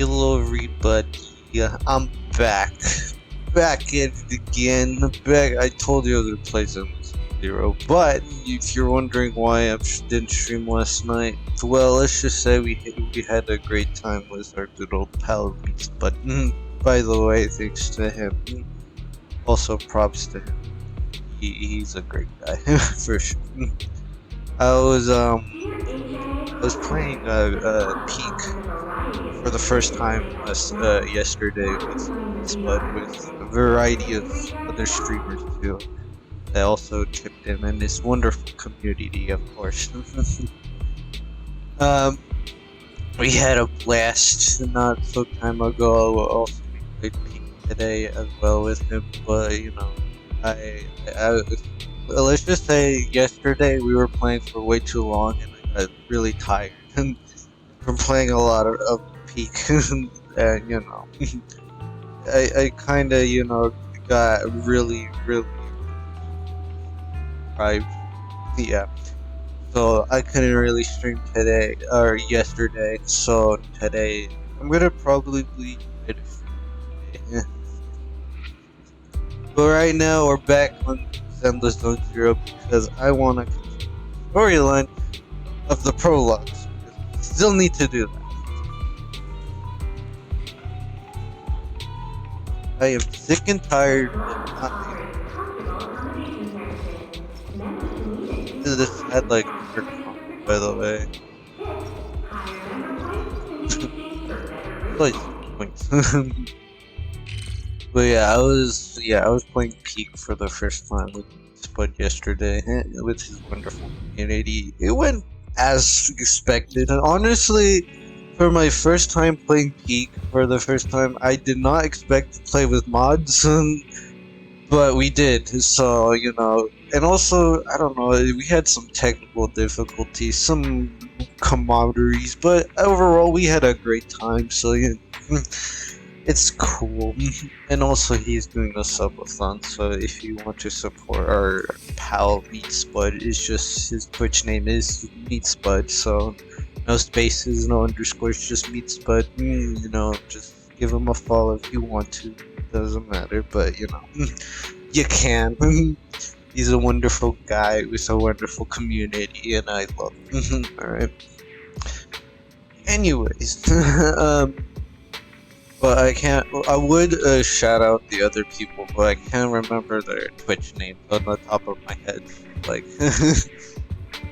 Hello everybody, I'm back. Back at it again. Back. I told you I was gonna play some Zero, but if you're wondering why I didn't stream last night, well, let's just say we had a great time with our good old pal Beats. But by the way, thanks to him. Also, props to him. He's a great guy for sure. I was playing Peak for the first time yesterday with Spud, with a variety of other streamers too. They also chipped in this wonderful community, of course. um, we had a blast not so time ago. Also, we played Peak today as well with him, but you know, let's just say yesterday we were playing for way too long, and I got really tired from playing a lot of Peak. And you know, I kind of got really deprived. Yeah, so I couldn't really stream today or yesterday. So today I'm gonna probably try to stream today. But right now we're back on Zenless Zone Zero because I want to continue the storyline of the prologues. Still need to do that. I am sick and tired of not this had like by the way. Like points. But yeah, I was playing Peak for the first time with Spud yesterday with his wonderful community. It went as expected, and honestly, for my first time playing Peak for the first time, I did not expect to play with mods, but we did. So you know, and also I don't know, we had some technical difficulties, some camaraderies, but overall we had a great time. So you know, it's cool. And also he's doing a subathon, so if you want to support our pal Meat Spud, it's just his Twitch name is Meat Spud, so no spaces, no underscores, just Meat Spud. You know, just give him a follow if you want to. Doesn't matter, but you know, you can. He's a wonderful guy with a wonderful community, and I love him. Alright. Anyways, but I can't. I would shout out the other people, but I can't remember their Twitch names on the top of my head. Like,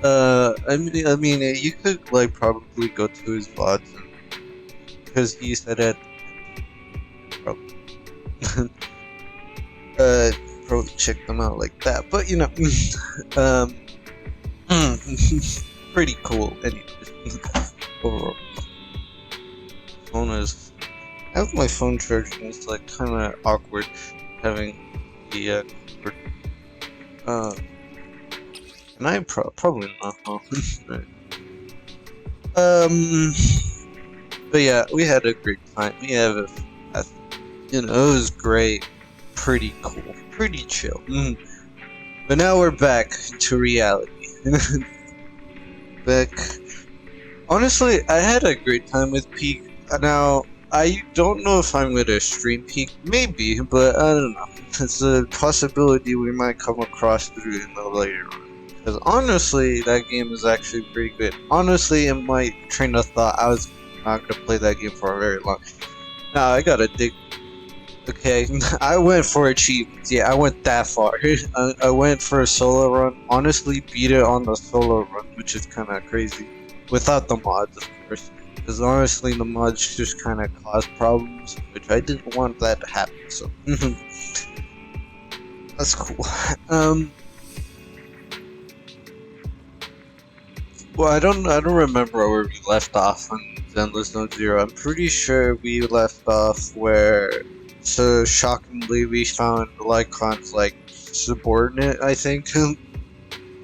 I mean, you could like probably go to his VODs because he said it. Probably, probably check them out like that. But you know, pretty cool. Anyways, overall, phone is. I have my phone charged and it's like kind of awkward having the and I probably not. But yeah, we had a great time. We have you know, it was great, pretty cool, pretty chill. But now we're back to reality. Back. Honestly, I had a great time with Peak. Now. I don't know if I'm gonna stream Peak, maybe, but I don't know. It's a possibility we might come across through in the later on. Because honestly, that game is actually pretty good. Honestly, in my train of thought, I was not gonna play that game for a very long. Now I gotta dig. Okay, I went for achievements. Yeah, I went that far. I went for a solo run. Honestly, beat it on the solo run, which is kind of crazy, without the mods, of course. Because honestly, the mods just kind of caused problems, which I didn't want that to happen. So that's cool. Well, I don't remember where we left off on Zenless Zone Zero. I'm pretty sure we left off where, so shockingly, we found Lycon's like subordinate. I think,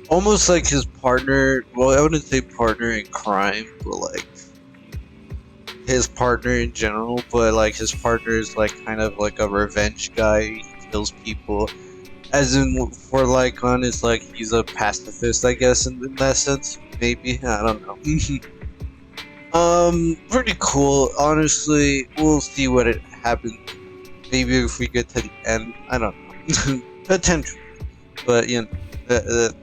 almost like his partner. Well, I wouldn't say partner in crime, but like. His partner in general, but like his partner is like kind of like a revenge guy. He kills people, as in for Lycon, it's like he's a pacifist, I guess, in that sense. Maybe, I don't know. Pretty cool. Honestly, we'll see what it happens. Maybe if we get to the end, I don't know. Potential, but you know, that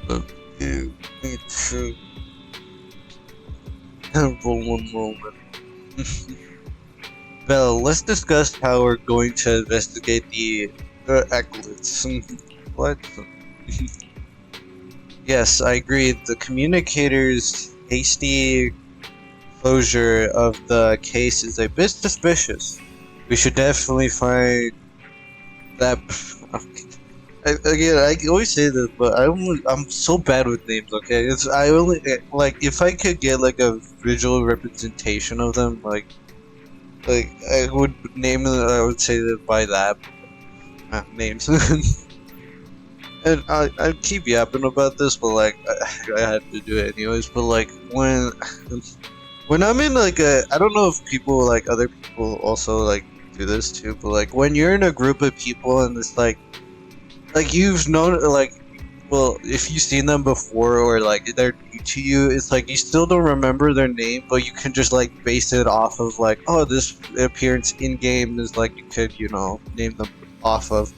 okay. Me too. For one moment. Bella, let's discuss how we're going to investigate the eclipse. What? Yes, I agree. The communicator's hasty closure of the case is a bit suspicious. We should definitely find that. Again, I always say this, but I'm so bad with names. Okay, it's I only like if I could get like a visual representation of them, like I would name it. I would say that by that names. And I keep yapping about this, but like I have to do it anyways. But like when I'm in like a, I don't know if people like other people also like do this too, but like when you're in a group of people and it's like you've known like, well, if you've seen them before or like they're new to you, it's like you still don't remember their name, but you can just like base it off of like, oh, this appearance in game is like you could name them off of.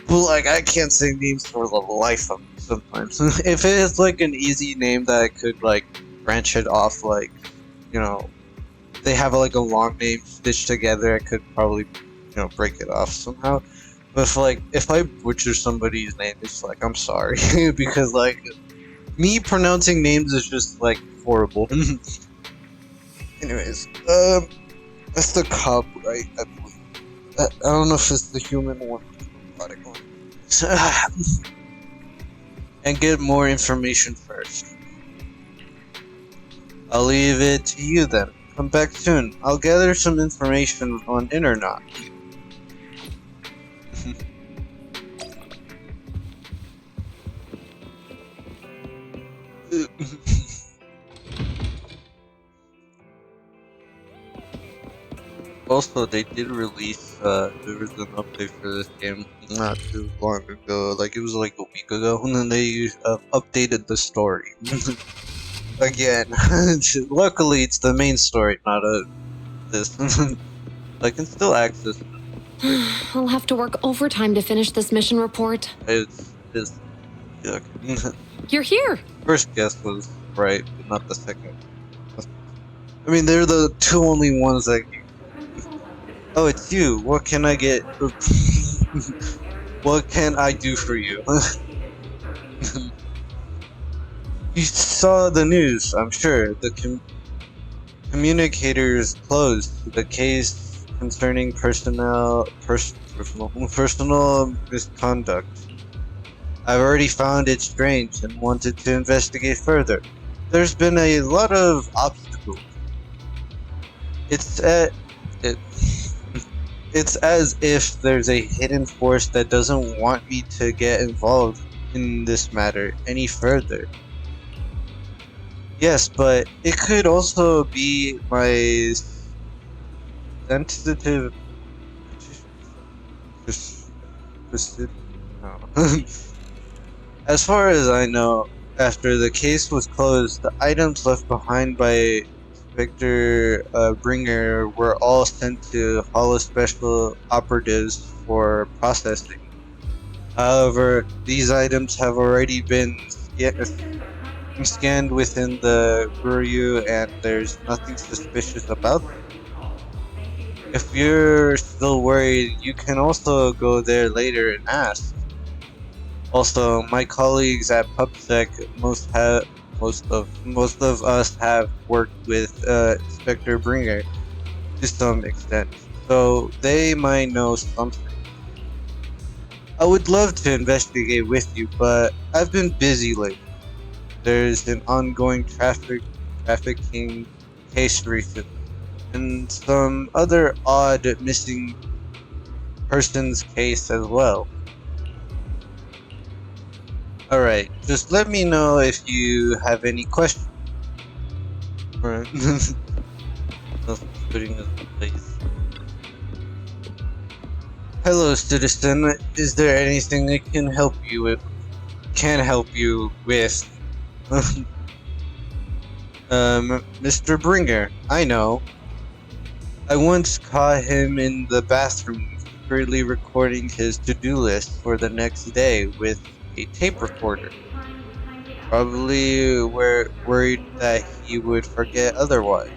But like I can't say names for the life of me sometimes. If it is like an easy name that I could like branch it off, like you know they have like a long name stitched together, I could probably break it off somehow. But if I butcher somebody's name, it's like I'm sorry because like me pronouncing names is just like horrible. Anyways, that's the copyright, I believe. I don't know if it's the human one. Robotic one. And get more information first. I'll leave it to you then. Come back soon. I'll gather some information on internet. Also, they did release, there was an update for this game not too long ago, like it was like a week ago, and then they updated the story. Again, luckily it's the main story, not this. I can still access it. I'll have to work overtime to finish this mission report. It's yuck. You're here! First guess was right, but not the second. I mean, they're the two only ones that. Oh, it's you. What can I get? What can I do for you? You saw the news, I'm sure. The communicators closed. The case concerning personal misconduct. I've already found it strange and wanted to investigate further. There's been a lot of obstacles. It's as if there's a hidden force that doesn't want me to get involved in this matter any further. Yes, but it could also be my sensitive As far as I know, after the case was closed, the items left behind by Inspector Bringer were all sent to Hollow Special Operatives for processing. However, these items have already been scanned within the Guryu and there's nothing suspicious about them. If you're still worried, you can also go there later and ask. Also, my colleagues at PubSec most of us have worked with Inspector Bringer to some extent, so they might know something. I would love to investigate with you, but I've been busy lately. There's an ongoing trafficking case recently, and some other odd missing persons case as well. Alright, just let me know if you have any questions. Alright. Putting this in place. Hello, citizen. Is there anything I can help you with? Mr. Bringer, I know. I once caught him in the bathroom secretly recording his to-do list for the next day with a tape recorder. Probably worried that he would forget otherwise.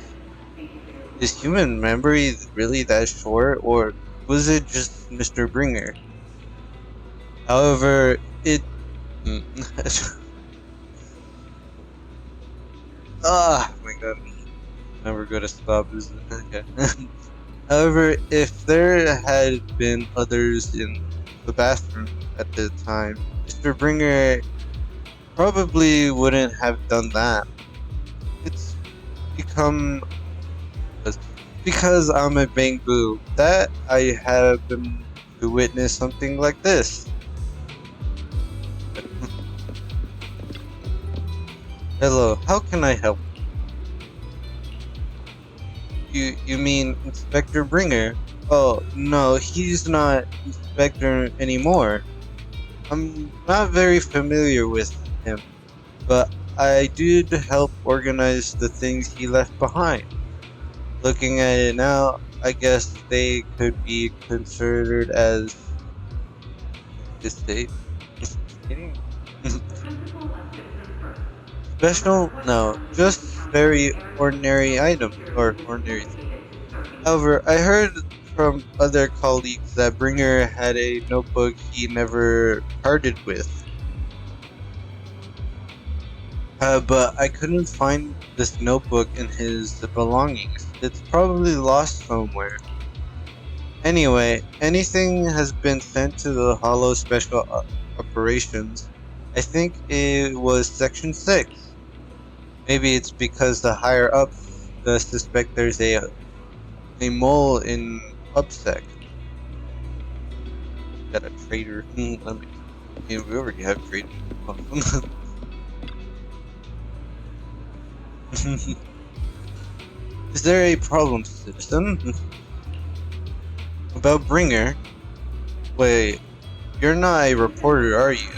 Is human memory really that short, or was it just Mr. Bringer? However, it. My god. Never gonna stop, is it? Okay. However, if there had been others in the bathroom at the time, Mr. Bringer probably wouldn't have done that. It's become because I'm a Bangboo that I happen to witness something like this. Hello, how can I help? You mean Inspector Bringer? Oh no, he's not Inspector anymore. I'm not very familiar with him, but I did help organize the things he left behind. Looking at it now, I guess they could be considered as estate. Special? No, just very ordinary item or ordinary thing. However, I heard from other colleagues that Bringer had a notebook he never parted with. But I couldn't find this notebook in his belongings. It's probably lost somewhere. Anyway, anything has been sent to the Hollow Special Operations. I think it was Section 6. Maybe it's because the higher ups suspect there's a mole in UpSec. Got a traitor. We already have traitors. Is there a problem, citizen? About Bringer? Wait, you're not a reporter, are you?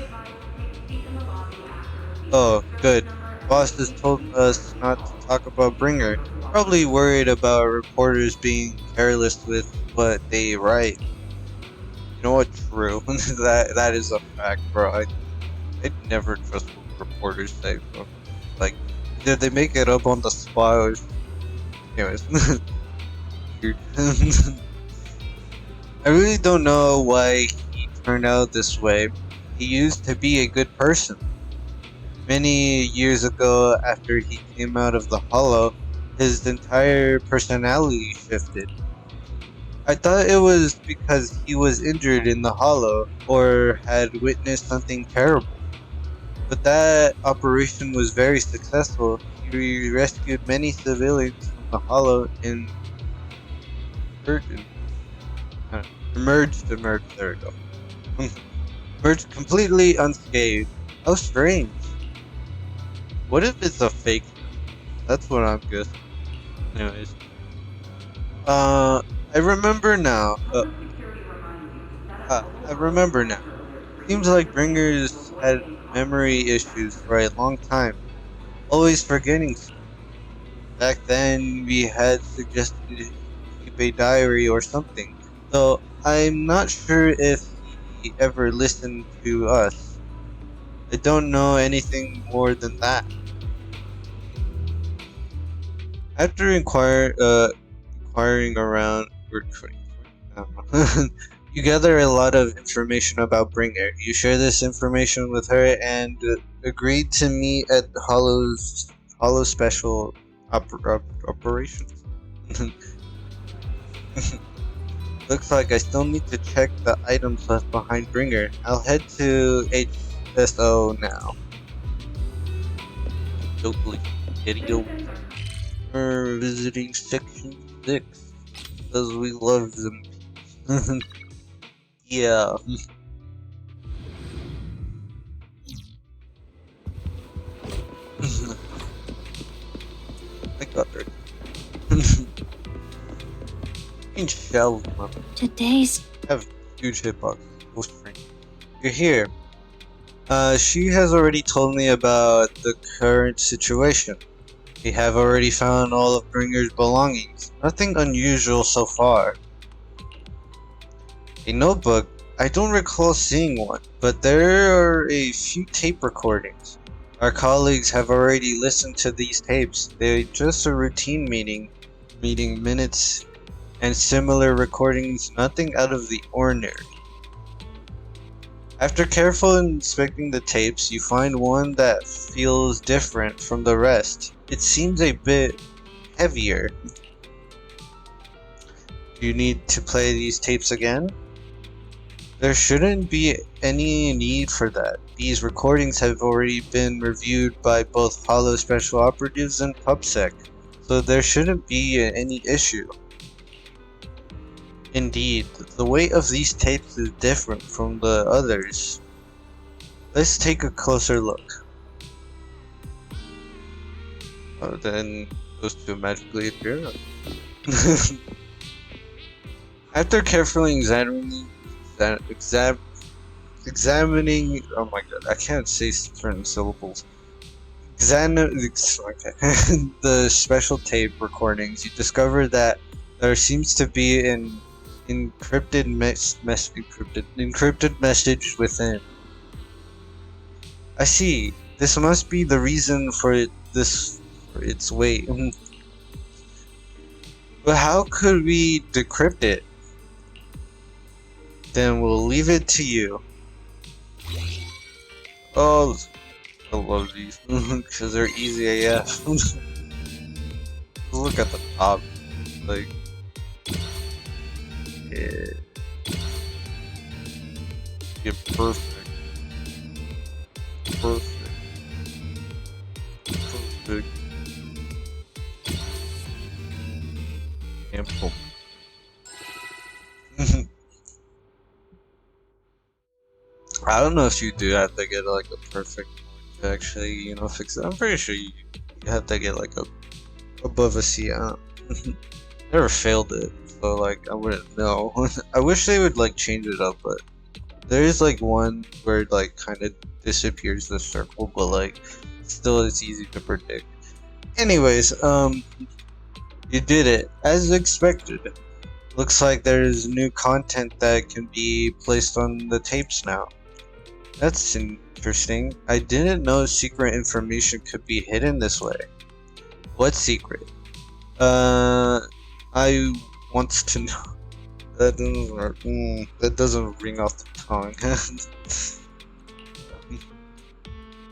Oh, good. Boss has told us not to talk about Bringer. Probably worried about reporters being careless with what they write. You know what? True. that is a fact, bro. I'd never trust what reporters say, bro. Like, either they make it up on the spot or... Anyways. Weird. I really don't know why he turned out this way. He used to be a good person. Many years ago, after he came out of the Hollow, his entire personality shifted. I thought it was because he was injured in the Hollow or had witnessed something terrible. But that operation was very successful. He rescued many civilians from the Hollow and emerged, there we go. Emerged completely unscathed. How strange. What if it's a fake? That's what I'm guessing. Anyways. I remember now. I remember now. Seems like Bringer's had memory issues for a long time. Always forgetting stuff. Back then, we had suggested to keep a diary or something. Though I'm not sure if he ever listened to us. I don't know anything more than that. After inquiring around, you gather a lot of information about Bringer. You share this information with her and agreed to meet at Hollow Special Operations. Looks like I still need to check the items left behind Bringer. I'll head to HSO now. Totally. We're visiting Section 6 because we love them. Yeah. I got her. Shells, Today's have huge hitbox. Most frank. You're here. She has already told me about the current situation. We have already found all of Bringer's belongings. Nothing unusual so far. A notebook? I don't recall seeing one, but there are a few tape recordings. Our colleagues have already listened to these tapes. They're just a routine meeting minutes and similar recordings, nothing out of the ordinary. After careful inspecting the tapes, you find one that feels different from the rest. It seems a bit heavier. Do you need to play these tapes again? There shouldn't be any need for that. These recordings have already been reviewed by both Hollow Special Operatives and PubSec, so there shouldn't be any issue. Indeed, the weight of these tapes is different from the others. Let's take a closer look. Oh, then those two magically appear. After carefully examining, oh my god, I can't say certain syllables. The special tape recordings, you discover that there seems to be an encrypted message within. I see. This must be the reason for its weight. But how could we decrypt it? Then we'll leave it to you. Oh, I love these because they're easy AF. Look at the top, like, yeah, perfect, perfect, perfect, ample. I don't know if you do have to get like a perfect to actually, fix it. I'm pretty sure you have to get like above a C. Never failed it, so like I wouldn't know. I wish they would like change it up, but there is like one where it like kind of disappears the circle, but like still it's easy to predict. Anyways, you did it as expected. Looks like there's new content that can be placed on the tapes now. That's interesting. I didn't know secret information could be hidden this way. What secret? I want to know. That doesn't ring off the tongue.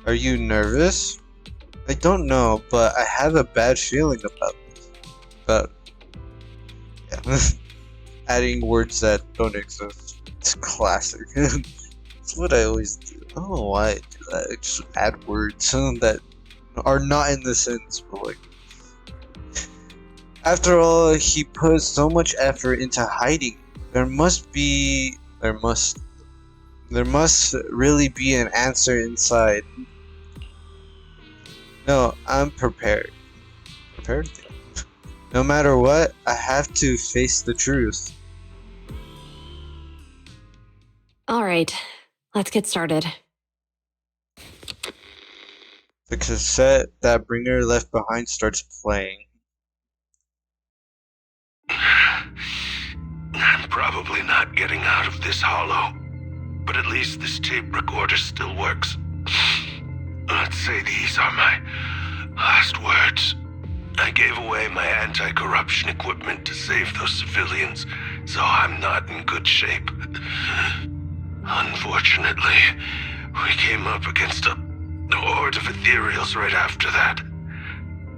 Are you nervous? I don't know, but I have a bad feeling about this. But yeah, adding words that don't exist. It's classic. It's what I always do. I don't know why I do that. I just add words that are not in the sentence, but like. After all, he put so much effort into hiding. There must really be an answer inside. No, I'm prepared. Prepared? No matter what, I have to face the truth. All right, let's get started. The cassette that Bringer left behind starts playing. I'm probably not getting out of this hollow, but at least this tape recorder still works. Let's say these are my last words. I gave away my anti-corruption equipment to save those civilians, so I'm not in good shape. Unfortunately, we came up against a horde of ethereals right after that.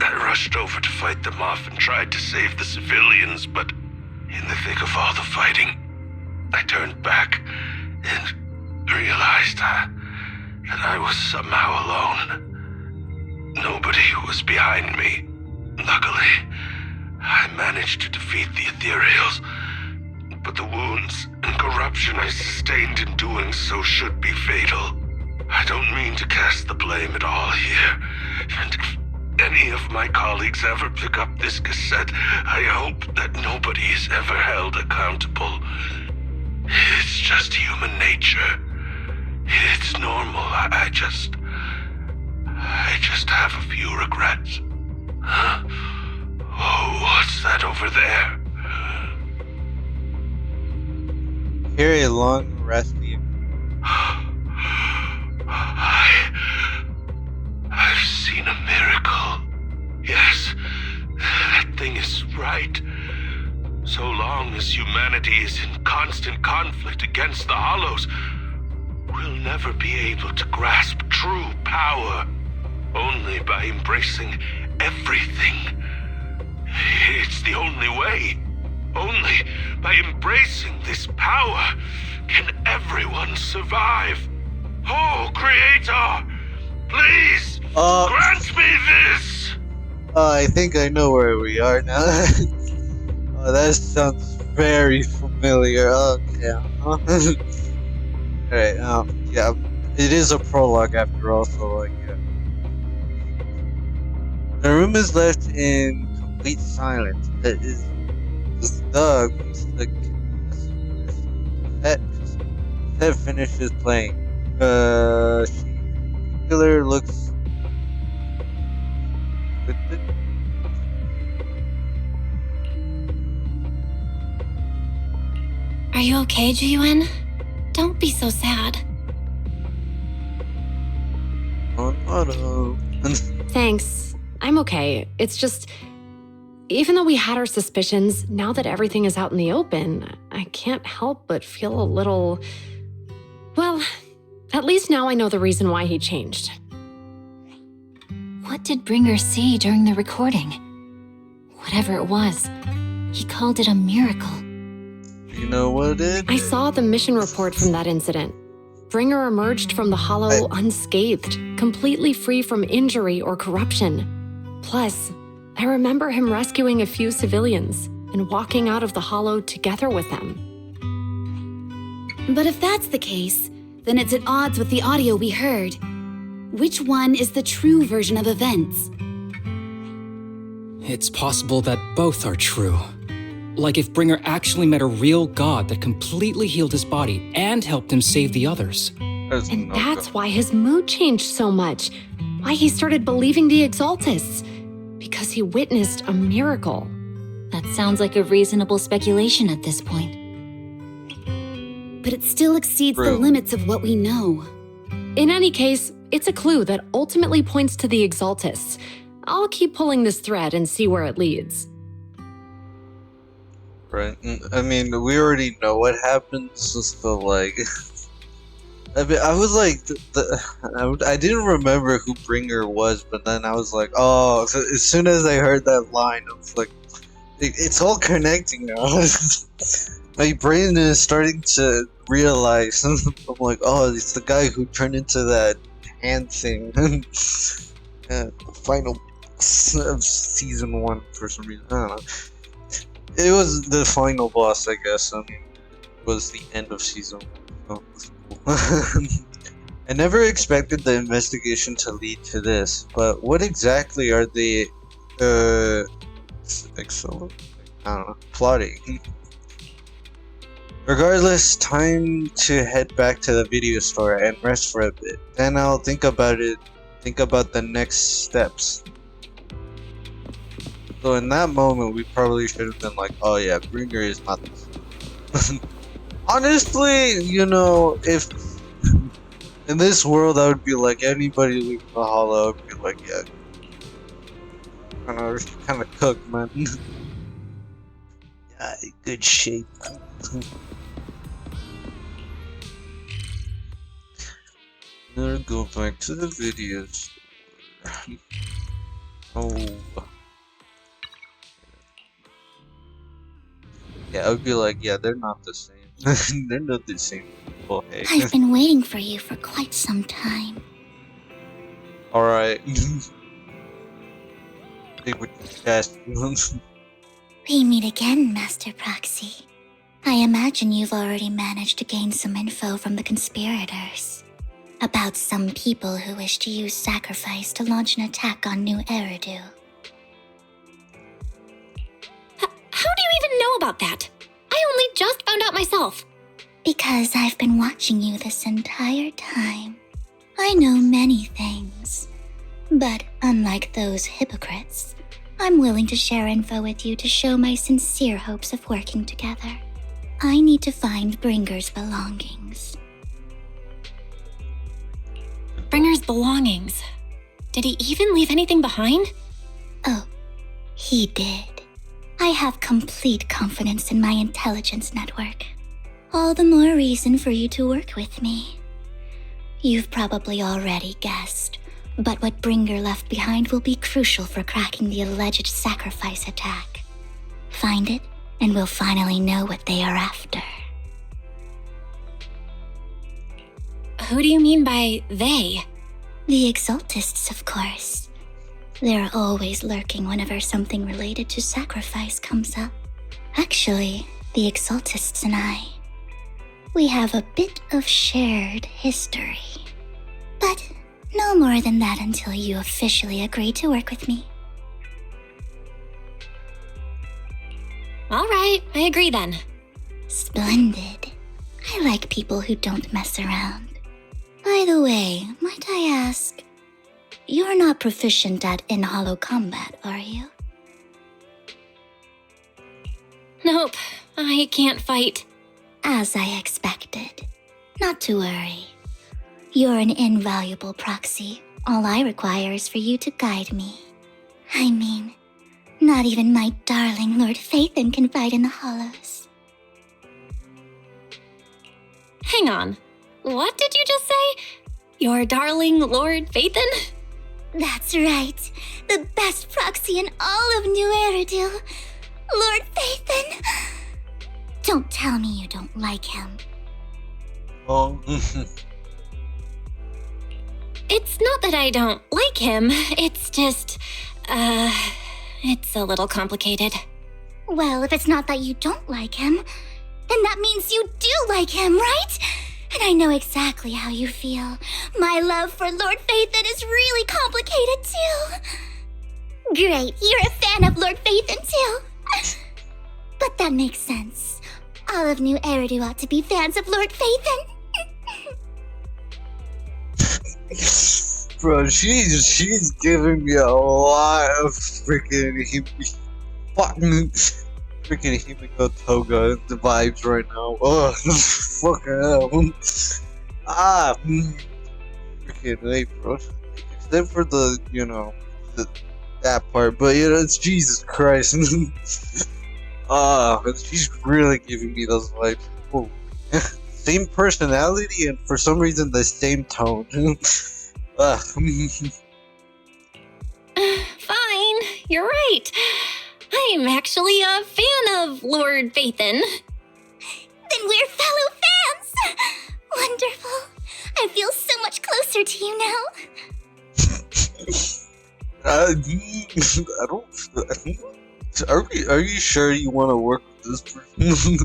I rushed over to fight them off and tried to save the civilians, but in the thick of all the fighting, I turned back and realized that I was somehow alone. Nobody was behind me. Luckily, I managed to defeat the ethereals, but the wounds and corruption I sustained in doing so should be fatal. I don't mean to cast the blame at all here, and if any of my colleagues ever pick up this cassette, I hope that nobody is ever held accountable. It's just human nature. It's normal. I just have a few regrets. Huh? Oh, what's that over there? Hear a long, raspy. I've seen a miracle. Yes, that thing is right. So long as humanity is in constant conflict against the Hollows, we'll never be able to grasp true power. Only by embracing everything. It's the only way. Only by embracing this power can everyone survive. Oh, Creator, please grant me this. I think I know where we are now. Oh, that sounds very familiar. Okay. Alright, yeah, it is a prologue after all, so like, yeah. The room is left in complete silence. It is Doug. That finishes playing. Killer looks. Are you okay, Jiyuan? Don't be so sad. Thanks. I'm okay. It's just, even though we had our suspicions, now that everything is out in the open, I can't help but feel a little... Well, at least now I know the reason why he changed. What did Bringer see during the recording? Whatever it was, he called it a miracle. You know what it I is? saw the mission report from that incident. Bringer emerged from the Hollow unscathed, completely free from injury or corruption. Plus, I remember him rescuing a few civilians and walking out of the Hollow together with them. But if that's the case, then it's at odds with the audio we heard. Which one is the true version of events? It's possible that both are true. Like if Bringer actually met a real god that completely healed his body and helped him save the others. And that's why his mood changed so much. Why he started believing the Exaltists. Because he witnessed a miracle. That sounds like a reasonable speculation at this point. But it still exceeds the limits of what we know. In any case, it's a clue that ultimately points to the Exaltists. I'll keep pulling this thread and see where it leads. Right. I mean, we already know what happens, so like... I mean, I was like, I didn't remember who Bringer was, but then I was like, oh, so as soon as I heard that line, I was like, it's all connecting now. My brain is starting to realize. I'm like, oh, it's the guy who turned into that hand thing. Yeah, the final of season 1 for some reason. I don't know. It was the final boss, I guess. I mean, it was the end of season 1. So I never expected the investigation to lead to this, but what exactly are they excellent? I don't know, plotting? Regardless, time to head back to the video store and rest for a bit. Then I'll think about it, think about the next steps. So in that moment, we probably should have been like, oh yeah, Bringer is not this. Honestly, you know, if in this world I would be like, anybody leaving the Hollow, I would be like, yeah, kind of cooked, man. Yeah, good shape. Now go back to the videos. Oh. Yeah, I would be like, yeah, they're not the same. They're not the same people, hey. I've been waiting for you for quite some time. Alright. Big with the chest. We meet again, Master Proxy. I imagine you've already managed to gain some info from the conspirators. About some people who wish to use sacrifice to launch an attack on New Eridu. How do you even know about that? I only just found out myself. Because I've been watching you this entire time. I know many things. But unlike those hypocrites, I'm willing to share info with you to show my sincere hopes of working together. I need to find Bringer's belongings. Bringer's belongings. Did he even leave anything behind? Oh, he did. I have complete confidence in my intelligence network. All the more reason for you to work with me. You've probably already guessed, but what Bringer left behind will be crucial for cracking the alleged sacrifice attack. Find it, and we'll finally know what they are after. Who do you mean by they? The Exaltists, of course. They're always lurking whenever something related to sacrifice comes up. Actually, the Exaltists and I, we have a bit of shared history. But no more than that until you officially agree to work with me. All right, I agree then. Splendid. I like people who don't mess around. By the way, might I ask, you're not proficient at in-hollow combat, are you? Nope, I can't fight. As I expected. Not to worry. You're an invaluable proxy. All I require is for you to guide me. I mean, not even my darling Lord Phaethon can fight in the hollows. Hang on. What did you just say? Your darling Lord Phaethon? That's right. The best proxy in all of New Eridil. Lord Phaethon. Don't tell me you don't like him. Oh. It's not that I don't like him. It's just, it's a little complicated. Well, if it's not that you don't like him, then that means you do like him, right? And I know exactly how you feel. My love for Lord Phaethon is really complicated too. Great, you're a fan of Lord Phaethon too. But that makes sense. All of New Eridu ought to be fans of Lord Phaethon. Bro, she's giving me a lot of freaking Himiko Toga vibes right now. Ugh, fucking hell. Freaking wait, bro. Except for that part, but it's Jesus Christ. She's really giving me those vibes. Oh. Same personality and for some reason the same tone. Fine, you're right. I'm actually a fan of Lord Phaethon. Then we're fellow fans! Wonderful. I feel so much closer to you now. I don't. Are you sure you want to work with this person?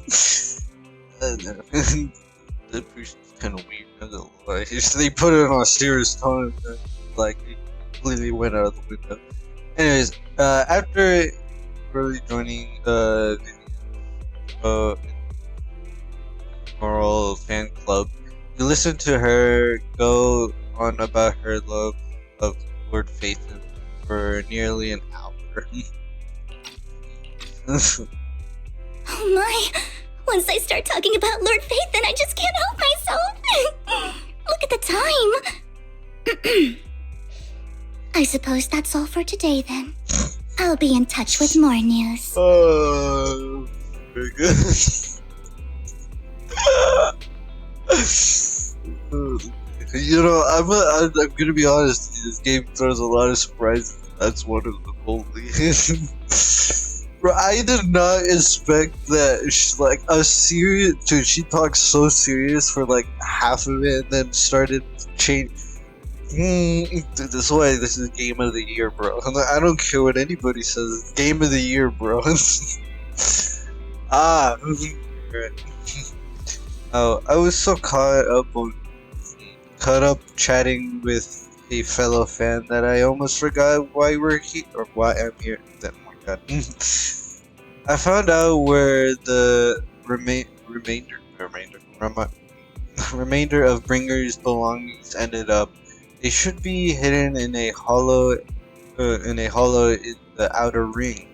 That person's kind of weird. Not gonna lie. They put it on a serious tone, and like it completely went out of the window. Anyways, after really joining Moral fan club, you listen to her go on about her love of Lord Phaethon for nearly an hour. Oh my! Once I start talking about Lord Phaethon, I just can't help myself! Look at the time! I suppose that's all for today then. I'll be in touch with more news. Oh, very good. I'm gonna be honest. This game throws a lot of surprises. That's one of them only. Bro, I did not expect that she's like a serious. Dude, she talked so serious for like half of it, and then started change. This way, this is game of the year, bro. I don't care what anybody says. Game of the year, bro. Oh, I was so caught up chatting with a fellow fan that I almost forgot why we're here or why I'm here. Oh my god. I found out where the remainder remainder of Bringer's belongings ended up. They should be hidden in a hollow in the outer ring.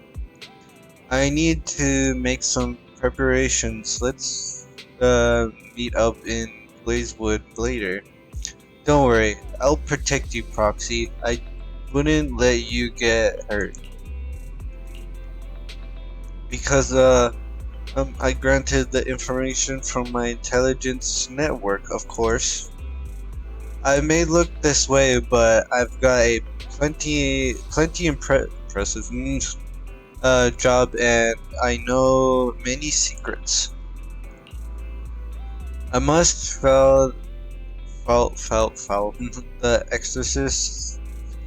I need to make some preparations. Let's meet up in Blazewood later. Don't worry, I'll protect you, Proxy. I wouldn't let you get hurt. Because I granted the information from my intelligence network, of course. I may look this way, but I've got a plenty impressive job, and I know many secrets. I must foul the exorcist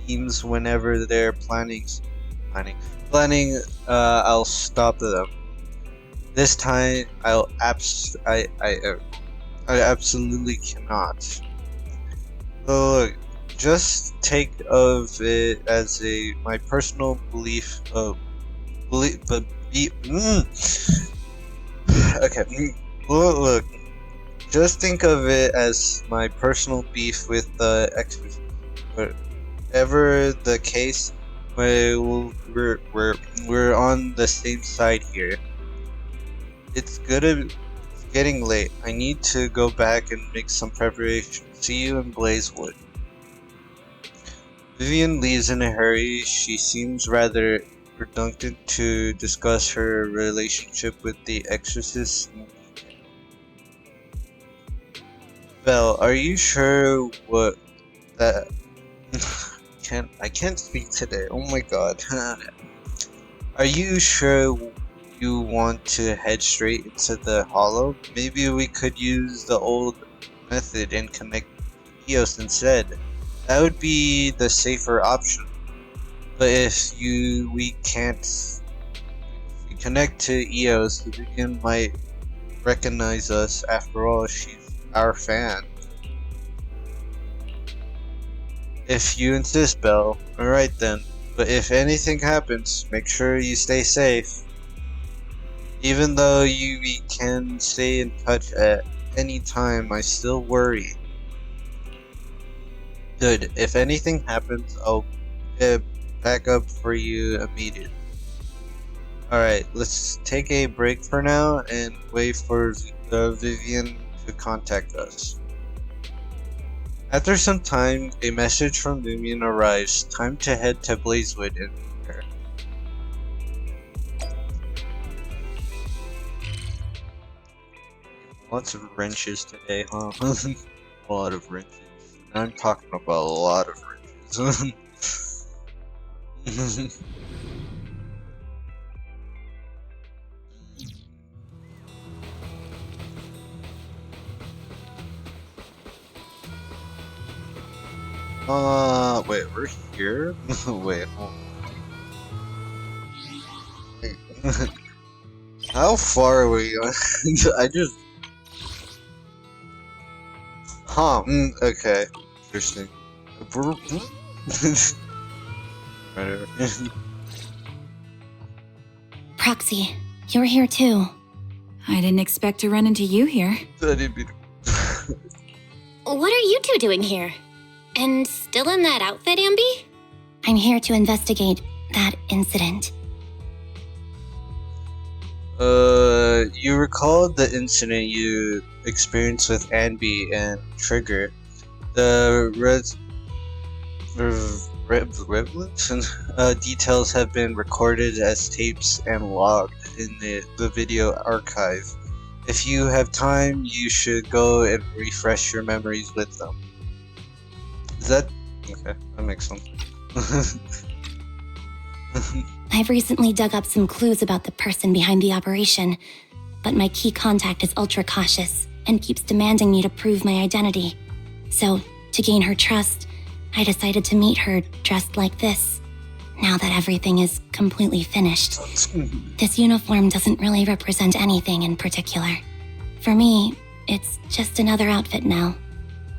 schemes whenever they're planning. I'll stop them. This time, I absolutely cannot. Look, just take of it as my personal belief. Okay. Look. Just think of it as my personal beef with the exorcist. Whatever the case, we're on the same side here. It's getting late. I need to go back and make some preparation. See you in Blazewood. Vivian leaves in a hurry. She seems rather reluctant to discuss her relationship with the exorcist. Belle, are you sure what that I can't speak today. Oh my god. Are you sure you want to head straight into the hollow? Maybe we could use the old method and connect EOS instead. That would be the safer option. But if we can't connect to EOS, Vivian might recognize us. After all, she's our fan. If you insist, Belle. Alright then. But if anything happens, make sure you stay safe. Even though we can stay in touch at any time, I still worry. Good. If anything happens, I'll get back up for you immediately. Alright, let's take a break for now and wait for Vivian to contact us. After some time, a message from Vivian arrives. Time to head to Blazewood and meet her. Lots of wrenches today, huh? A lot of wrenches. I'm talking about a lot of wrenches. Wait, we're here? Wait, hold on. Wait. How far are we? I just... Huh, okay. Interesting. Whatever. Proxy, you're here too. I didn't expect to run into you here. What are you two doing here? And still in that outfit, Ambi? I'm here to investigate that incident. You recall the incident you experienced with Ambi and Trigger. The details have been recorded as tapes and logged in the video archive. If you have time, you should go and refresh your memories with them. Is that... okay, that makes sense. I've recently dug up some clues about the person behind the operation, but my key contact is ultra cautious and keeps demanding me to prove my identity. So, to gain her trust, I decided to meet her dressed like this, now that everything is completely finished. This uniform doesn't really represent anything in particular. For me, it's just another outfit now.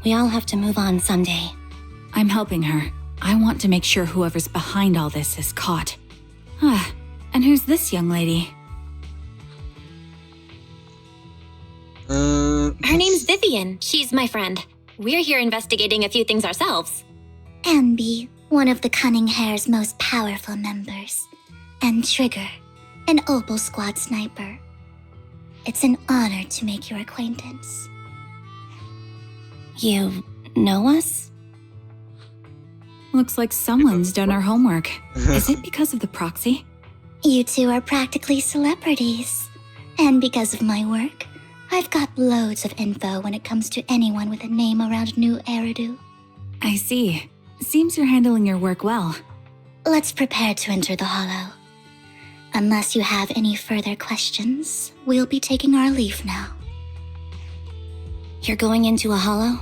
We all have to move on someday. I'm helping her. I want to make sure whoever's behind all this is caught. And who's this young lady? Her Vivian. She's my friend. We're here investigating a few things ourselves. Ambi, one of the Cunning Hair's most powerful members. And Trigger, an Opal Squad sniper. It's an honor to make your acquaintance. You know us? Looks like someone's done our homework. Is it because of the proxy? You two are practically celebrities. And because of my work, I've got loads of info when it comes to anyone with a name around New Eridu. I see. Seems you're handling your work well. Let's prepare to enter the Hollow. Unless you have any further questions, we'll be taking our leave now. You're going into a hollow?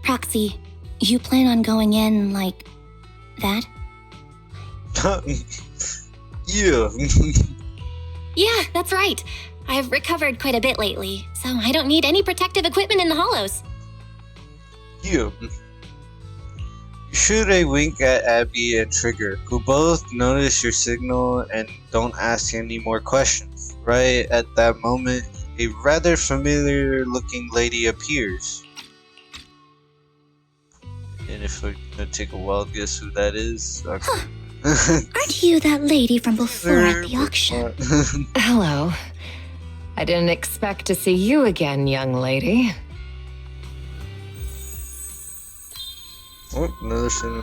Proxy, you plan on going in like that? Yeah. Yeah, that's right. I've recovered quite a bit lately, so I don't need any protective equipment in the hollows. You. You shoot a wink at Abby and Trigger, who both notice your signal and don't ask any more questions. Right at that moment, a rather familiar-looking lady appears. And if we're gonna take a wild guess who that is, okay. Aren't you that lady from before at the auction? Hello. I didn't expect to see you again, young lady. Oh, another scene.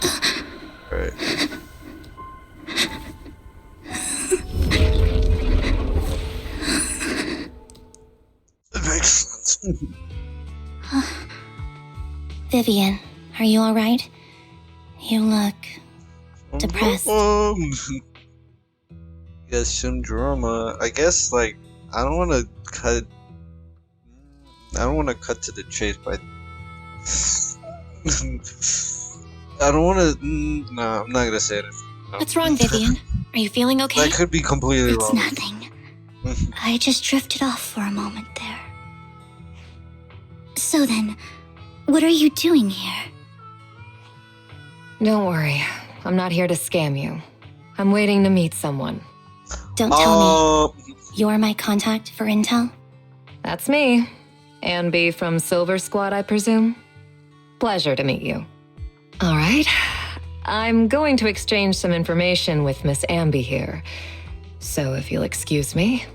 Alright. That makes sense. Vivian, are you alright? You look depressed. Yeah, some drama. I guess, like, I don't want to cut to the chase, but I don't want to. No, I'm not gonna say it. No. What's wrong, Vivian? Are you feeling okay? That could be completely It's wrong. nothing. I just drifted off for a moment there. So then, what are you doing here? Don't worry. I'm not here to scam you. I'm waiting to meet someone. Don't tell me. You're my contact for intel? That's me. Ambi from Silver Squad, I presume? Pleasure to meet you. All right. I'm going to exchange some information with Miss Ambi here. So if you'll excuse me.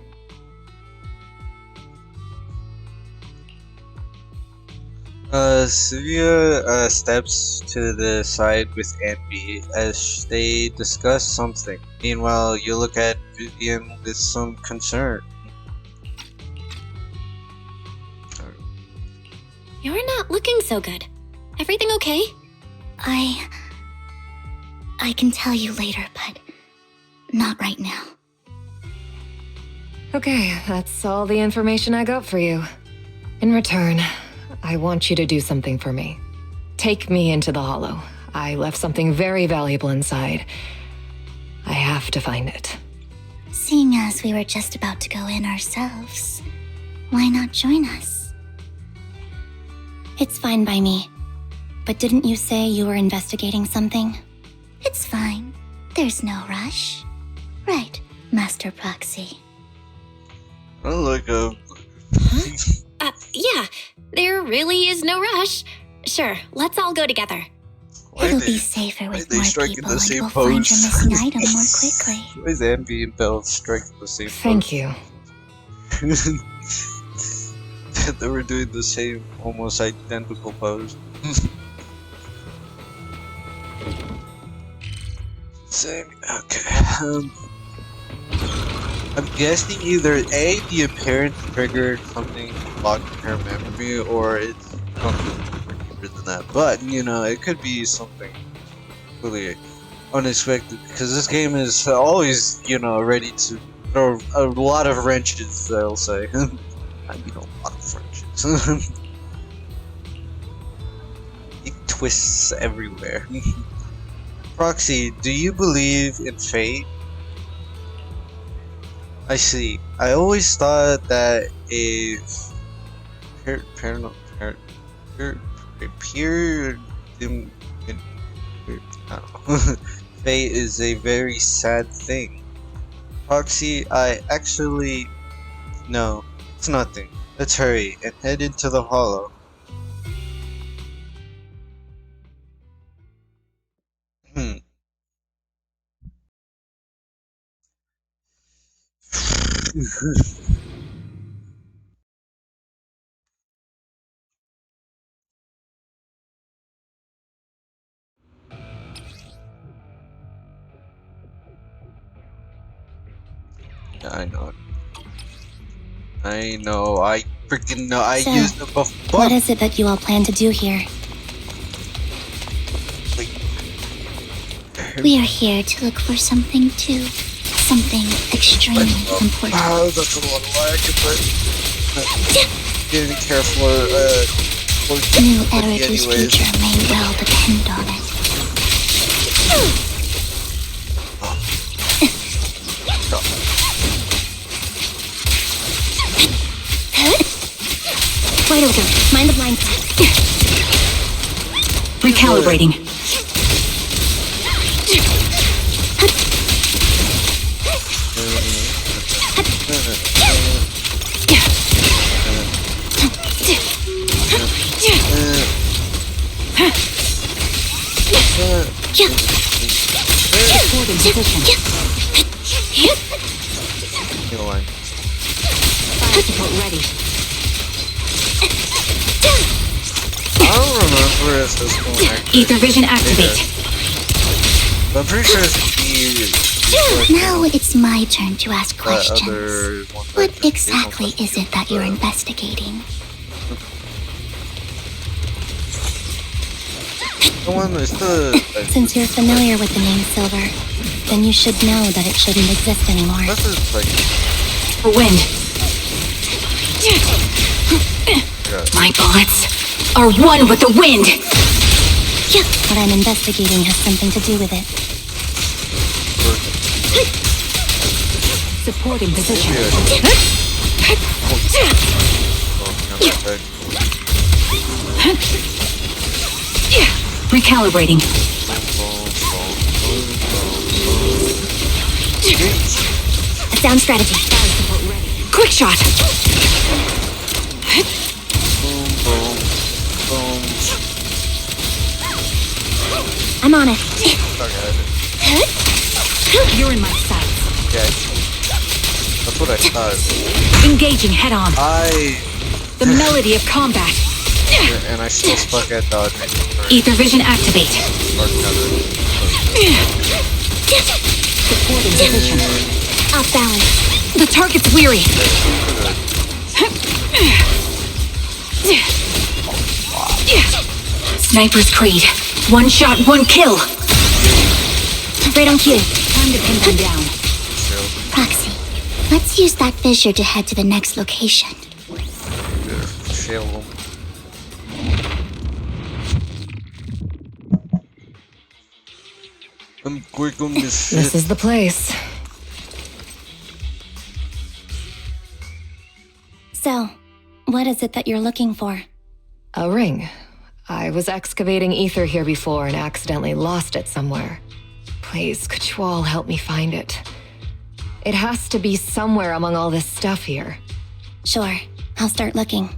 Sylvia steps to the side with Ambi as they discuss something. Meanwhile, you look at Vivian with some concern. You're not looking so good. Everything okay? I can tell you later, but not right now. Okay, that's all the information I got for you. In return, I want you to do something for me. Take me into the Hollow. I left something very valuable inside. I have to find it. Seeing as we were just about to go in ourselves, why not join us? It's fine by me. But didn't you say you were investigating something? It's fine. There's no rush. Right, Master Proxy. I like a. Yeah. There really is no rush. Sure, let's all go together. It'll be safer with they more striking people the and same we'll find your pose? missing item more quickly. Why is Ambi and Belle striking the same Thank you. pose? They were doing the same, almost identical pose. Same. Okay. I'm guessing either A, the appearance triggered something locked in her memory, or it's something deeper than that. But, you know, it could be something really unexpected, because this game is always, you know, ready to throw a lot of wrenches, I'll say. I mean, a lot of wrenches. It twists everywhere. Proxy, do you believe in fate? I see. I always thought that a fate is a very sad thing. Proxy, I actually... No, it's nothing. Let's hurry and head into the Hollow. Yeah, I know. I know. I freaking know. I So, used the buff. What is it that you all plan to do here? We are here to look for something too. Something extremely important. Oh, that's a lot of lag, but getting careful. New Erica's future may well depend on it. Wide open. Mind the blind side. Recalibrating. Supporting position. Fire support ready. I don't remember if this one actually. Ether vision activate. But I'm pretty sure it's Now it's my turn to ask the questions. other one. What exactly is it that you're investigating? The one is the. Since you're familiar with the name Silver, then you should know that it shouldn't exist anymore. This is like. For wind. Yeah. My bullets are one with the wind. What I'm investigating has something to do with it. Supporting position. Recalibrating. Sound strategy. Quick shot. I'm on it. You're in my sights. Yeah, that's what I thought. Engaging head on. The melody of combat. And I still stuck at dodging. Ether vision activate. Supporting position. Off balance. The target's weary. Sniper's Creed. One shot, one kill. Right on cue. Time to pin them down. Proxy, let's use that fissure to head to the next location. Shell. I'm quick on this shit. This is the place. So, what is it that you're looking for? A ring. I was excavating ether here before and accidentally lost it somewhere. Please, could you all help me find it? It has to be somewhere among all this stuff here. Sure, I'll start looking.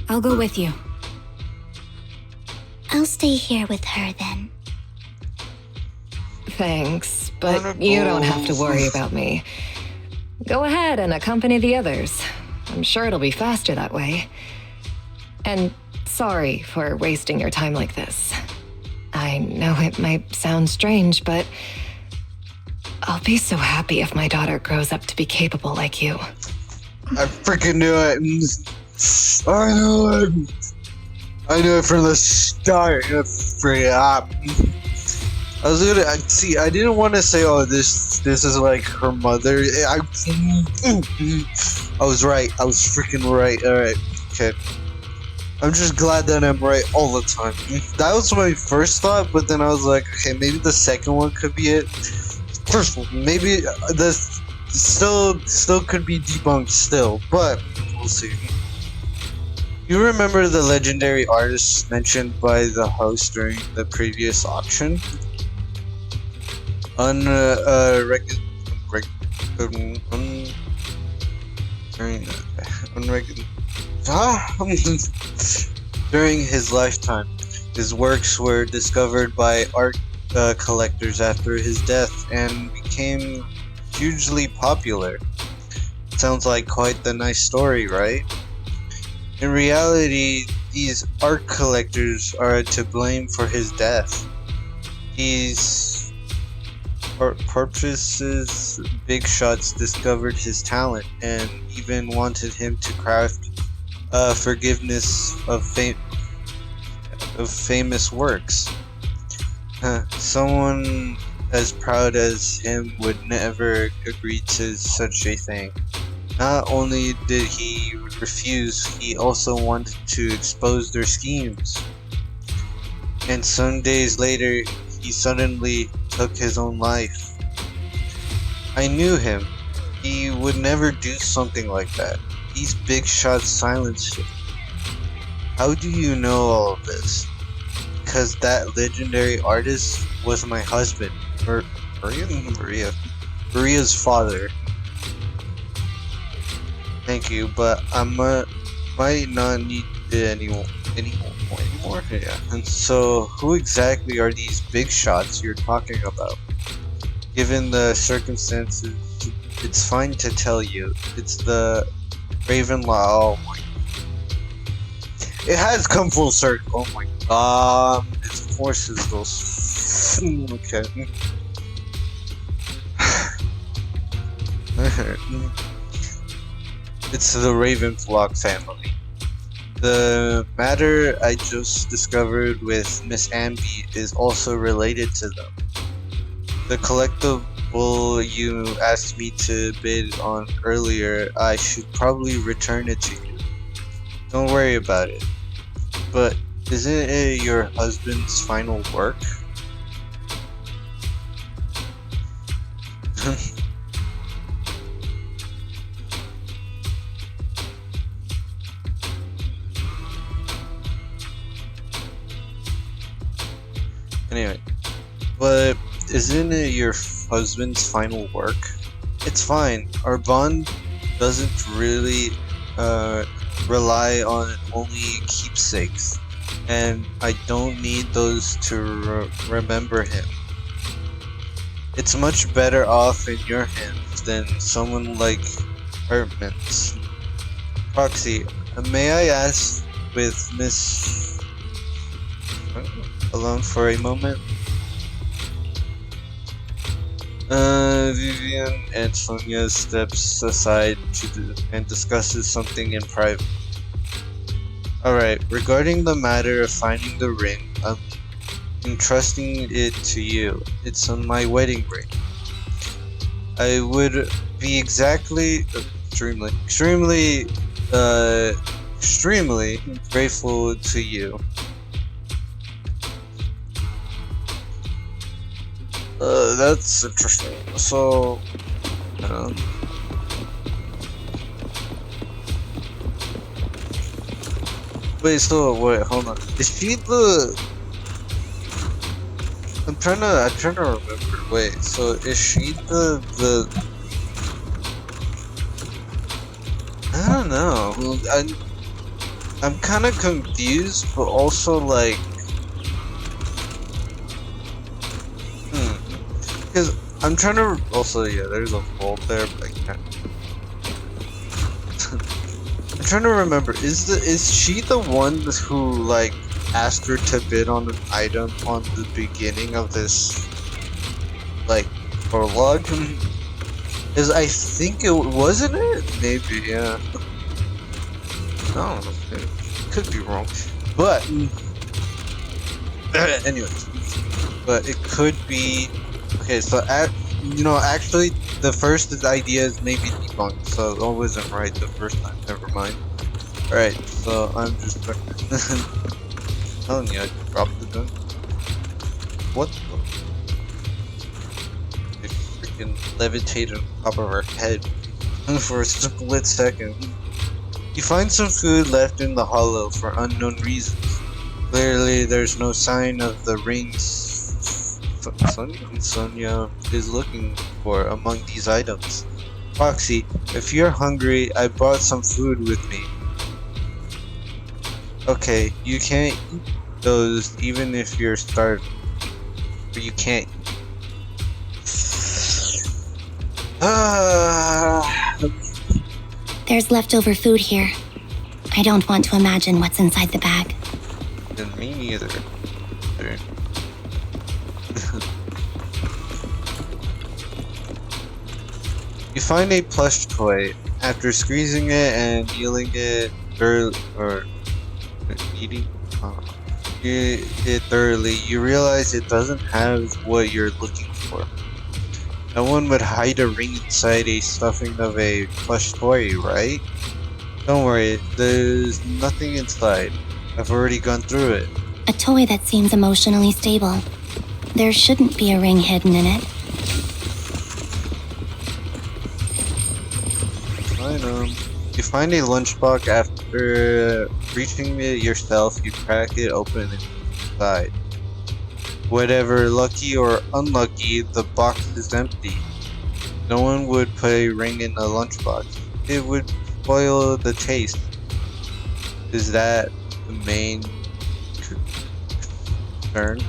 I'll go with you. I'll stay here with her then. Thanks, but you don't have to worry about me. Go ahead and accompany the others. I'm sure it'll be faster that way. And sorry for wasting your time like this. I know it might sound strange, but I'll be so happy if my daughter grows up to be capable like you. I freaking knew it. I knew it. I knew it from the start. I was gonna see. I didn't want to say, "Oh, this is like her mother." I was right. I was freaking right. All right. Okay. I'm just glad that I'm right all the time. That was my first thought, but then I was like, okay, maybe the second one could be it. First one, maybe this still could be debunked still, but we'll see. You remember the legendary artist mentioned by the host during the previous auction? During his lifetime, his works were discovered by art collectors after his death and became hugely popular. Sounds like quite the nice story, right? In reality, these art collectors are to blame for his death. These purposes, big shots discovered his talent and even wanted him to craft forgiveness of famous works. Someone as proud as him would never agree to such a thing. Not only did he refuse, he also wanted to expose their schemes. And some days later, he suddenly took his own life. I knew him. He would never do something like that. These big shots silenced him. How do you know all of this? Because that legendary artist was my husband, Maria's father. Thank you, but I might not need it anymore. Yeah. And so, who exactly are these big shots you're talking about? Given the circumstances, it's fine to tell you. It's the Ravenlaw. Oh my. It has come full circle. Oh my god. Its forces those. Okay. It's the Ravenflock family. The matter I just discovered with Miss Amby is also related to them. The collectible you asked me to bid on earlier, I should probably return it to you. Don't worry about it. But isn't it your husband's final work? Anyway, but isn't it your husband's final work? It's fine. Our bond doesn't really rely on only keepsakes, and I don't need those to remember him. It's much better off in your hands than someone like Hartman's. Proxy, may I ask, with Miss alone for a moment? Vivian and Sonia steps aside and discusses something in private. Alright, regarding the matter of finding the ring, I'm entrusting it to you. It's on my wedding ring. I would be extremely grateful to you. That's interesting. So, wait, hold on. Is she the? I'm trying to remember. Wait, so is she the? I don't know. I'm kind of confused, but also like. Because I'm trying to also, yeah, there's a vault there, but I can't. I'm trying to remember. Is she the one who like asked her to bid on an item on the beginning of this like prologue? Is I think it wasn't it? Maybe, yeah. No, it could be wrong, but anyways, but it could be. Okay, so actually, the first idea is maybe debunked, so it wasn't right the first time. Never mind. All right, so I'm just telling you, I dropped the gun. What the? It freaking levitated on top of her head for a split second. You find some food left in the hollow for unknown reasons. Clearly, there's no sign of the rings Sonia is looking for among these items. Foxy, if you're hungry, I brought some food with me. Okay, you can't eat those even if you're starving. But you can't. There's leftover food here. I don't want to imagine what's inside the bag. And me neither. Sure. You find a plush toy. After squeezing it and eating it thoroughly, you realize it doesn't have what you're looking for. No one would hide a ring inside a stuffing of a plush toy, right? Don't worry, there's nothing inside. I've already gone through it. A toy that seems emotionally stable. There shouldn't be a ring hidden in it. You find a lunchbox. After reaching it yourself, you crack it open and inside. Whatever lucky or unlucky, the box is empty. No one would put a ring in a lunchbox. It would spoil the taste. Is that the main concern?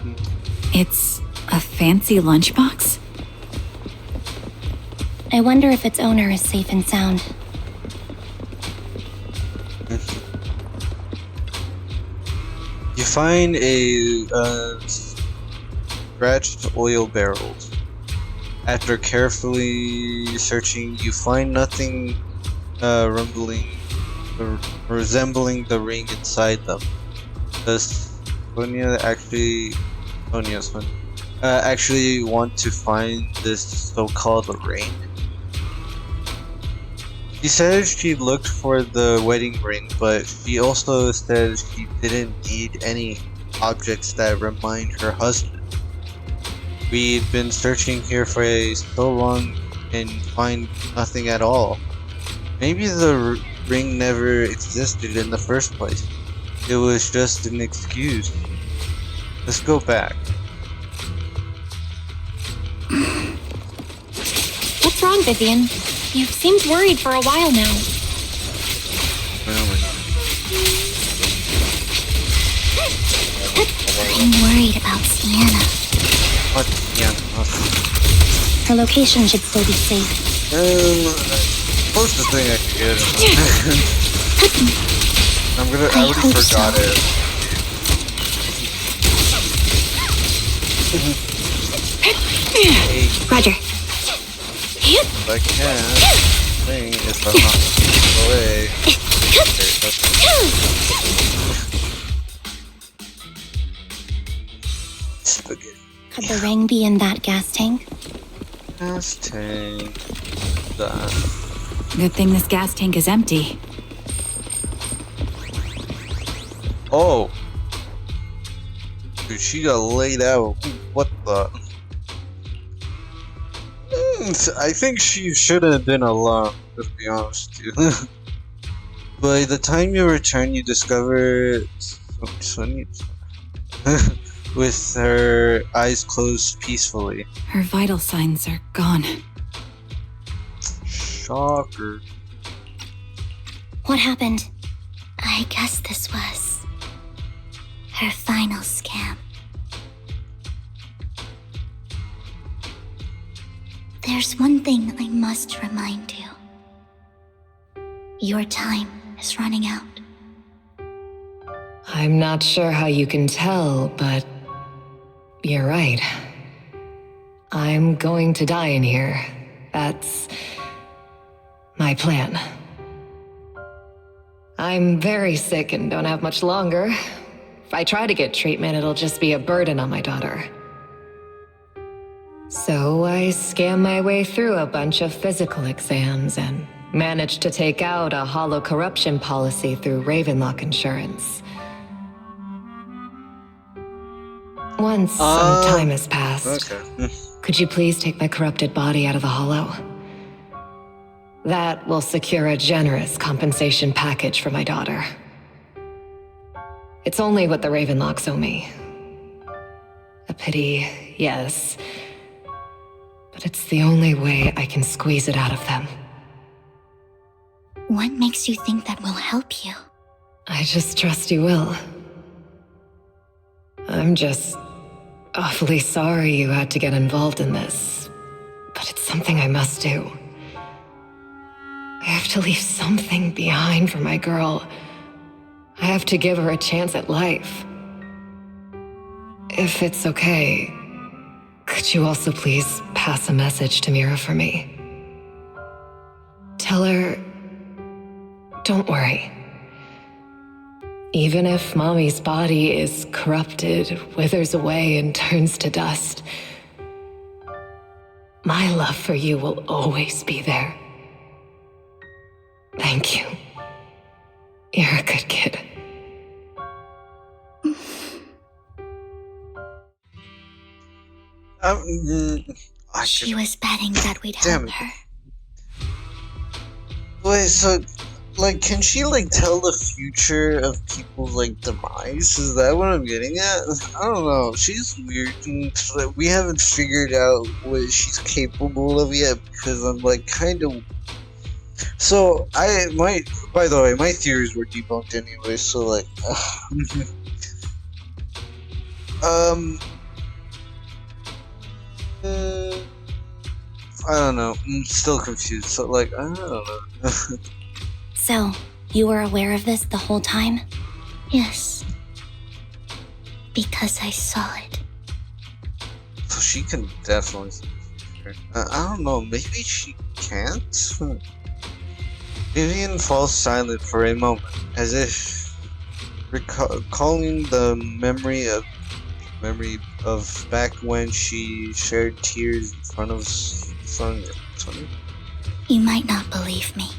It's a fancy lunchbox? I wonder if its owner is safe and sound. You find a scratched oil barrels. After carefully searching, you find nothing resembling the ring inside them. Does Sonia actually want to find this so-called ring? She said she looked for the wedding ring, but she also said she didn't need any objects that remind her husband. We'd been searching here for so long and find nothing at all. Maybe the ring never existed in the first place. It was just an excuse. Let's go back. What's wrong, Vivian? You've seemed worried for a while now. I'm worried about Sienna. What? Yeah. Her location should still be safe. Closest thing I could get. I already hope forgot so. it. Hey, Roger. I can't. Thing is I'm not away. Okay, spaghetti. Could the ring be in that gas tank? Gas tank. That. Good thing this gas tank is empty. Oh. Dude, she got laid out. What the? I think she shouldn't have been alone, to be honest with you. By the time you return, you discover Sonia with her eyes closed peacefully. Her vital signs are gone. Shocker. What happened? I guess this was her final scam. There's one thing I must remind you. Your time is running out. I'm not sure how you can tell, but you're right. I'm going to die in here. That's my plan. I'm very sick and don't have much longer. If I try to get treatment, it'll just be a burden on my daughter. So I scam my way through a bunch of physical exams and managed to take out a hollow corruption policy through Ravenlock Insurance. Once some time has passed, Okay. could you please take my corrupted body out of the hollow? That will secure a generous compensation package for my daughter. It's only what the Ravenlocks owe me. A pity, yes. But it's the only way I can squeeze it out of them. What makes you think that will help you? I just trust you will. I'm just awfully sorry you had to get involved in this, but it's something I must do. I have to leave something behind for my girl. I have to give her a chance at life. If it's okay, could you also please pass a message to Mira for me? Tell her, don't worry. Even if Mommy's body is corrupted, withers away, and turns to dust, my love for you will always be there. Thank you. You're a good kid. She was betting that we'd Damn help it. her. Wait, so, like, can she, like, tell the future of people's, like, demise? Is that what I'm getting at? I don't know. She's weird. And, like, we haven't figured out what she's capable of yet because I'm, like, kind of. So, by the way, my theories were debunked anyway, so, like. I don't know. I'm still confused. So, like, I don't know. So, you were aware of this the whole time? Yes. Because I saw it. So she can definitely see the future. I don't know. Maybe she can't. Vivian falls silent for a moment, as if recalling the memory of back when she shared tears in front of Sonia. You might not believe me,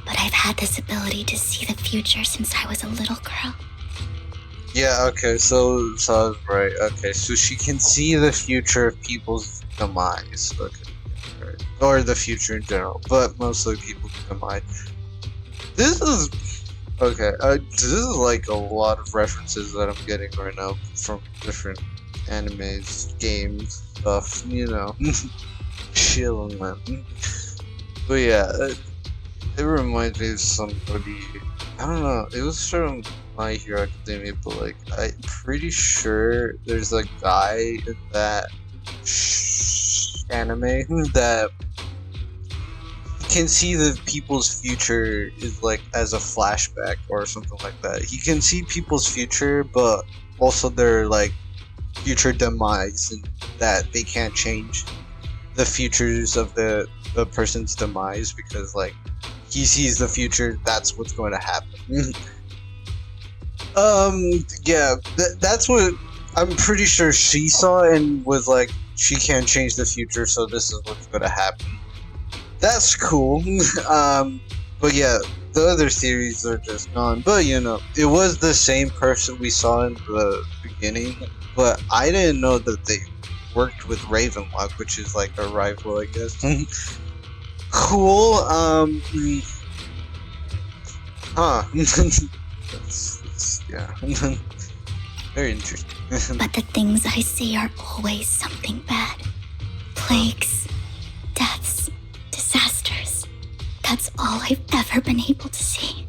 but I've had this ability to see the future since I was a little girl. Yeah, okay, so I was right. Okay, so she can see the future of people's demise. Okay, right. Or the future in general, but mostly people's demise. This is okay. This is like a lot of references that I'm getting right now from different animes, games, stuff. You know, chilling, man. But yeah, it reminds me of somebody. I don't know. It was from My Hero Academia, but like I'm pretty sure there's a guy in that anime that can see the people's future is like as a flashback or something like that. He can see people's future, but also their like future demise, and that they can't change the futures of the person's demise because like he sees the future. That's what's going to happen. Yeah, that's what I'm pretty sure she saw and was like, she can't change the future, so this is what's going to happen. That's cool. But yeah, the other theories are just gone. But you know, it was the same person we saw in the beginning, but I didn't know that they worked with Ravenlock, which is like a rival, I guess. Cool. Huh. Yeah. Very interesting. But the things I see are always something bad. Plagues, deaths, disasters. That's all I've ever been able to see.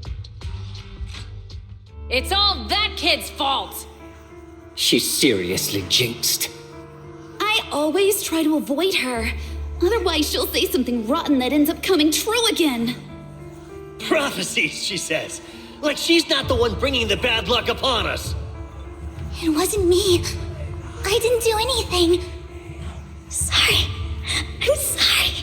It's all that kid's fault! She's seriously jinxed. I always try to avoid her. Otherwise, she'll say something rotten that ends up coming true again. Prophecies, she says. Like she's not the one bringing the bad luck upon us. It wasn't me. I didn't do anything. Sorry. I'm sorry.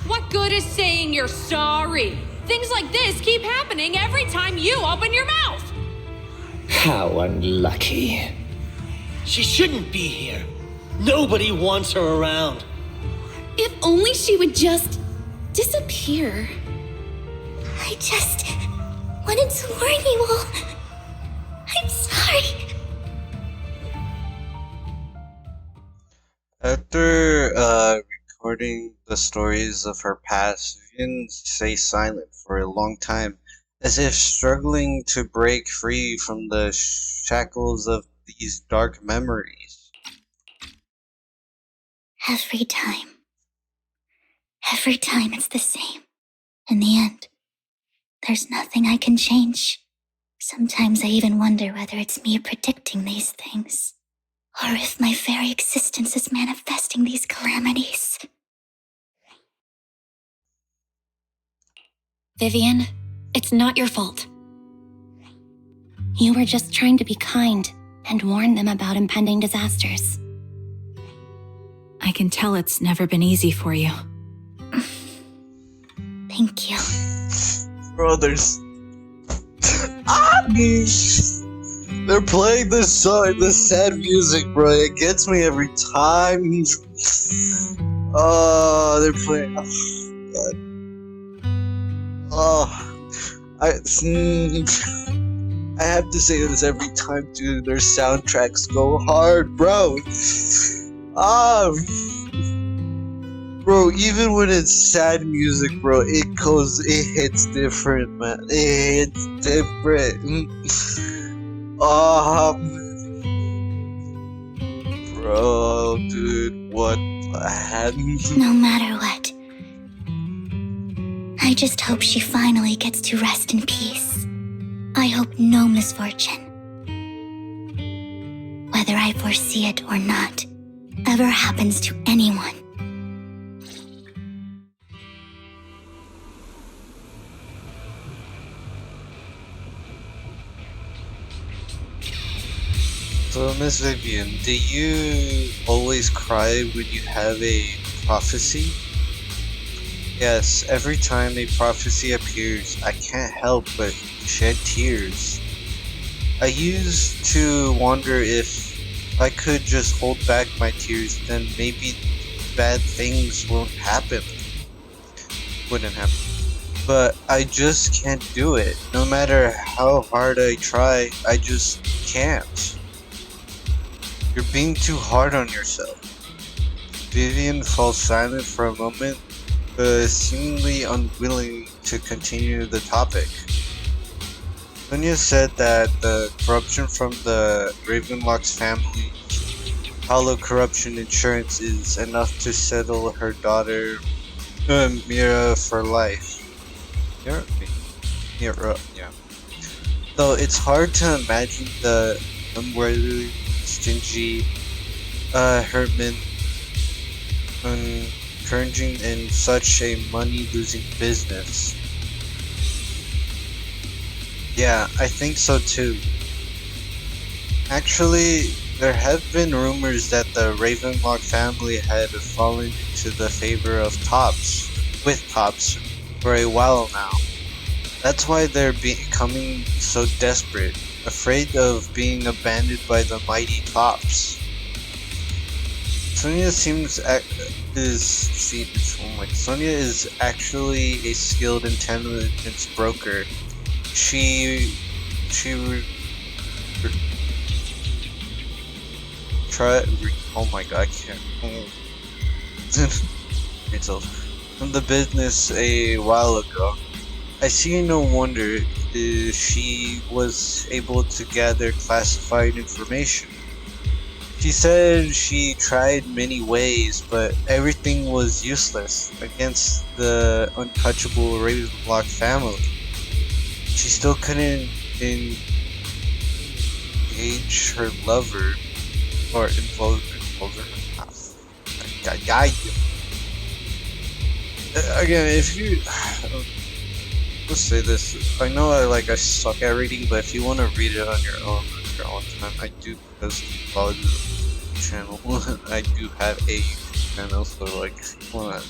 What good is saying you're sorry? Things like this keep happening every time you open your mouth! How unlucky. She shouldn't be here. Nobody wants her around. If only she would just disappear. I just wanted to warn you all. I'm sorry. After recording the stories of her past, Vivian stays silent for a long time, as if struggling to break free from the shackles of these dark memories. Every time it's the same. In the end, there's nothing I can change. Sometimes I even wonder whether it's me predicting these things, or if my very existence is manifesting these calamities. Vivian, it's not your fault. You were just trying to be kind and warn them about impending disasters. I can tell it's never been easy for you. Thank you. Brothers. They're playing this song, this sad music, bro. It gets me every time. Oh, they're playing. Oh, God. I have to say this every time, dude. Their soundtracks go hard, bro. Bro, even when it's sad music, bro, it hits different, man. It hits different. Bro, dude, what happened? No matter what, I just hope she finally gets to rest in peace. I hope no misfortune, whether I foresee it or not, ever happens to anyone. So, Miss Vivian, do you always cry when you have a prophecy? Yes, every time a prophecy appears, I can't help but shed tears. I used to wonder if I could just hold back my tears, then maybe bad things wouldn't happen. But I just can't do it. No matter how hard I try, I just can't. You're being too hard on yourself. Vivian falls silent for a moment, seemingly unwilling to continue the topic. Sonia said that the corruption from the Ravenlock's family, hollow corruption insurance, is enough to settle her daughter, Mira, for life. Mira, yeah. Though it's hard to imagine the unworthy, stingy Herman encouraging in such a money-losing business. Yeah, I think so too. Actually, there have been rumors that the Ravenlock family had fallen into the favor of Tops for a while now. That's why they're becoming so desperate, afraid of being abandoned by the mighty Tops. Sonia Sonia is actually a skilled intelligence broker. Oh my god, I can't. From the business a while ago. I see no wonder she was able to gather classified information. She said she tried many ways, but everything was useless against the untouchable Ravenlock family. She still couldn't engage her lover or involve her. Again, if you let's say this, I know I suck at reading, but if you want to read it on your own time, I do post vlogs channel. I do have a YouTube channel, so if you wanna,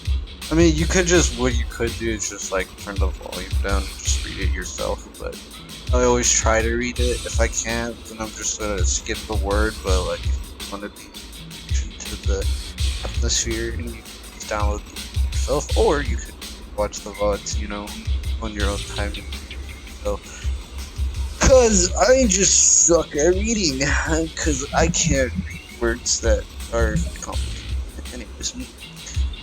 you could just, what you could do is just turn the volume down and just read it yourself, but I always try to read it. If I can't, then I'm just gonna skip the word, but if you want to be into the atmosphere, and you can just download it yourself, or you could watch the VODs, on your own time. So, cause I just suck at reading, cause I can't read words that are complicated. Anyways,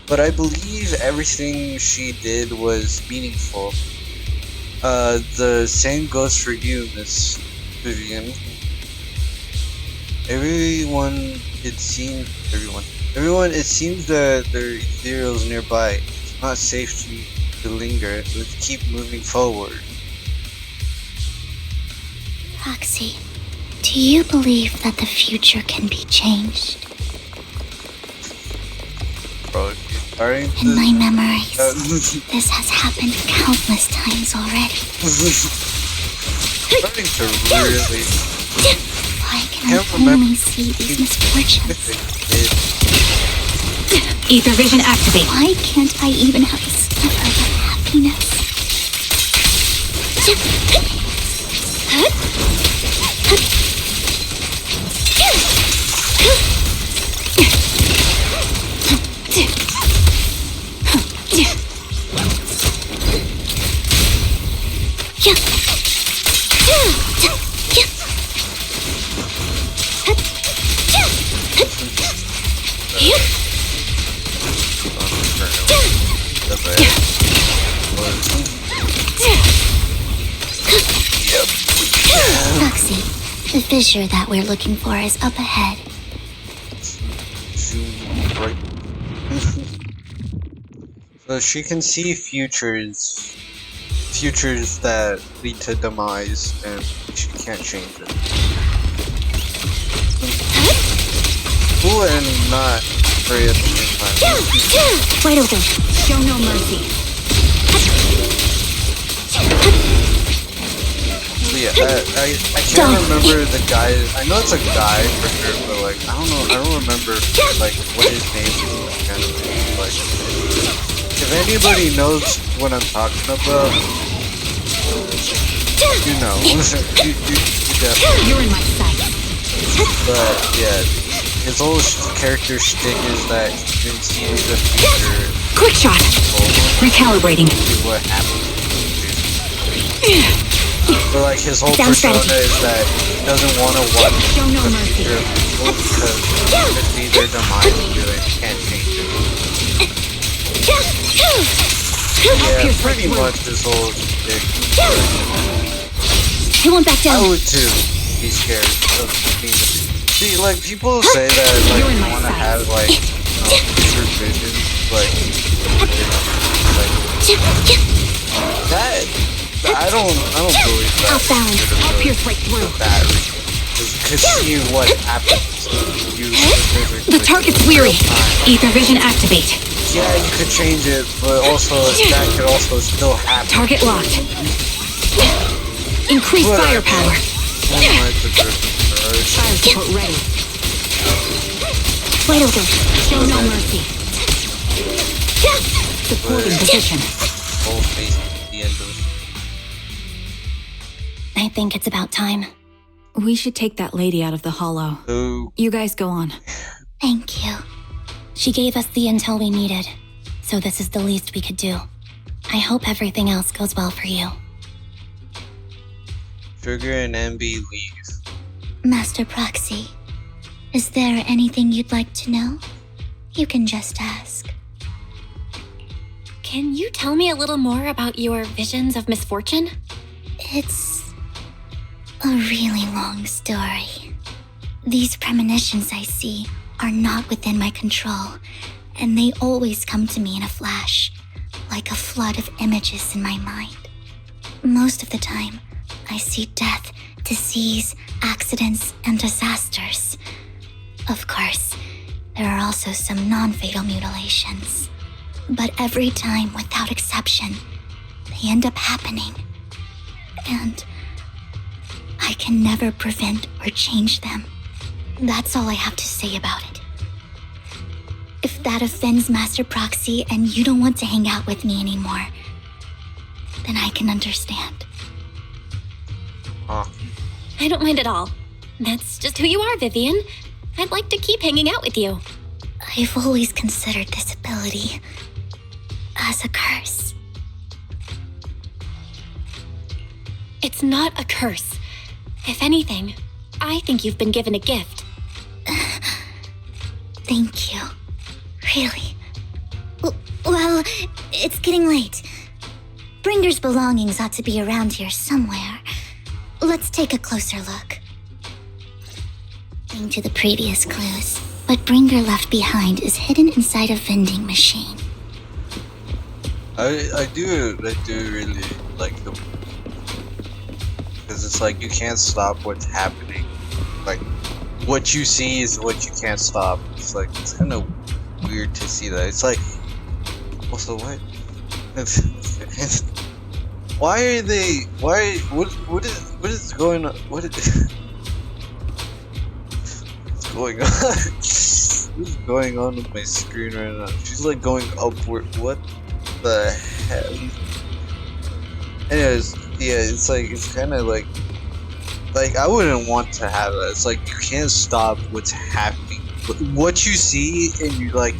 but I believe everything she did was meaningful. The same goes for you, Miss Vivian. Everyone, it seems that there are ethereals nearby. It's not safe to linger. Let's keep moving forward. Roxy, do you believe that the future can be changed? Bro, Starting In my memories, uh, this has happened countless times already. starting to really Why can can't I remember. only see these misfortunes? Ether vision activate. Why can't I even have a sliver of happiness? Roxy, the fissure that we're looking for is up ahead. Right. So she can see futures that lead to demise, and she can't change it. Cool and not very at the same time. Wide open. Show no mercy. So yeah, I can't remember the guy. I know it's a guy for sure, but like I don't remember like what his name is. Kind of like, if anybody knows what I'm talking about, you know, you definitely. You're in my sight. But yeah, his whole character shtick is that he can see the future. Quick shot. Recalibrating. See what happens. But like his whole Down persona strategy. is that he doesn't want to watch Show no the mercy. future of people because it's see their demise to it, he can't change it. Yeah, pretty much his whole shtick. I won't back I down. would too be scared of being the future. See, like people say that like You're in you my want to sight. have like future visions, like that. I don't believe that. Off balance. I'll pierce right through. That because see what happens to you specifically. The target's weary. Ether vision activate. Yeah, you could change it, but also that could also still happen. Target locked. Increase Whatever. firepower. Fire Fire support ready. Wide open. Show no mercy. Supporting position. Whole face at the end of it. I think it's about time. We should take that lady out of the hollow. So You guys go on. Thank you. She gave us the intel we needed, so this is the least we could do. I hope everything else goes well for you. Trigger and MB leave. Master Proxy, is there anything you'd like to know? You can just ask. Can you tell me a little more about your visions of misfortune? It's a really long story. These premonitions I see are not within my control, and they always come to me in a flash, like a flood of images in my mind. Most of the time, I see death, disease, accidents, and disasters. Of course, there are also some non-fatal mutilations. But every time, without exception, they end up happening. And I can never prevent or change them. That's all I have to say about it. If that offends Master Proxy and you don't want to hang out with me anymore, then I can understand. Huh. I don't mind at all. That's just who you are, Vivian. I'd like to keep hanging out with you. I've always considered this ability as a curse. It's not a curse. If anything, I think you've been given a gift. Thank you. Really. Well, it's getting late. Bringer's belongings ought to be around here somewhere. Let's take a closer look. To the previous clues, what Bringer left behind is hidden inside a vending machine. I do really like the because it's like you can't stop what's happening. Like what you see is what you can't stop. It's like it's kind of weird to see that. It's like Also, what? Why are they? Why? What is going on? What is what's going on? What's going on with my screen right now? She's like going upward. What the hell? Anyways, yeah, it's kind of like I wouldn't want to have that. It's like you can't stop what's happening. What you see and you like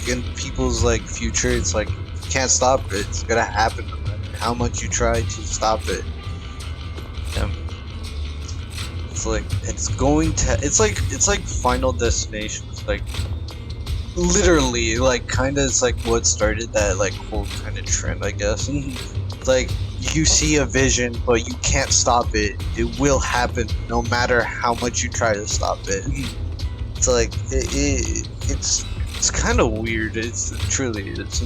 in people's like future, it's like you can't stop it. It's gonna happen no matter how much you try to stop it. It's like it's like Final Destination. It's like literally like kind of it's like what started that like whole kind of trend, I guess. It's like you see a vision, but you can't stop it. It will happen no matter how much you try to stop it. It's like it's kind of weird. It truly is.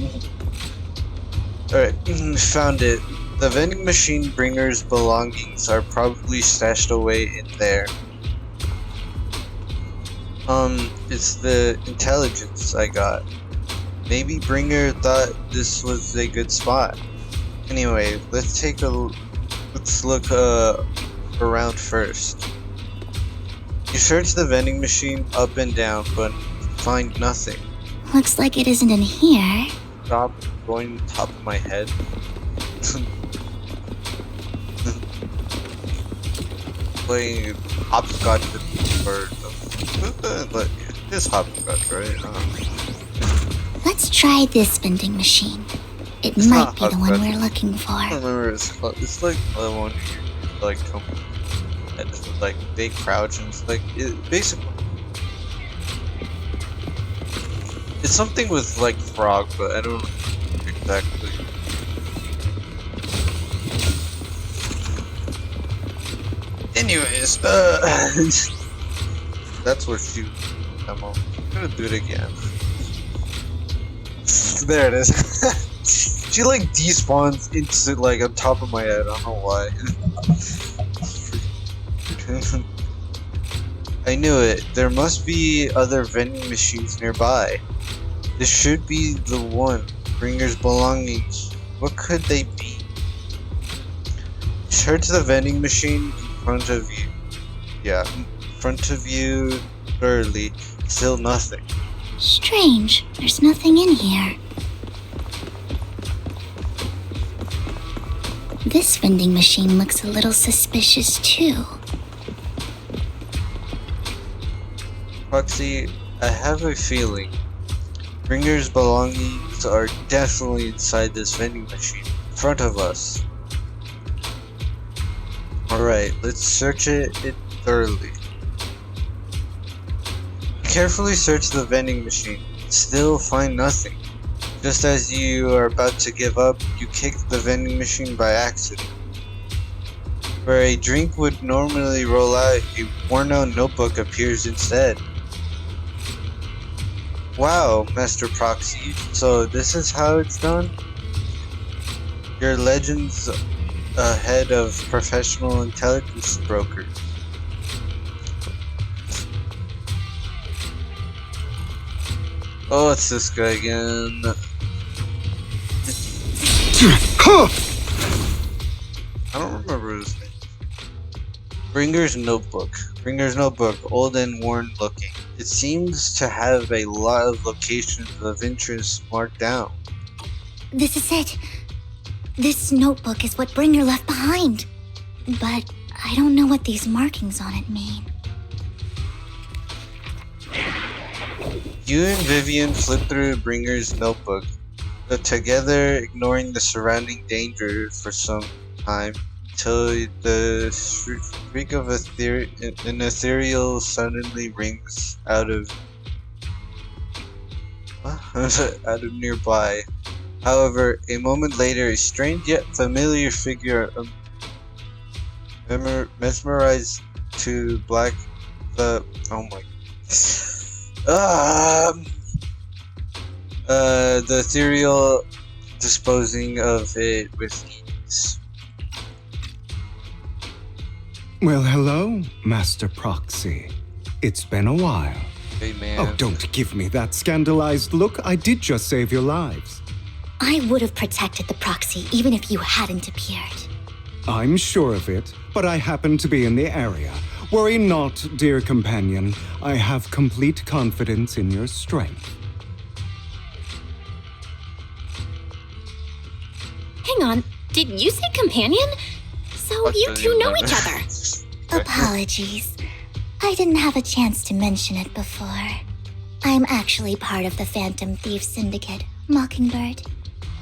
Alright, found it. The vending machine bringer's belongings are probably stashed away in there. It's the intelligence I got. Maybe Bringer thought this was a good spot. Anyway, let's look around first. You search the vending machine up and down, but find nothing. Looks like it isn't in here. Stop going top of my head. Playing hopscotch or but this hopscotch, right? Let's try this vending machine. It It's might not be the one hopscotch. we're looking for. I don't remember it's called. It's like the one you like come and like they crouch and it's like basically it's something with like frog, but I don't know exactly. Anyways, that's what she. I'm gonna do it again. There it is. She like despawns into like on top of my head. I don't know why. I knew it. There must be other vending machines nearby. This should be the one. Bringer's belongings. What could they be? Turn to the vending machine in front of you. Yeah, in front of you thoroughly. Still nothing. Strange. There's nothing in here. This vending machine looks a little suspicious too. Foxy, I have a feeling Bringer's belongings are definitely inside this vending machine in front of us. Alright, let's search it thoroughly. Carefully search the vending machine. Still find nothing. Just as you are about to give up, you kick the vending machine by accident. Where a drink would normally roll out, a worn-out notebook appears instead. Wow, Master Proxy. So this is how it's done? Your legend's head of professional intelligence broker. Oh, it's this guy again. I don't remember his name. Bringer's notebook. Bringer's notebook, old and worn looking. It seems to have a lot of locations of interest marked down. This is it. This notebook is what Bringer left behind. But I don't know what these markings on it mean. You and Vivian flip through Bringer's notebook, but together ignoring the surrounding danger for some time, until the shriek of an ethereal suddenly rings out of nearby. However, a moment later, a strange yet familiar figure mesmerized to black the the ethereal disposing of it with ease. Well, hello, Master Proxy. It's been a while. Hey man. Oh, don't give me that scandalized look. I did just save your lives. I would have protected the proxy even if you hadn't appeared. I'm sure of it, but I happen to be in the area. Worry not, dear companion. I have complete confidence in your strength. Hang on, did you say companion? So you two know each other. Apologies. I didn't have a chance to mention it before. I'm actually part of the Phantom Thief Syndicate, Mockingbird.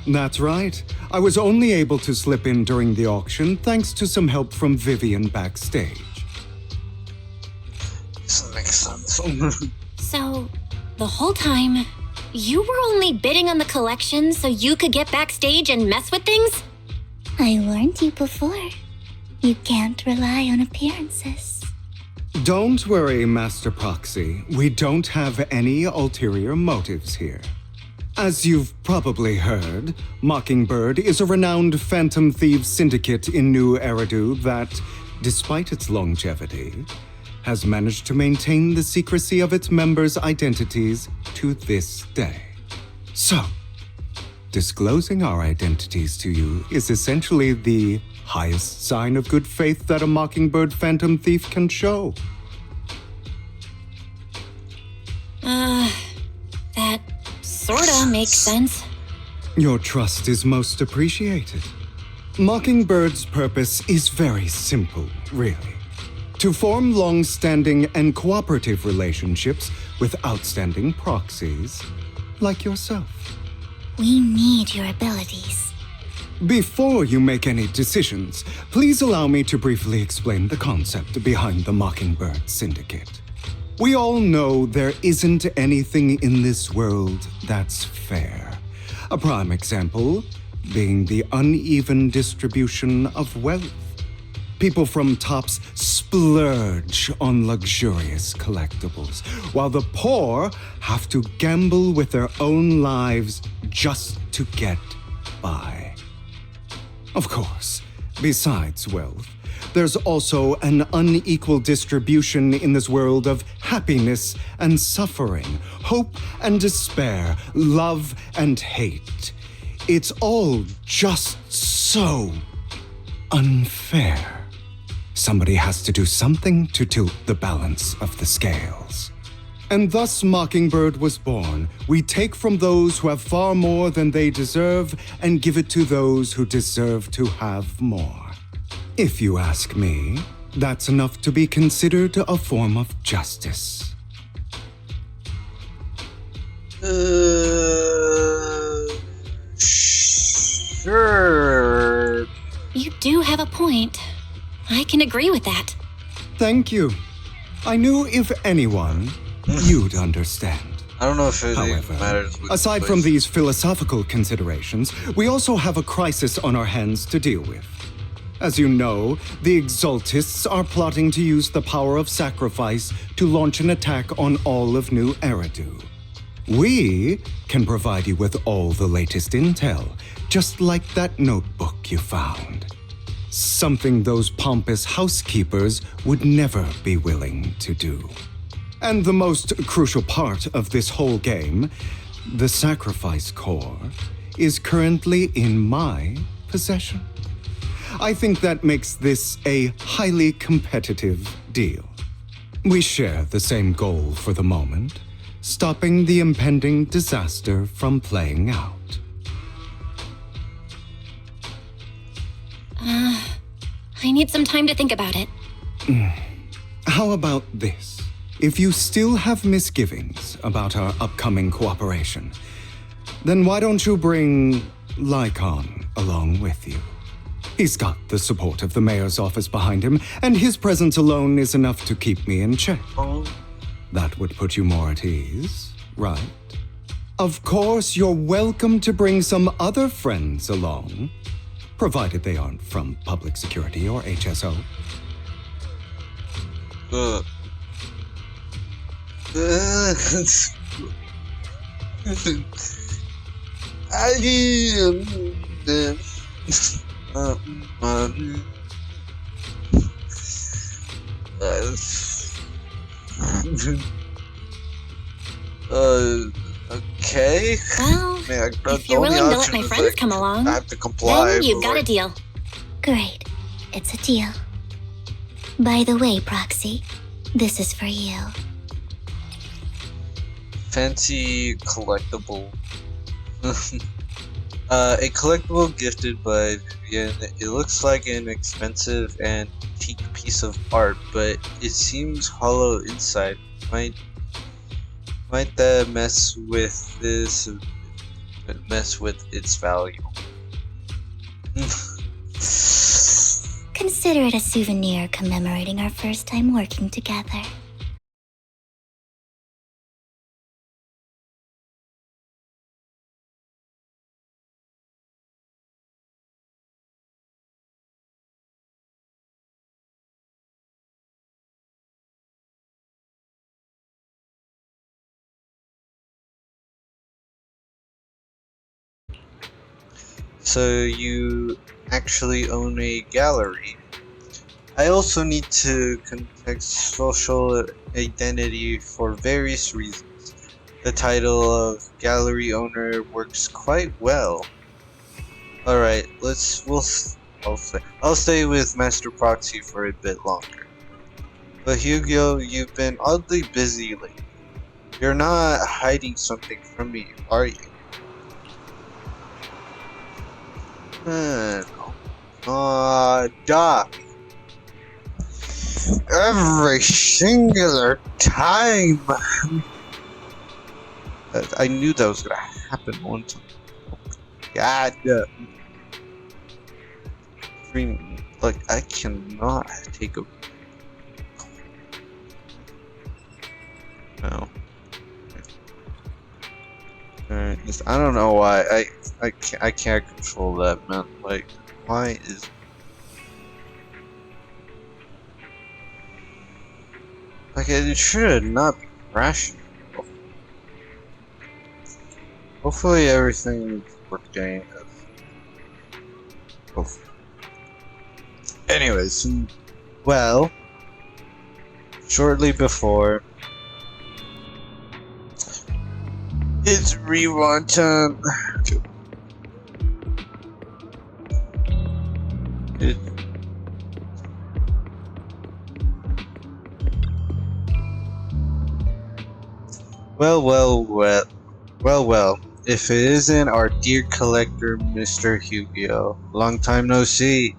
That's right. I was only able to slip in during the auction thanks to some help from Vivian backstage. This makes sense. So, the whole time, you were only bidding on the collection so you could get backstage and mess with things? I warned you before. You can't rely on appearances. Don't worry, Master Proxy. We don't have any ulterior motives here. As you've probably heard, Mockingbird is a renowned Phantom Thieves syndicate in New Eridu that, despite its longevity, has managed to maintain the secrecy of its members' identities to this day. So, disclosing our identities to you is essentially the highest sign of good faith that a Mockingbird Phantom Thief can show. That sorta makes sense. Your trust is most appreciated. Mockingbird's purpose is very simple, really. To form long-standing and cooperative relationships with outstanding proxies like yourself. We need your abilities. Before you make any decisions, please allow me to briefly explain the concept behind the Mockingbird Syndicate. We all know there isn't anything in this world that's fair. A prime example being the uneven distribution of wealth. People from tops splurge on luxurious collectibles, while the poor have to gamble with their own lives just to get by. Of course, besides wealth, there's also an unequal distribution in this world of happiness and suffering, hope and despair, love and hate. It's all just so unfair. Somebody has to do something to tilt the balance of the scales. And thus Mockingbird was born. We take from those who have far more than they deserve and give it to those who deserve to have more. If you ask me, that's enough to be considered a form of justice. Sure. You do have a point. I can agree with that. Thank you. I knew if anyone, you'd understand. I don't know if it However, matters. aside from these philosophical considerations, we also have a crisis on our hands to deal with. As you know, the Exaltists are plotting to use the power of sacrifice to launch an attack on all of New Eridu. We can provide you with all the latest intel, just like that notebook you found. Something those pompous housekeepers would never be willing to do. And the most crucial part of this whole game, the sacrifice core, is currently in my possession. I think that makes this a highly competitive deal. We share the same goal for the moment, stopping the impending disaster from playing out. I need some time to think about it. How about this? If you still have misgivings about our upcoming cooperation, then why don't you bring Lycon along with you? He's got the support of the mayor's office behind him, and his presence alone is enough to keep me in check. That would put you more at ease, right? Of course, you're welcome to bring some other friends along, provided they aren't from public security or HSO. Okay. Well, mean, If you're willing to let my friends come along, I have to comply. then you've but, got a like, deal. Great. It's a deal. By the way, Proxy, this is for you. fancy collectible. A collectible gifted by Vivian. It looks like an expensive and antique piece of art, but it seems hollow inside. Might that mess with its value? Consider it a souvenir commemorating our first time working together. So you actually own a gallery. I also need to context social identity for various reasons. The title of gallery owner works quite well. Alright, I'll stay with Master Proxy for a bit longer. But Hugo, you've been oddly busy lately. You're not hiding something from me, are you? Doc. Every singular time. I knew that was gonna happen one time. God. Like, I cannot take a. No. Alright, I don't know why. I can't control that, man. Like, why is. Like, it should not be crashing. Hopefully everything is working. Anyways, well, shortly before, it's rewind time. Well, if it isn't our dear collector, Mr. Hugo. Long time no see.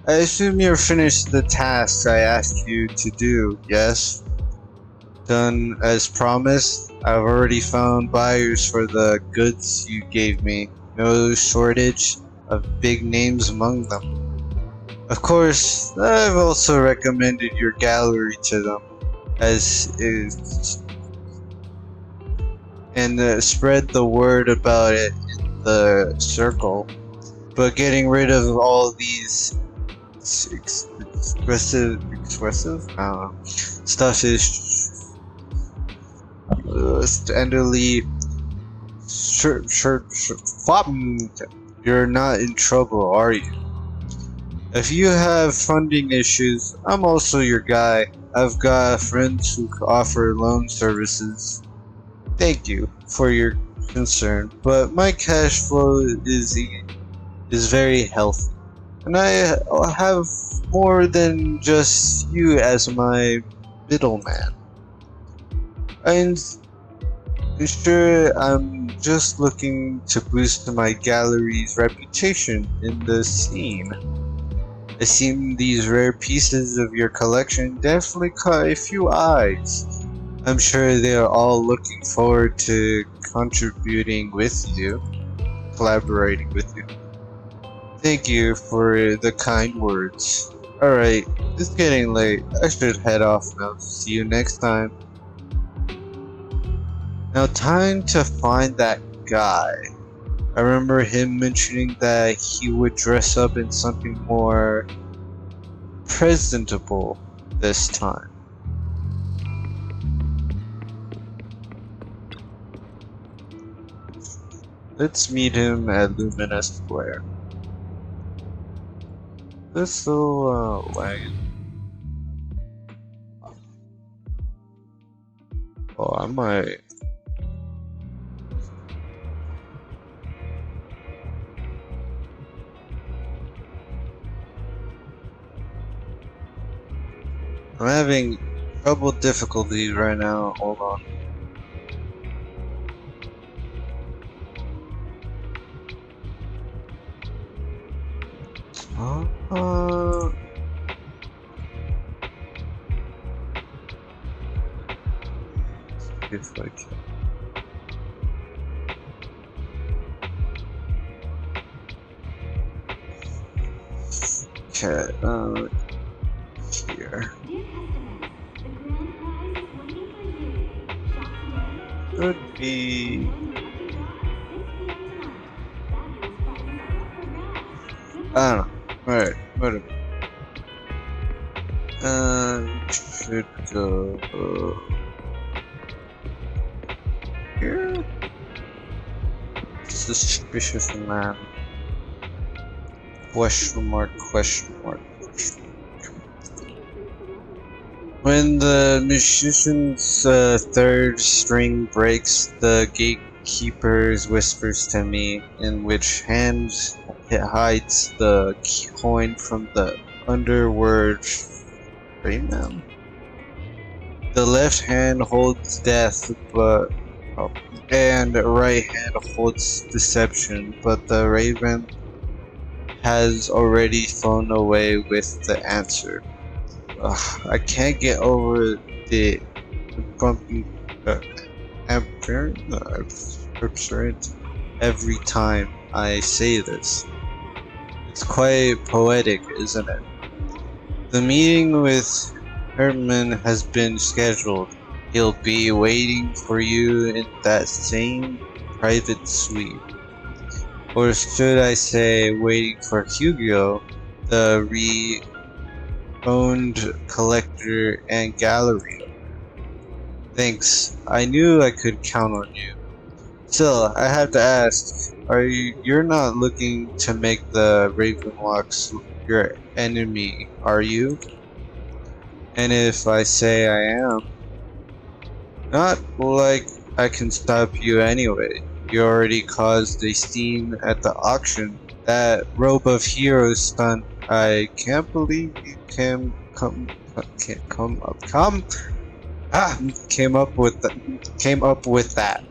I assume you're finished the tasks I asked you to do, yes? Done as promised? I've already found buyers for the goods you gave me. No shortage of big names among them. Of course, I've also recommended your gallery to them, and spread the word about it in the circle. But getting rid of all these expressive stuff is steadily you're not in trouble, are you? If you have funding issues, I'm also your guy. I've got friends who offer loan services. Thank you for your concern, but my cash flow is very healthy, and I have more than just you as my middleman. And sure, I'm just looking to boost my gallery's reputation in the scene. It seems these rare pieces of your collection definitely caught a few eyes. I'm sure they are all looking forward to collaborating with you. Thank you for the kind words. Alright, it's getting late. I should head off now. See you next time. Now, time to find that guy. I remember him mentioning that he would dress up in something more presentable this time. Let's meet him at Lumina Square. This little wagon. Oh, I might. having trouble difficulties right now. Hold on. If I can. Okay, here. Could be. I don't know. Alright, whatever. Should go here. Suspicious man. Question mark, question mark, question mark. When the musician's third string breaks, the gatekeeper whispers to me, in which hand it hides the coin from the underword Rayman. The left hand holds death, and the right hand holds deception, but the raven has already flown away with the answer. I can't get over the bumpy absurd every time I say this. It's quite poetic, isn't it? The meeting with Herman has been scheduled. He'll be waiting for you in that same private suite. Or should I say, waiting for Hugo, the re-owned collector and gallery. Thanks. I knew I could count on you. Still, I have to ask, you're not looking to make the Ravenlocks your enemy, are you? And if I say I am, not like I can stop you anyway. You already caused a scene at the auction. That Robe of Heroes stunt, I can't believe you came up with that.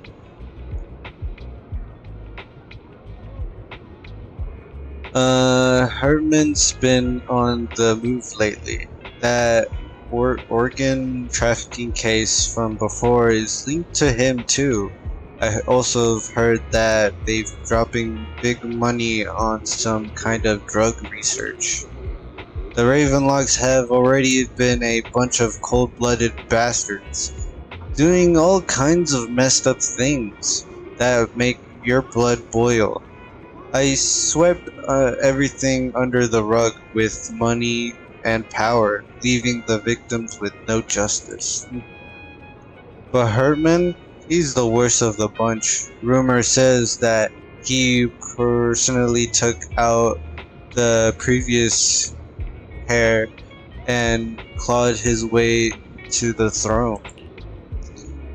Herman's been on the move lately. That organ trafficking case from before is linked to him too. I also have heard that they've dropping big money on some kind of drug research. The Ravenlocks have already been a bunch of cold-blooded bastards, doing all kinds of messed up things that make your blood boil. I swept everything under the rug with money and power, leaving the victims with no justice. But Herman, he's the worst of the bunch. Rumor says that he personally took out the previous heir and clawed his way to the throne.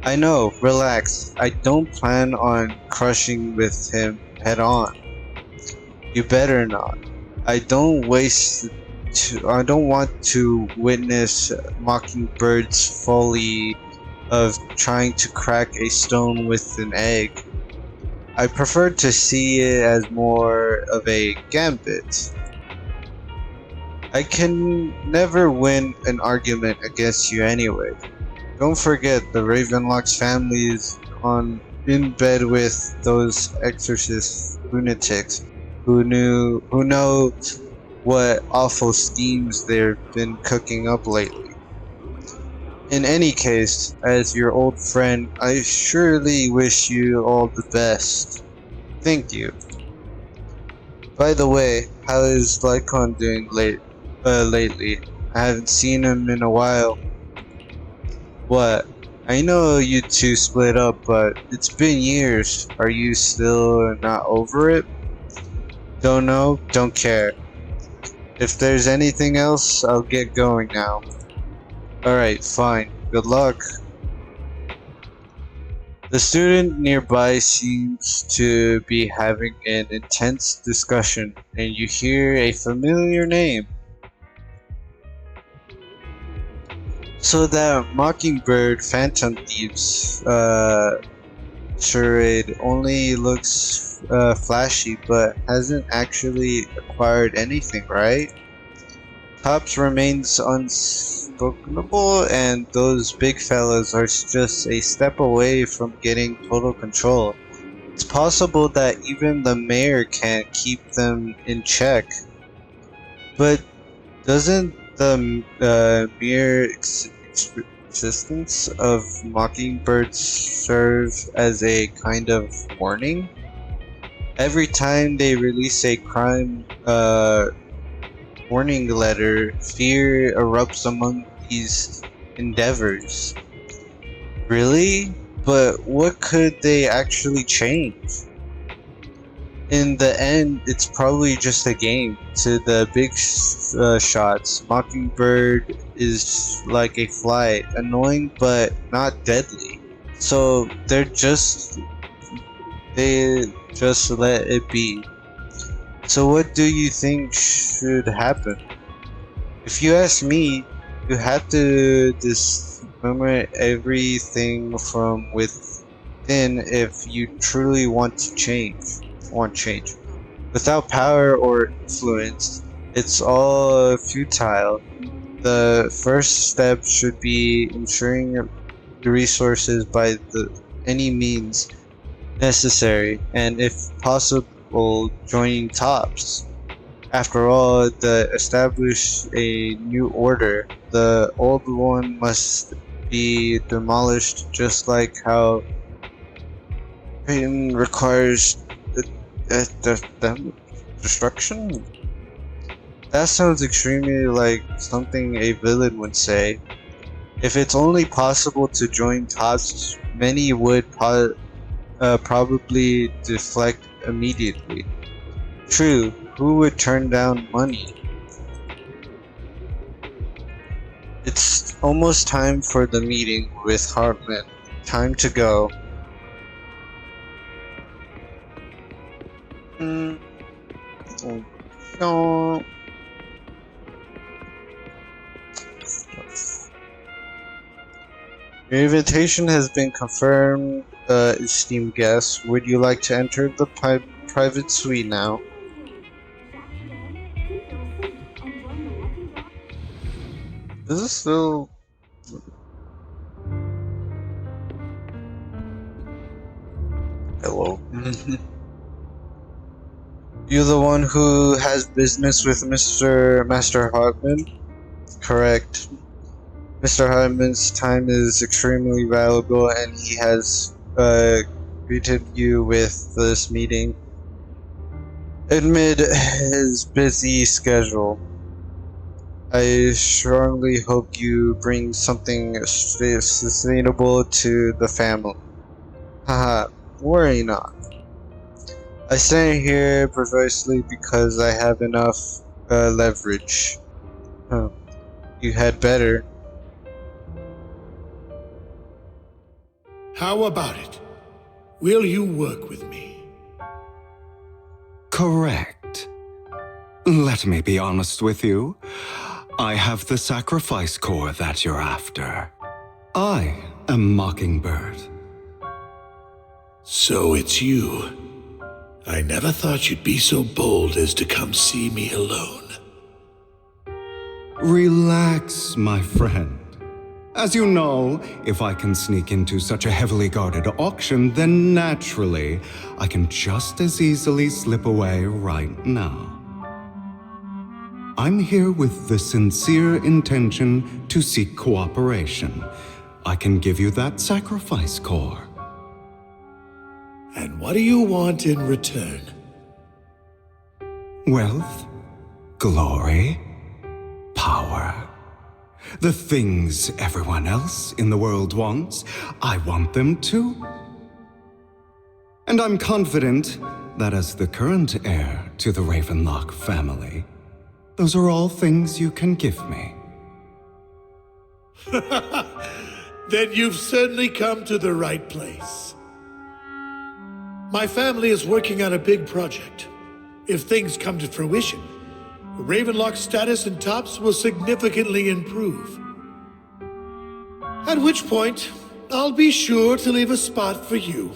I know, relax. I don't plan on crushing with him head on. You better not. I don't want to witness Mockingbird's folly of trying to crack a stone with an egg. I prefer to see it as more of a gambit. I can never win an argument against you anyway. Don't forget the Ravenlocks family is in bed with those exorcist lunatics who know what awful schemes they've been cooking up lately. In any case, as your old friend, I surely wish you all the best. Thank you. By the way, how is Lycon doing lately? I haven't seen him in a while. What? I know you two split up, but it's been years. Are you still not over it? Don't know, don't care. If there's anything else, I'll get going now. Alright, fine. Good luck. The student nearby seems to be having an intense discussion, and you hear a familiar name. So that Mockingbird Phantom Thieves charade only looks flashy, but hasn't actually acquired anything, right? Tops remains unspokenable, and those big fellas are just a step away from getting total control. It's possible that even the mayor can't keep them in check. But doesn't the mere existence of mockingbirds serve as a kind of warning? Every time they release a crime warning letter, fear erupts among these endeavors. Really? But what could they actually change? In the end, it's probably just a game. To the big shots, Mockingbird is like a fly, annoying but not deadly. So they just let it be. So what do you think should happen? If you ask me, you have to dismember everything from within if you truly want change. Without power or influence, it's all futile. The first step should be ensuring the resources by any means necessary, and if possible, joining tops. After all, to establish a new order, the old one must be demolished, just like how Payton requires destruction? That sounds extremely like something a villain would say. If it's only possible to join tops, many would probably deflect immediately. True, who would turn down money? It's almost time for the meeting with Hartman. Time to go. No. Your invitation has been confirmed, esteemed guests. Would you like to enter the private suite now? Is this still... Hello. You're the one who has business with Master Hartman? Correct. Mr. Hartman's time is extremely valuable, and he has greeted you with this meeting amid his busy schedule. I strongly hope you bring something sustainable to the family. Haha, worry not. I stand here precisely because I have enough leverage. You had better. How about it? Will you work with me? Correct. Let me be honest with you. I have the sacrifice core that you're after. I am Mockingbird. So it's you. I never thought you'd be so bold as to come see me alone. Relax, my friend. As you know, if I can sneak into such a heavily guarded auction, then naturally, I can just as easily slip away right now. I'm here with the sincere intention to seek cooperation. I can give you that sacrifice core. And what do you want in return? Wealth, glory, power. The things everyone else in the world wants, I want them too. And I'm confident that as the current heir to the Ravenlock family, those are all things you can give me. Then you've certainly come to the right place. My family is working on a big project. If things come to fruition, Ravenlock's status in tops will significantly improve. At which point, I'll be sure to leave a spot for you.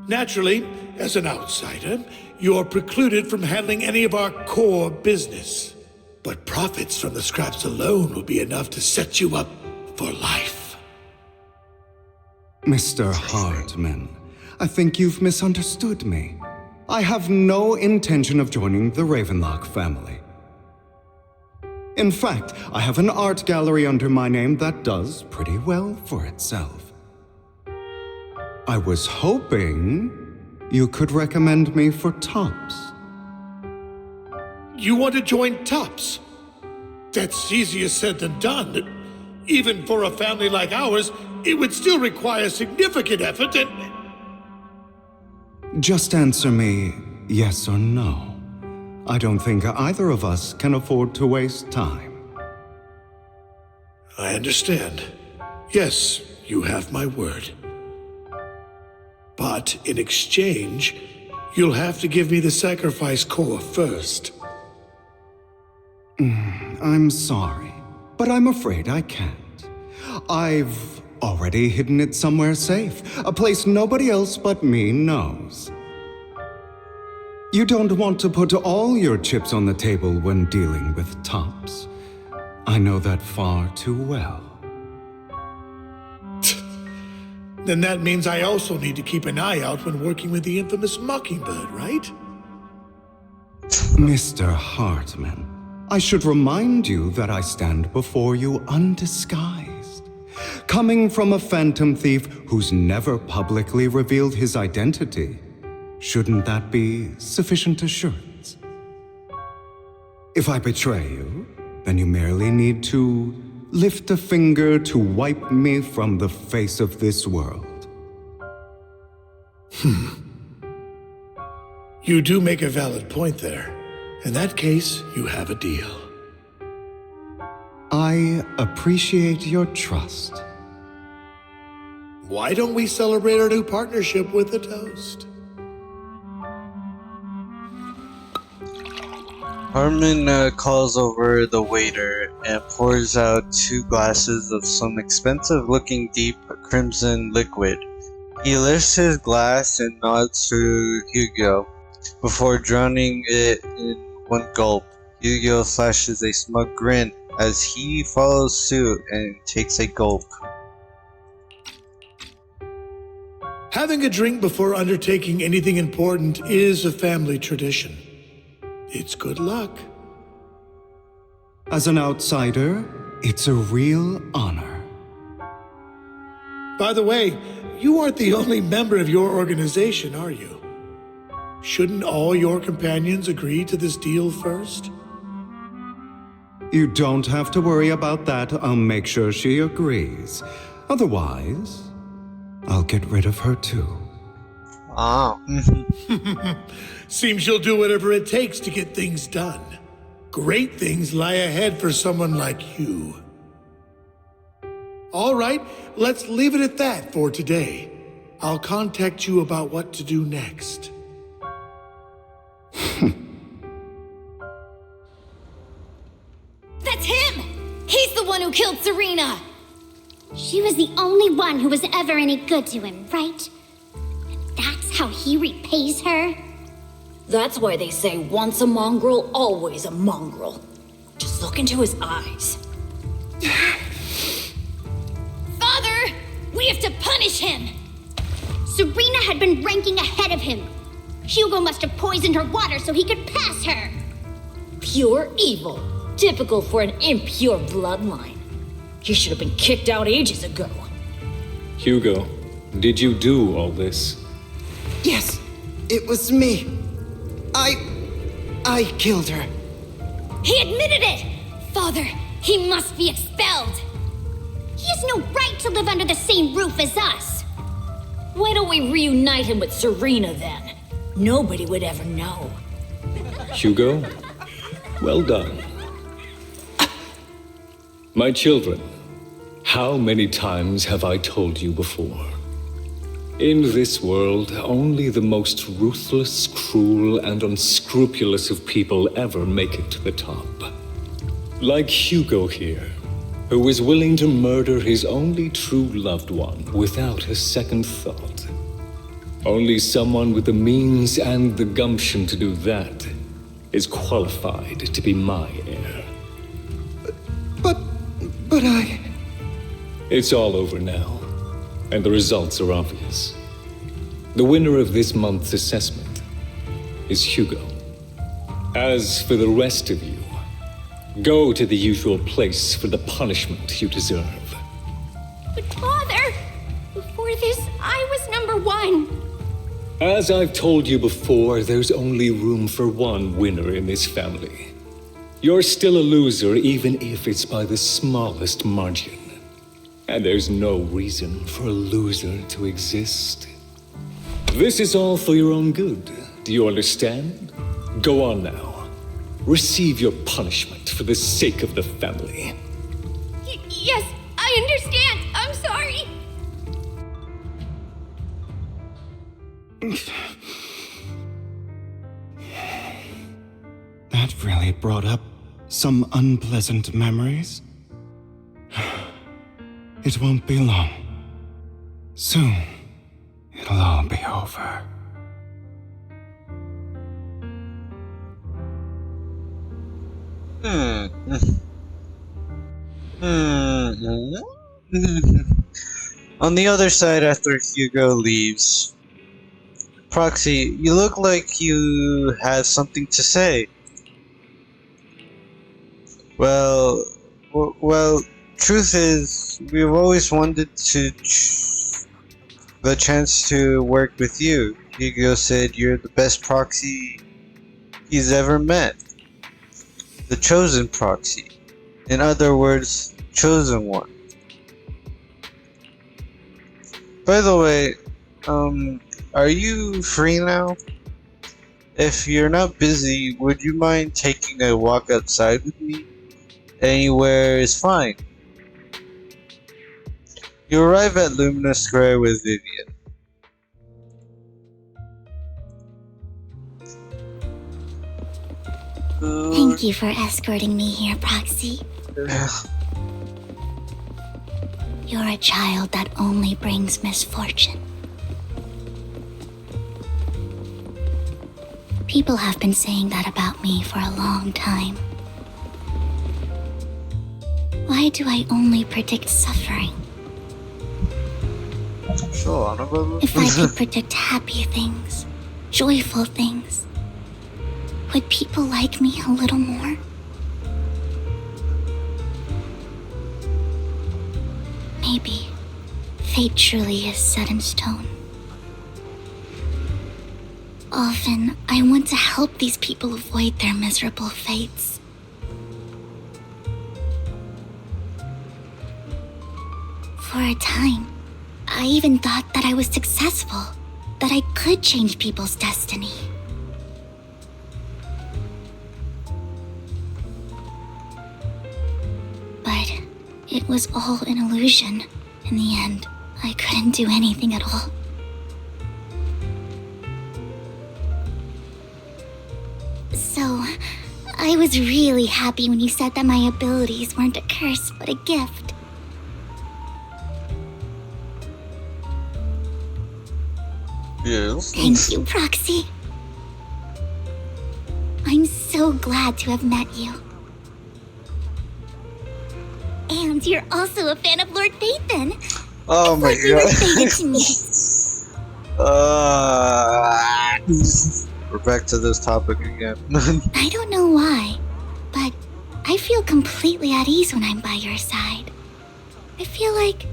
Naturally, as an outsider, you're precluded from handling any of our core business. But profits from the scraps alone will be enough to set you up for life. Mr. Hartman, I think you've misunderstood me. I have no intention of joining the Ravenlock family. In fact, I have an art gallery under my name that does pretty well for itself. I was hoping you could recommend me for Tops. You want to join Tops? That's easier said than done. Even for a family like ours, it would still require significant effort and... Just answer me yes or no. I don't think either of us can afford to waste time. I understand. Yes, you have my word. But in exchange, you'll have to give me the sacrifice core first. I'm sorry, but I'm afraid I can't. I've already hidden it somewhere safe, a place nobody else but me knows. You don't want to put all your chips on the table when dealing with Tops. I know that far too well. Then that means I also need to keep an eye out when working with the infamous Mockingbird, right? Mr. Hartman, I should remind you that I stand before you undisguised. Coming from a phantom thief who's never publicly revealed his identity, shouldn't that be sufficient assurance? If I betray you, then you merely need to lift a finger to wipe me from the face of this world. You do make a valid point there. In that case, you have a deal. I appreciate your trust. Why don't we celebrate our new partnership with a toast? Hartman calls over the waiter and pours out 2 glasses of some expensive-looking deep crimson liquid. He lifts his glass and nods to Hugo before drowning it in one gulp. Hugo flashes a smug grin as he follows suit and takes a gulp. Having a drink before undertaking anything important is a family tradition. It's good luck. As an outsider, it's a real honor. By the way, you aren't the only member of your organization, are you? Shouldn't all your companions agree to this deal first? You don't have to worry about that. I'll make sure she agrees. Otherwise, I'll get rid of her too. Ah. Seems you'll do whatever it takes to get things done. Great things lie ahead for someone like you. All right, let's leave it at that for today. I'll contact you about what to do next. That's him! He's the one who killed Serena! She was the only one who was ever any good to him, right? And that's how he repays her? That's why they say once a mongrel, always a mongrel. Just look into his eyes. Father! We have to punish him! Serena had been ranking ahead of him. Hugo must have poisoned her water so he could pass her. Pure evil. Typical for an impure bloodline. He should have been kicked out ages ago. Hugo, did you do all this? Yes, it was me. I killed her. He admitted it! Father, he must be expelled! He has no right to live under the same roof as us. Why don't we reunite him with Serena then? Nobody would ever know. Hugo, well done. My children, how many times have I told you before? In this world, only the most ruthless, cruel, and unscrupulous of people ever make it to the top. Like Hugo here. who was willing to murder his only true loved one without a second thought. Only someone with the means and the gumption to do that is qualified to be my heir. But I... It's all over now, and the results are obvious. The winner of this month's assessment is Hugo. As for the rest of you, go to the usual place for the punishment you deserve. But Father, before this, I was number one. As I've told you before, there's only room for one winner in this family. You're still a loser, even if it's by the smallest margin. And there's no reason for a loser to exist. This is all for your own good. Do you understand? Go on now. Receive your punishment for the sake of the family. Yes, I understand. I'm sorry. That really brought up some unpleasant memories. It won't be long. Soon, it'll all be over. On the other side, after Hugo leaves, Proxy, you look like you have something to say. Well, truth is, we've always wanted the chance to work with you. Hugo said you're the best proxy he's ever met. The chosen proxy. In other words, chosen one. By the way, are you free now? If you're not busy, would you mind taking a walk outside with me? Anywhere is fine. You arrive at Lumina Square with Vivian. Thank you for escorting me here, Proxy. You're a child that only brings misfortune. People have been saying that about me for a long time. Why do I only predict suffering? If I could predict happy things, joyful things, would people like me a little more? Maybe fate truly is set in stone. Often, I want to help these people avoid their miserable fates. For a time, I even thought that I was successful, that I could change people's destiny. But it was all an illusion. In the end, I couldn't do anything at all. So, I was really happy when you said that my abilities weren't a curse, but a gift. Yes. Thank you, Proxy. I'm so glad to have met you. And you're also a fan of Lord Phaethon. Oh my Like you were god. fated to meet. We're back to this topic again. I don't know why, but I feel completely at ease when I'm by your side. I feel like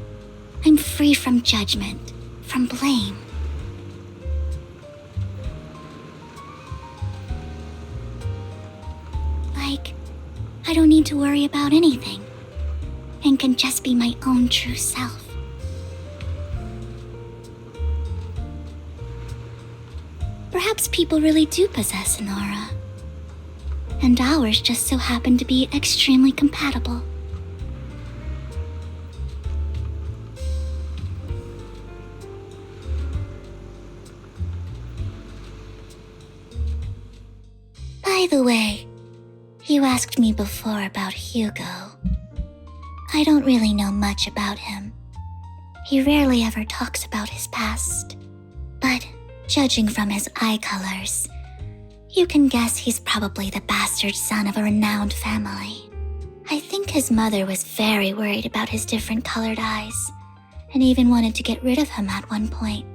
I'm free from judgment, from blame. Like, I don't need to worry about anything, and can just be my own true self. Perhaps people really do possess an aura, and ours just so happen to be extremely compatible. By the way, you asked me before about Hugo. I don't really know much about him. He rarely ever talks about his past. But judging from his eye colors, you can guess he's probably the bastard son of a renowned family. I think his mother was very worried about his different colored eyes, and even wanted to get rid of him at one point.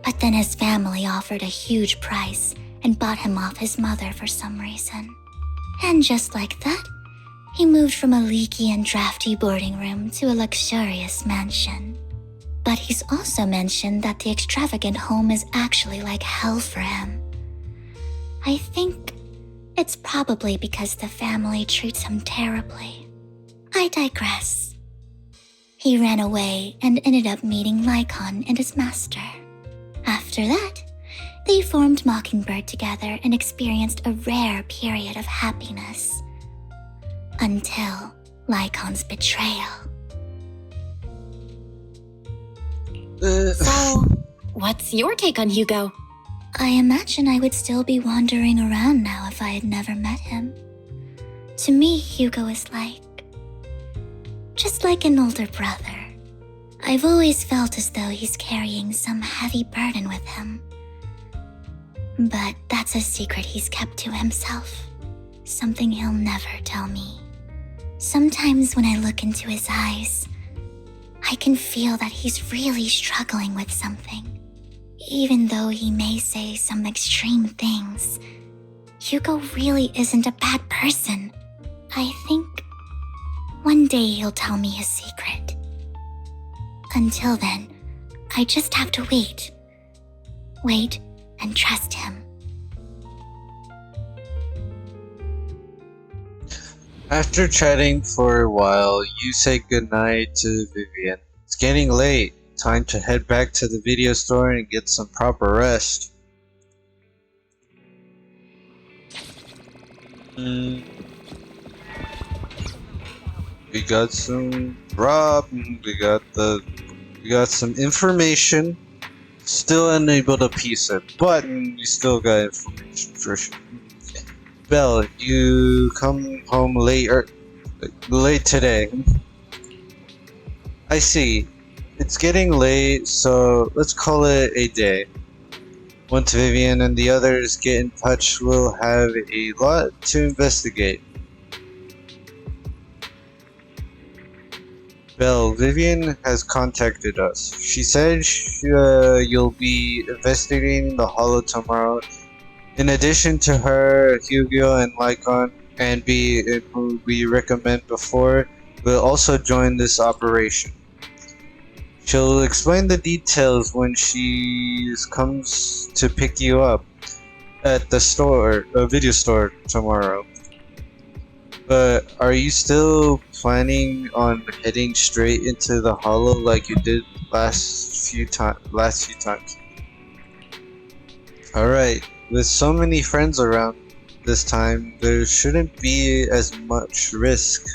But then his family offered a huge price and bought him off his mother for some reason. And just like that, he moved from a leaky and drafty boarding room to a luxurious mansion. But he's also mentioned that the extravagant home is actually like hell for him. I think it's probably because the family treats him terribly. I digress. He ran away and ended up meeting Lycon and his master. After that, they formed Mockingbird together and experienced a rare period of happiness. Until Lycon's betrayal. So, what's your take on Hugo? I imagine I would still be wandering around now if I had never met him. To me, Hugo is just like an older brother. I've always felt as though he's carrying some heavy burden with him. But that's a secret he's kept to himself. Something he'll never tell me. Sometimes when I look into his eyes, I can feel that he's really struggling with something. Even though he may say some extreme things, Hugo really isn't a bad person. I think one day he'll tell me his secret. Until then, I just have to wait. Wait and trust him. After chatting for a while, you say goodnight to Vivian. It's getting late. Time to head back to the video store and get some proper rest. We got some Rob. We got some information. Still unable to piece it, but we still got information for sure. Belle, you come home late today. I see. It's getting late, so let's call it a day. Once Vivian and the others get in touch, we'll have a lot to investigate. Belle, Vivian has contacted us. She said you'll be investigating the Hollow tomorrow. In addition to her, Hugo and Lycon and who we recommend before, will also join this operation. She'll explain the details when she comes to pick you up at the video store tomorrow. But are you still planning on heading straight into the Hollow like you did last few times? Alright, with so many friends around this time, there shouldn't be as much risk.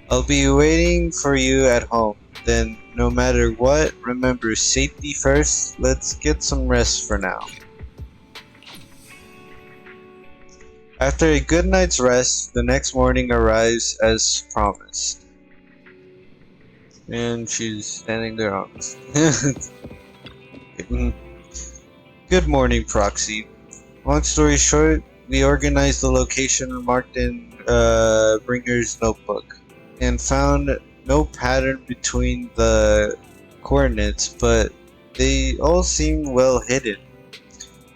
I'll be waiting for you at home. Then, no matter what, remember safety first. Let's get some rest for now. After a good night's rest, the next morning arrives as promised. And she's standing there on Good morning, Proxy. Long story short, we organized the location marked in Bringer's notebook and found no pattern between the coordinates, but they all seem well hidden.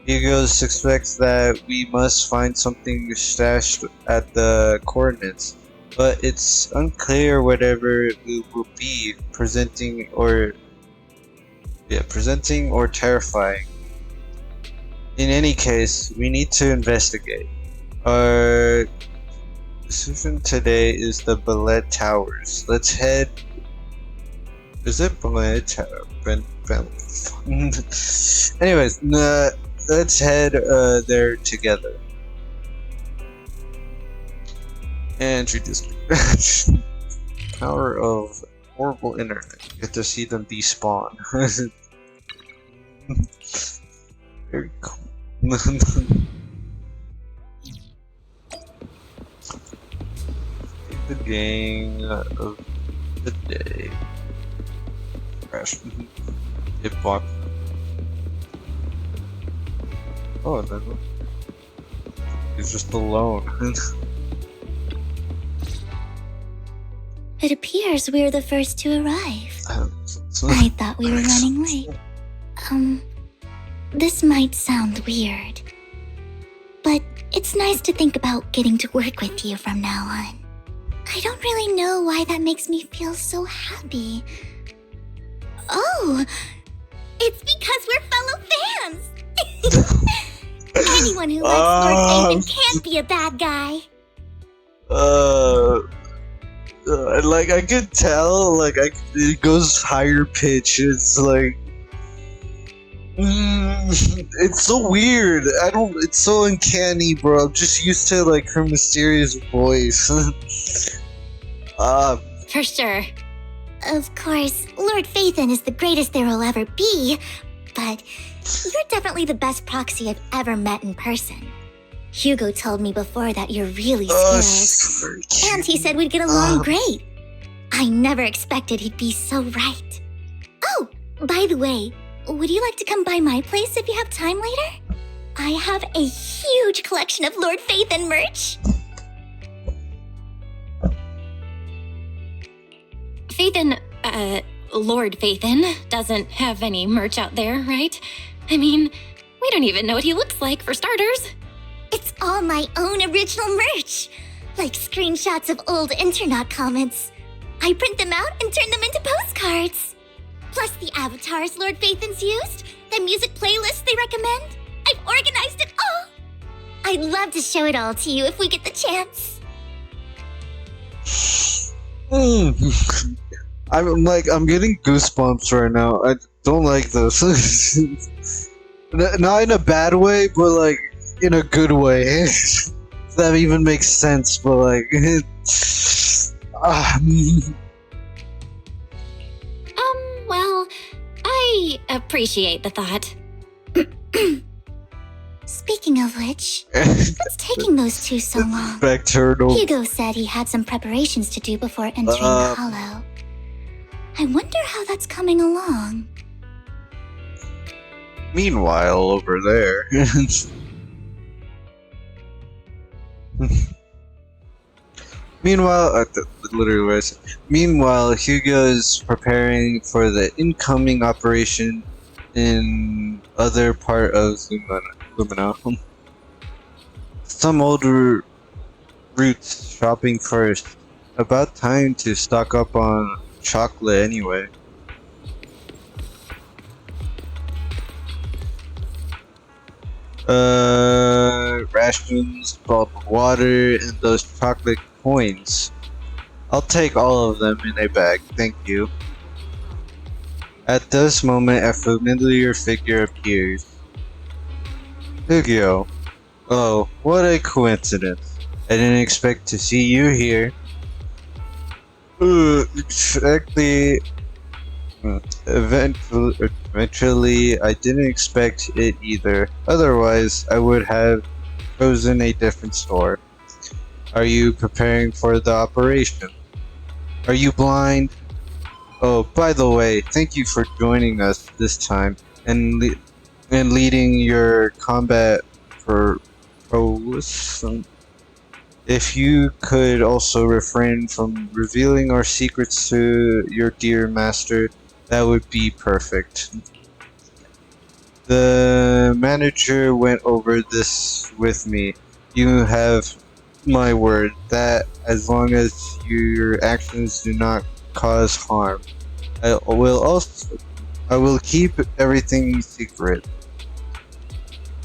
Hugo suspects that we must find something stashed at the coordinates, but it's unclear whatever it will be, presenting or terrifying. In any case, we need to investigate. Our decision today is the Ballet Towers. Let's head. Is it Ballet Tower? Anyways, let's head there together. And she just power of horrible internet. Get to see them despawn. Very cool. The Gang of the day. Crash. Hitbox. Oh, no. He's just alone. It appears we're the first to arrive. I thought we were running late. This might sound weird, but it's nice to think about getting to work with you from now on. I don't really know why that makes me feel so happy. Oh, it's because we're fellow fans! Anyone who likes Lord Nathan can't be a bad guy. Like I could tell, like it goes higher pitch. It's like, it's so weird. It's so uncanny, bro. I'm just used to like her mysterious voice. For sure. Of course, Lord Phaethon is the greatest there will ever be, but you're definitely the best proxy I've ever met in person. Hugo told me before that you're really skilled, and he said we'd get along great. I never expected he'd be so right. Oh, by the way, would you like to come by my place if you have time later? I have a huge collection of Lord Phaethon merch. Phaethon, Lord Phaethon doesn't have any merch out there, right? I mean, we don't even know what he looks like, for starters. It's all my own original merch, like screenshots of old Internet comments. I print them out and turn them into postcards. Plus the avatars Lord Phaethon's used, the music playlists they recommend. I've organized it all. I'd love to show it all to you if we get the chance. I'm getting goosebumps right now. I don't like this. Not in a bad way, but like in a good way. That even makes sense, but like Well, I appreciate the thought. Speaking of which, what's taking those two so long? Hugo said he had some preparations to do before entering the Hollow. I wonder how that's coming along. Meanwhile, over there. Meanwhile, Hugo is preparing for the incoming operation in other part of Lumina. Some older roots shopping first. About time to stock up on chocolate anyway. Rations, bottled water, and those chocolate coins. I'll take all of them in a bag, thank you. At this moment, a familiar figure appears. Hugo. Oh, what a coincidence. I didn't expect to see you here. Eventually, I didn't expect it either. Otherwise, I would have chosen a different store. Are you preparing for the operation? Are you blind? Oh, by the way, thank you for joining us this time and leading your combat for prowess. If you could also refrain from revealing our secrets to your dear master, that would be perfect. The manager went over this with me. You have my word that as long as your actions do not cause harm, I will keep everything secret.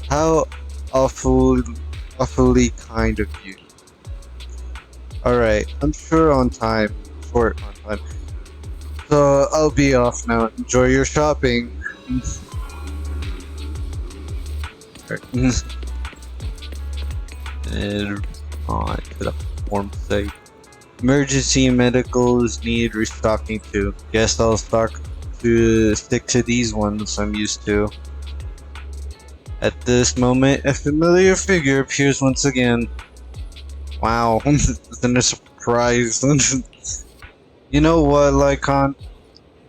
How awfully kind of you. Alright, I'm short on time. So I'll be off now. Enjoy your shopping. And on to the form site. Emergency medicals need restocking too. Guess I'll stick to these ones I'm used to. At this moment, a familiar figure appears once again. Wow, then a surprised. You know what, Lycon?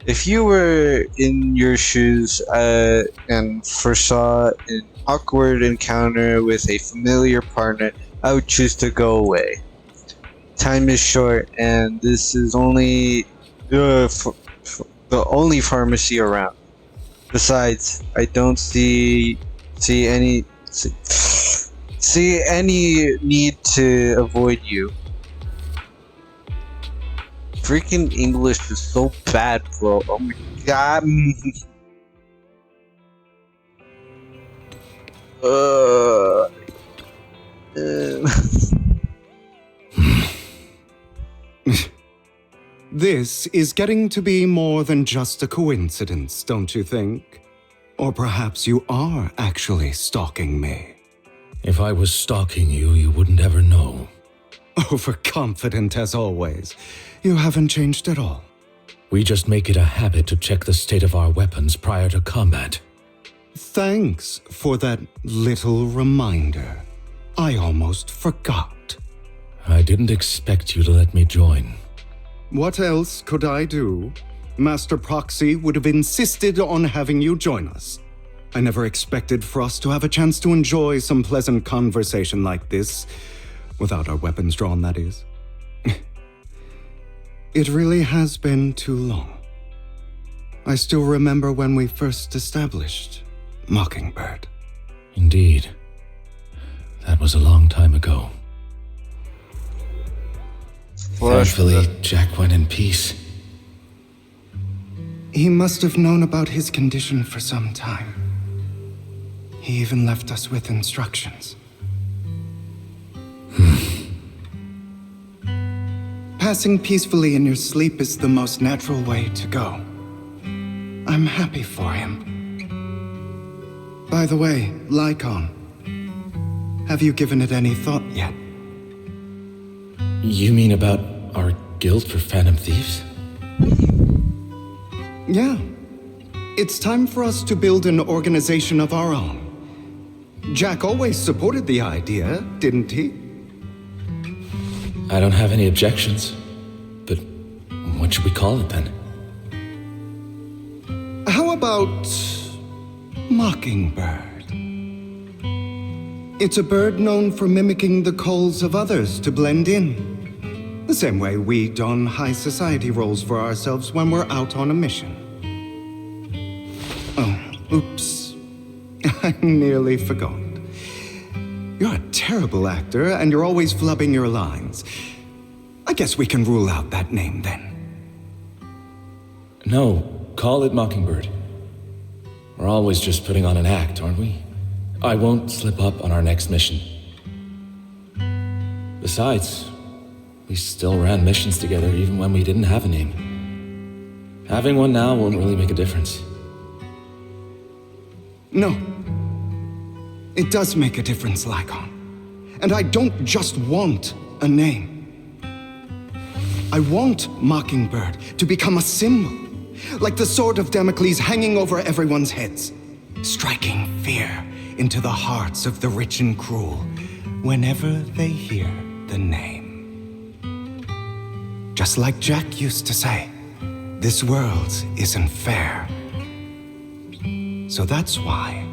If you were in your shoes and foresaw an awkward encounter with a familiar partner, I would choose to go away. Time is short, and this is only the only pharmacy around. Besides, I don't see any need to avoid you. Freaking English is so bad, bro. Oh my god. This is getting to be more than just a coincidence, don't you think? Or perhaps you are actually stalking me. If I was stalking you, you wouldn't ever know. Overconfident as always. You haven't changed at all. We just make it a habit to check the state of our weapons prior to combat. Thanks for that little reminder. I almost forgot. I didn't expect you to let me join. What else could I do? Master Proxy would have insisted on having you join us. I never expected for us to have a chance to enjoy some pleasant conversation like this. Without our weapons drawn, that is. It really has been too long. I still remember when we first established Mockingbird. Indeed. That was a long time ago. Thankfully, Jack went in peace. He must have known about his condition for some time. He even left us with instructions. Passing peacefully in your sleep is the most natural way to go. I'm happy for him. By the way, Lycon, have you given it any thought yet? You mean about our guild for Phantom Thieves? Yeah. It's time for us to build an organization of our own. Jack always supported the idea, didn't he? I don't have any objections. But what should we call it then? How about Mockingbird? It's a bird known for mimicking the calls of others to blend in. The same way we don high society roles for ourselves when we're out on a mission. Oh, oops. I nearly forgot. You're a terrible actor, and you're always flubbing your lines. I guess we can rule out that name, then. No, call it Mockingbird. We're always just putting on an act, aren't we? I won't slip up on our next mission. Besides, we still ran missions together even when we didn't have a name. Having one now won't really make a difference. No. It does make a difference, Lycon. And I don't just want a name. I want Mockingbird to become a symbol, like the sword of Damocles hanging over everyone's heads, striking fear into the hearts of the rich and cruel whenever they hear the name. Just like Jack used to say, this world isn't fair. So that's why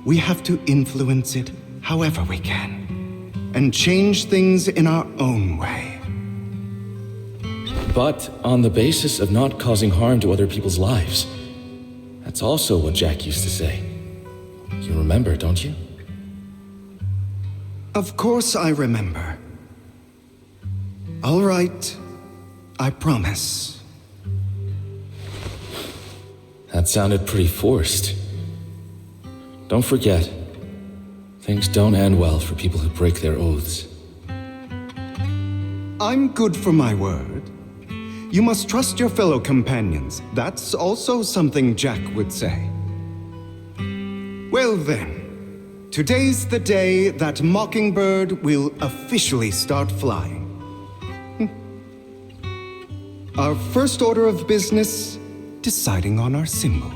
we have to influence it however we can, and change things in our own way. But on the basis of not causing harm to other people's lives. That's also what Jack used to say. You remember, don't you? Of course I remember. All right, I promise. That sounded pretty forced. Don't forget, things don't end well for people who break their oaths. I'm good for my word. You must trust your fellow companions. That's also something Jack would say. Well then, today's the day that Mockingbird will officially start flying. Our first order of business, deciding on our symbol.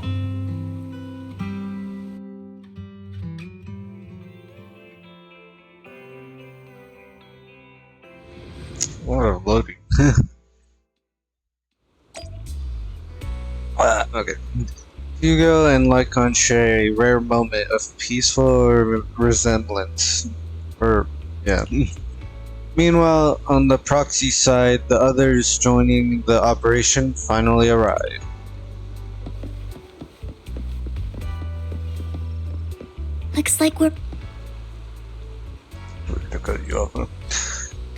What a Okay. Hugo and Lycon share a rare moment of peaceful resemblance. Meanwhile, on the proxy side, the others joining the operation finally arrive. Looks like we're... To cut you off, huh?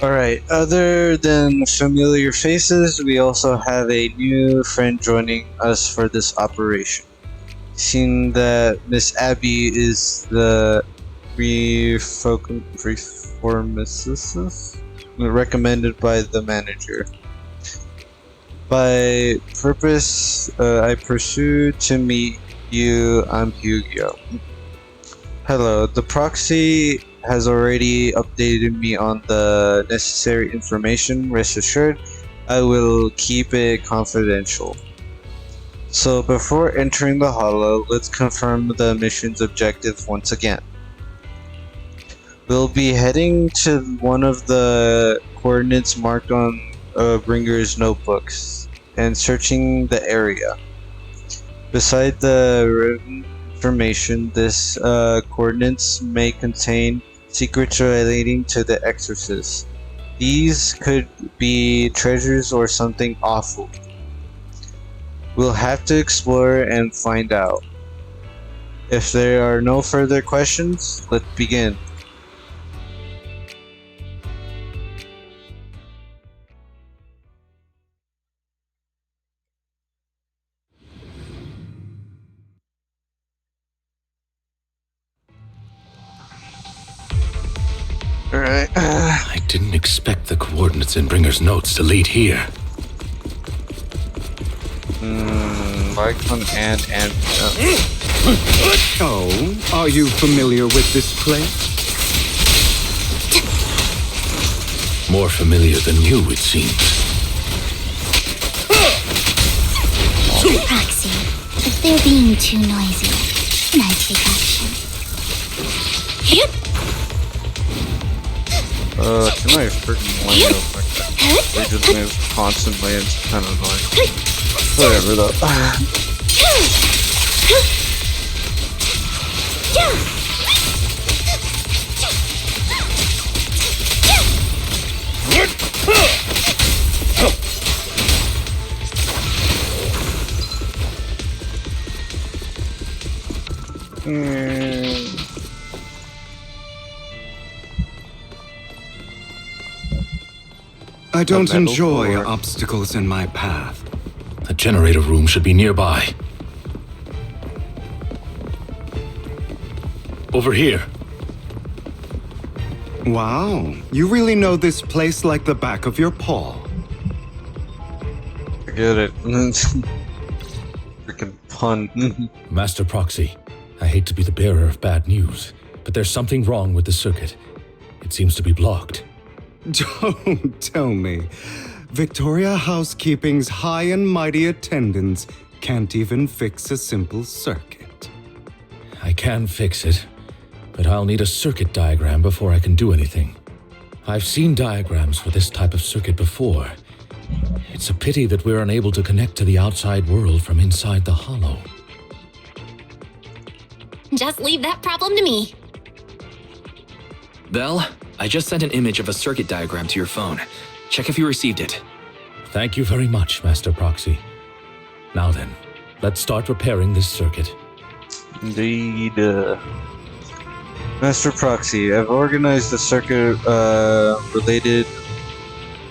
Alright, other than familiar faces, we also have a new friend joining us for this operation. Seeing that Miss Abby is the reformicist recommended by the manager. By purpose, I pursue to meet you. I'm Hugo. Hello, the proxy has already updated me on the necessary information. Rest assured, I will keep it confidential. So before entering the Hollow, let's confirm the mission's objective once again. We'll be heading to one of the coordinates marked on Bringer's notebooks and searching the area. Beside the information, this coordinates may contain secrets relating to the Exorcist. These could be treasures or something awful. We'll have to explore and find out. If there are no further questions, let's begin. Alright. I didn't expect the coordinates in Bringer's notes to lead here. Lycon and Oh, are you familiar with this place? More familiar than you, it seems. Proxy, if they're being too noisy, can I take action? Can I freaking land up like that? They just move constantly and it's kind of annoying. Whatever though. I don't enjoy obstacles in my path. The generator room should be nearby. Over here. Wow, you really know this place like the back of your paw. Forget it. Freaking pun. Master Proxy, I hate to be the bearer of bad news, but there's something wrong with the circuit. It seems to be blocked. Don't tell me. Victoria Housekeeping's high and mighty attendants can't even fix a simple circuit. I can fix it, but I'll need a circuit diagram before I can do anything. I've seen diagrams for this type of circuit before. It's a pity that we're unable to connect to the outside world from inside the Hollow. Just leave that problem to me. Belle, I just sent an image of a circuit diagram to your phone. Check if you received it. Thank you very much, Master Proxy. Now then, let's start repairing this circuit. Indeed. Master Proxy, I've organized the circuit related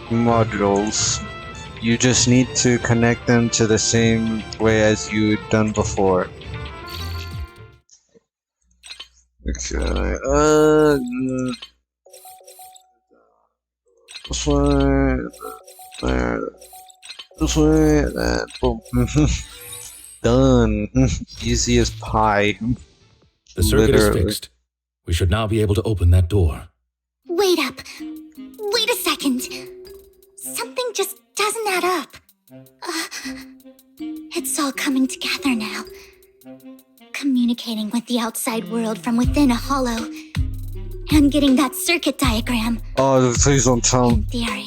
modules. You just need to connect them to the same way as you'd done before. Okay, this way, there, this way, and boom. Done. Easy as pie. The circuit is fixed. We should now be able to open that door. Wait up. Wait a second. Something just doesn't add up. It's all coming together now. Communicating with the outside world from within a hollow. And getting that circuit diagram. Oh, please don't tell me. In theory,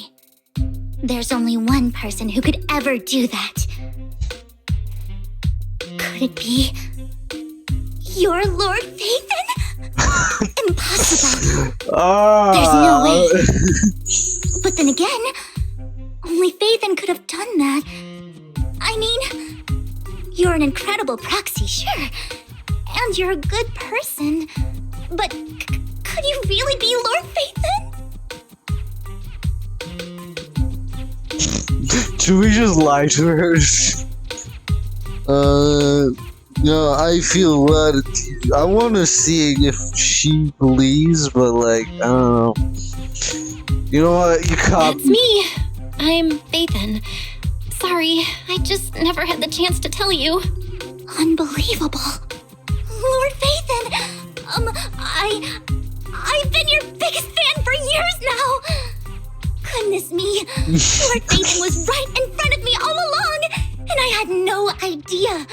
there's only one person who could ever do that. Could it be your Lord Phaethon? Impossible. There's no way. But then again, only Phaethon could have done that. I mean, you're an incredible proxy, sure. And you're a good person. But could you really be Lord Phaethon? Should we just lie to her? No, I feel what I want to see if she believes, but like, I don't know. You know what? You caught That's me. I'm Phaethon. Sorry, I just never had the chance to tell you. Unbelievable. Lord Phaethon! I've been your biggest fan for years now! Goodness me, Lord Phaethon was right in front of me all along, and I had no idea.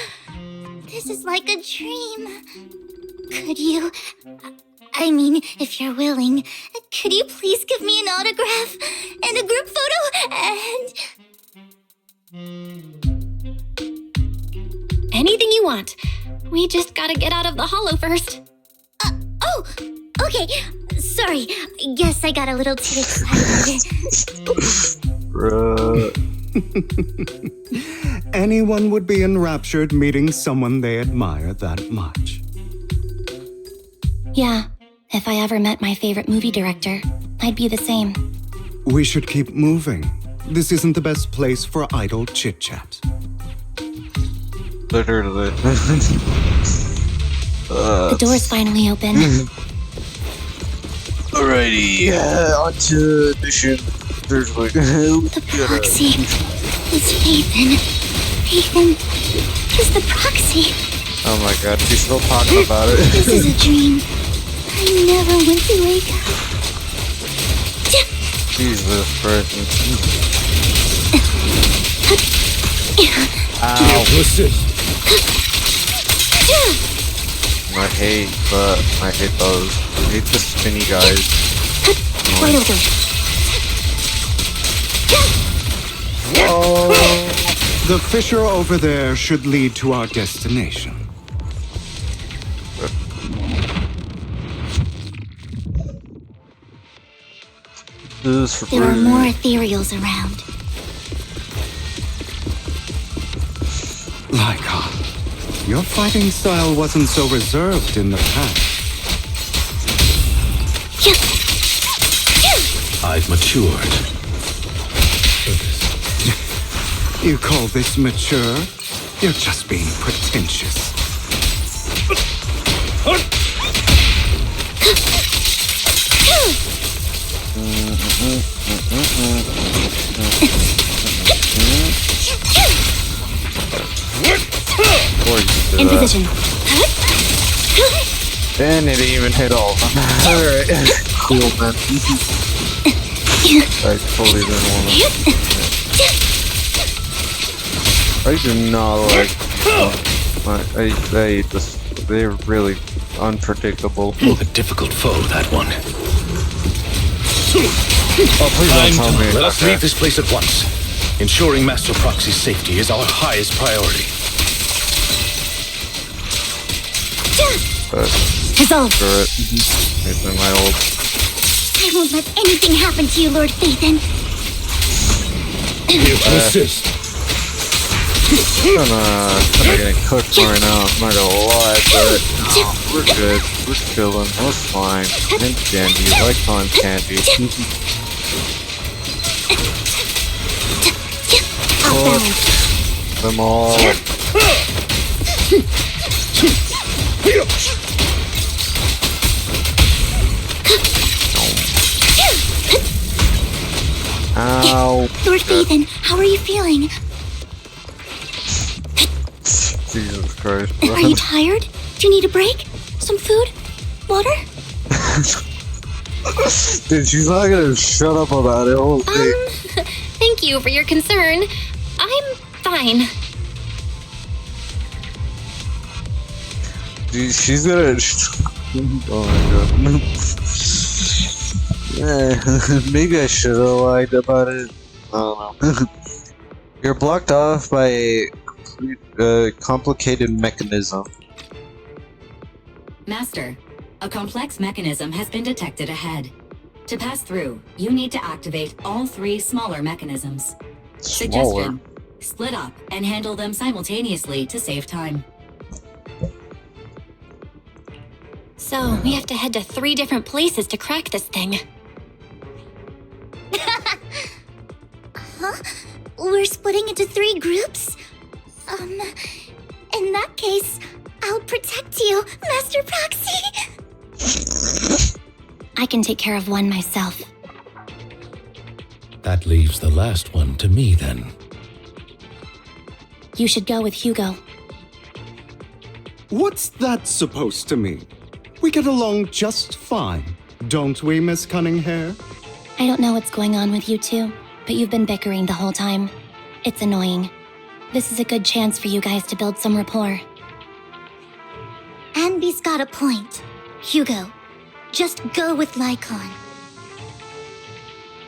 This is like a dream. Could you... I mean, if you're willing, could you please give me an autograph and a group photo and... Anything you want. We just gotta get out of the hollow first. Oh, okay. Sorry. Guess I got a little too excited. Anyone would be enraptured meeting someone they admire that much. Yeah, if I ever met my favorite movie director, I'd be the same. We should keep moving. This isn't the best place for idle chit-chat. Literally. The door's finally open. Alrighty, on to mission. There's like the proxy is Phaethon. Phaethon is the proxy. Oh my god, she's still talking about it. This is a dream. I never went to wake up. Jesus Christ. Ow. What's this? I hate those. I hate the spinny guys. Wait over. Oh, the fissure over there should lead to our destination. There are more ethereals around. Laika, your fighting style wasn't so reserved in the past. I've matured. You call this mature? You're just being pretentious. In position. And it even hit all of them. Alright. Cool, man. I totally didn't want to. I do not like. I just. They're really unpredictable. A difficult foe, that one. Oh, please don't tell me. Let us leave this place at once. Ensuring Master Proxy's safety is our highest priority. Dissolve. It's in my old. I won't let anything happen to you, Lord Phaethon. Assist. I'm getting cooked right now. I'm not gonna lie, but no, we're good. We're chilling. We're fine. And candy. I like on candy. Them all. Ow. Lord Phaethon, how are you feeling? Jesus Christ. Are you tired? Do you need a break? Some food? Water? Dude, she's not gonna shut up about it. Holy. Thank you for your concern. I'm fine. Dude, she's gonna. Oh my god. Maybe I should have lied about it. I don't know. You're blocked off by a complicated mechanism. Master, a complex mechanism has been detected ahead. To pass through, you need to activate all 3 smaller mechanisms. Suggestion: split up and handle them simultaneously to save time. So, we have to head to 3 different places to crack this thing. Huh? We're splitting into 3 groups? In that case, I'll protect you, Master Proxy! I can take care of one myself. That leaves the last one to me, then. You should go with Hugo. What's that supposed to mean? We get along just fine, don't we, Miss Cunninghair? I don't know what's going on with you two, but you've been bickering the whole time. It's annoying. This is a good chance for you guys to build some rapport. Anby's got a point. Hugo, just go with Lycon.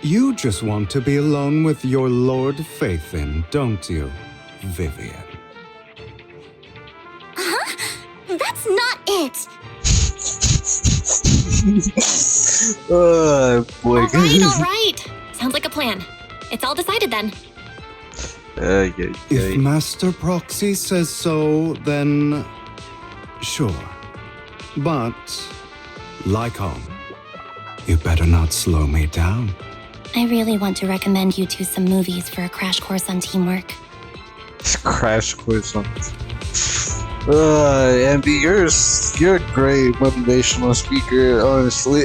You just want to be alone with your Lord Phaethon, don't you, Vivian? Huh? That's not it! Oh, boy. Alright! Sounds like a plan. It's all decided then. If Master Proxy says so, then sure. But, Lycon, you better not slow me down. I really want to recommend you two some movies for a crash course on teamwork. Crash course on. Anby, you're a great motivational speaker, honestly.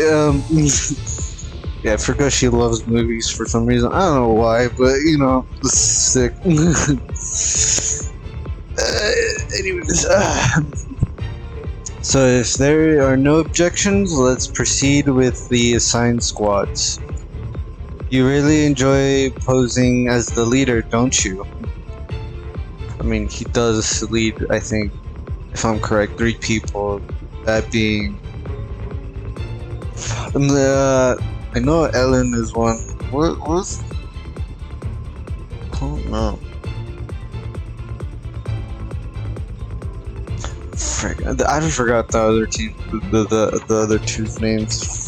Yeah, I forgot she loves movies for some reason. I don't know why, but you know, it's sick. Anyways, so if there are no objections, let's proceed with the assigned squads. You really enjoy posing as the leader, don't you? I mean, he does lead, I think, if I'm correct, 3 people. That being... I know Ellen is one. What was... Oh, no. Frick, I forgot the other team, the other 2's names.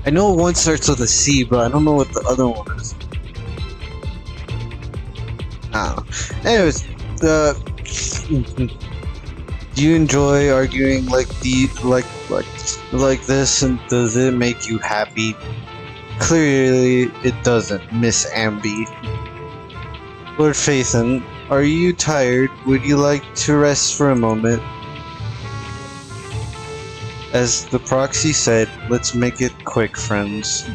I know one starts with a C, but I don't know what the other one is. I don't know. Anyways, do you enjoy arguing like this, and does it make you happy? Clearly, it doesn't, Miss Anby. Lord Phaethon, are you tired? Would you like to rest for a moment? As the proxy said, let's make it quick, friends.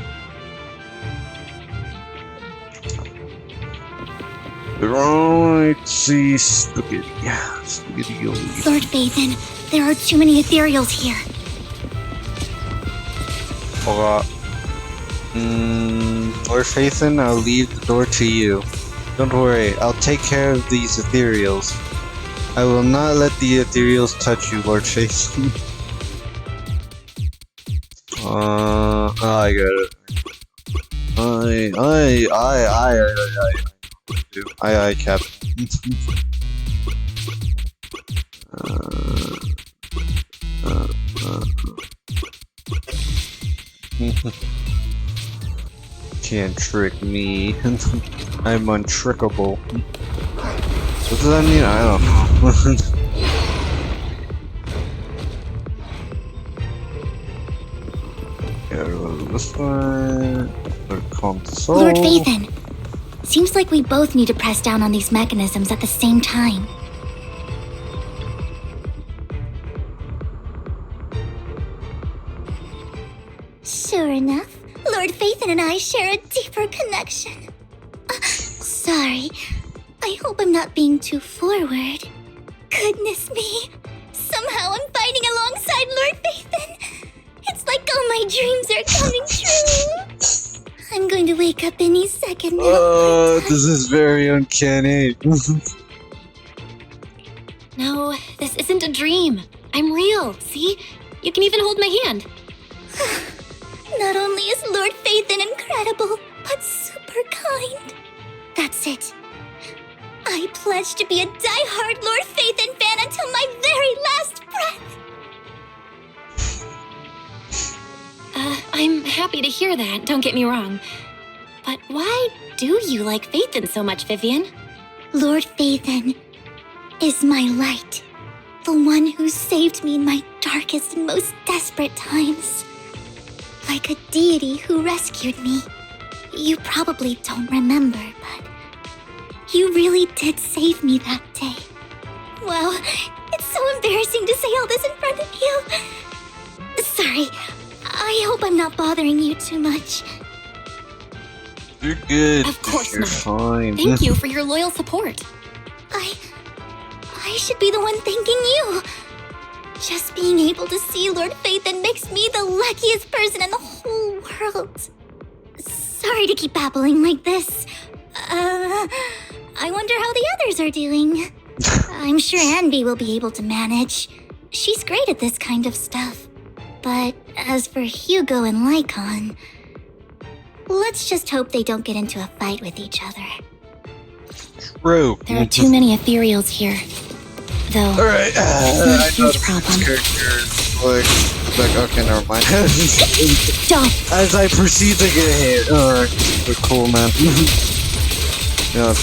Right, see, spaghetti. Yeah, spaghetti. Lord Phaethon, there are too many ethereals here. Lord Phaethon, I'll leave the door to you. Don't worry, I'll take care of these ethereals. I will not let the ethereals touch you, Lord Phaethon. I got it. Aye, Captain. Can't trick me. I'm untrickable. What does that mean? I don't know. This one. Console. Lord Phaethon, seems like we both need to press down on these mechanisms at the same time. Sure enough, Lord Phaethon and I share a deeper connection. Sorry, I hope I'm not being too forward. Goodness me, somehow I'm fighting alongside Lord Phaethon. It's like all my dreams are coming true. I'm going to wake up any second now. This is very uncanny. No, this isn't a dream. I'm real, see? You can even hold my hand. Not only is Lord Phaethon incredible, but super kind. That's it. I pledge to be a die-hard Lord Phaethon fan until my very last breath. I'm happy to hear that, don't get me wrong. But why do you like Phaethon so much, Vivian? Lord Phaethon is my light. The one who saved me in my darkest and most desperate times. Like a deity who rescued me. You probably don't remember, but you really did save me that day. Wow, it's so embarrassing to say all this in front of you. Sorry, I hope I'm not bothering you too much. You're good. Of course You're not. fine. Thank you for your loyal support. I should be the one thanking you. Just being able to see Lord Phaethon makes me the luckiest person in the whole world. Sorry to keep babbling like this. I wonder how the others are doing. I'm sure Anby will be able to manage. She's great at this kind of stuff. But as for Hugo and Lycon, let's just hope they don't get into a fight with each other. True. There are too many ethereals here. Though, Alright, it's not I a know huge this problem. character is like, okay, never mind. Stop. As I proceed to get hit. Alright, we're cool, man. Yeah,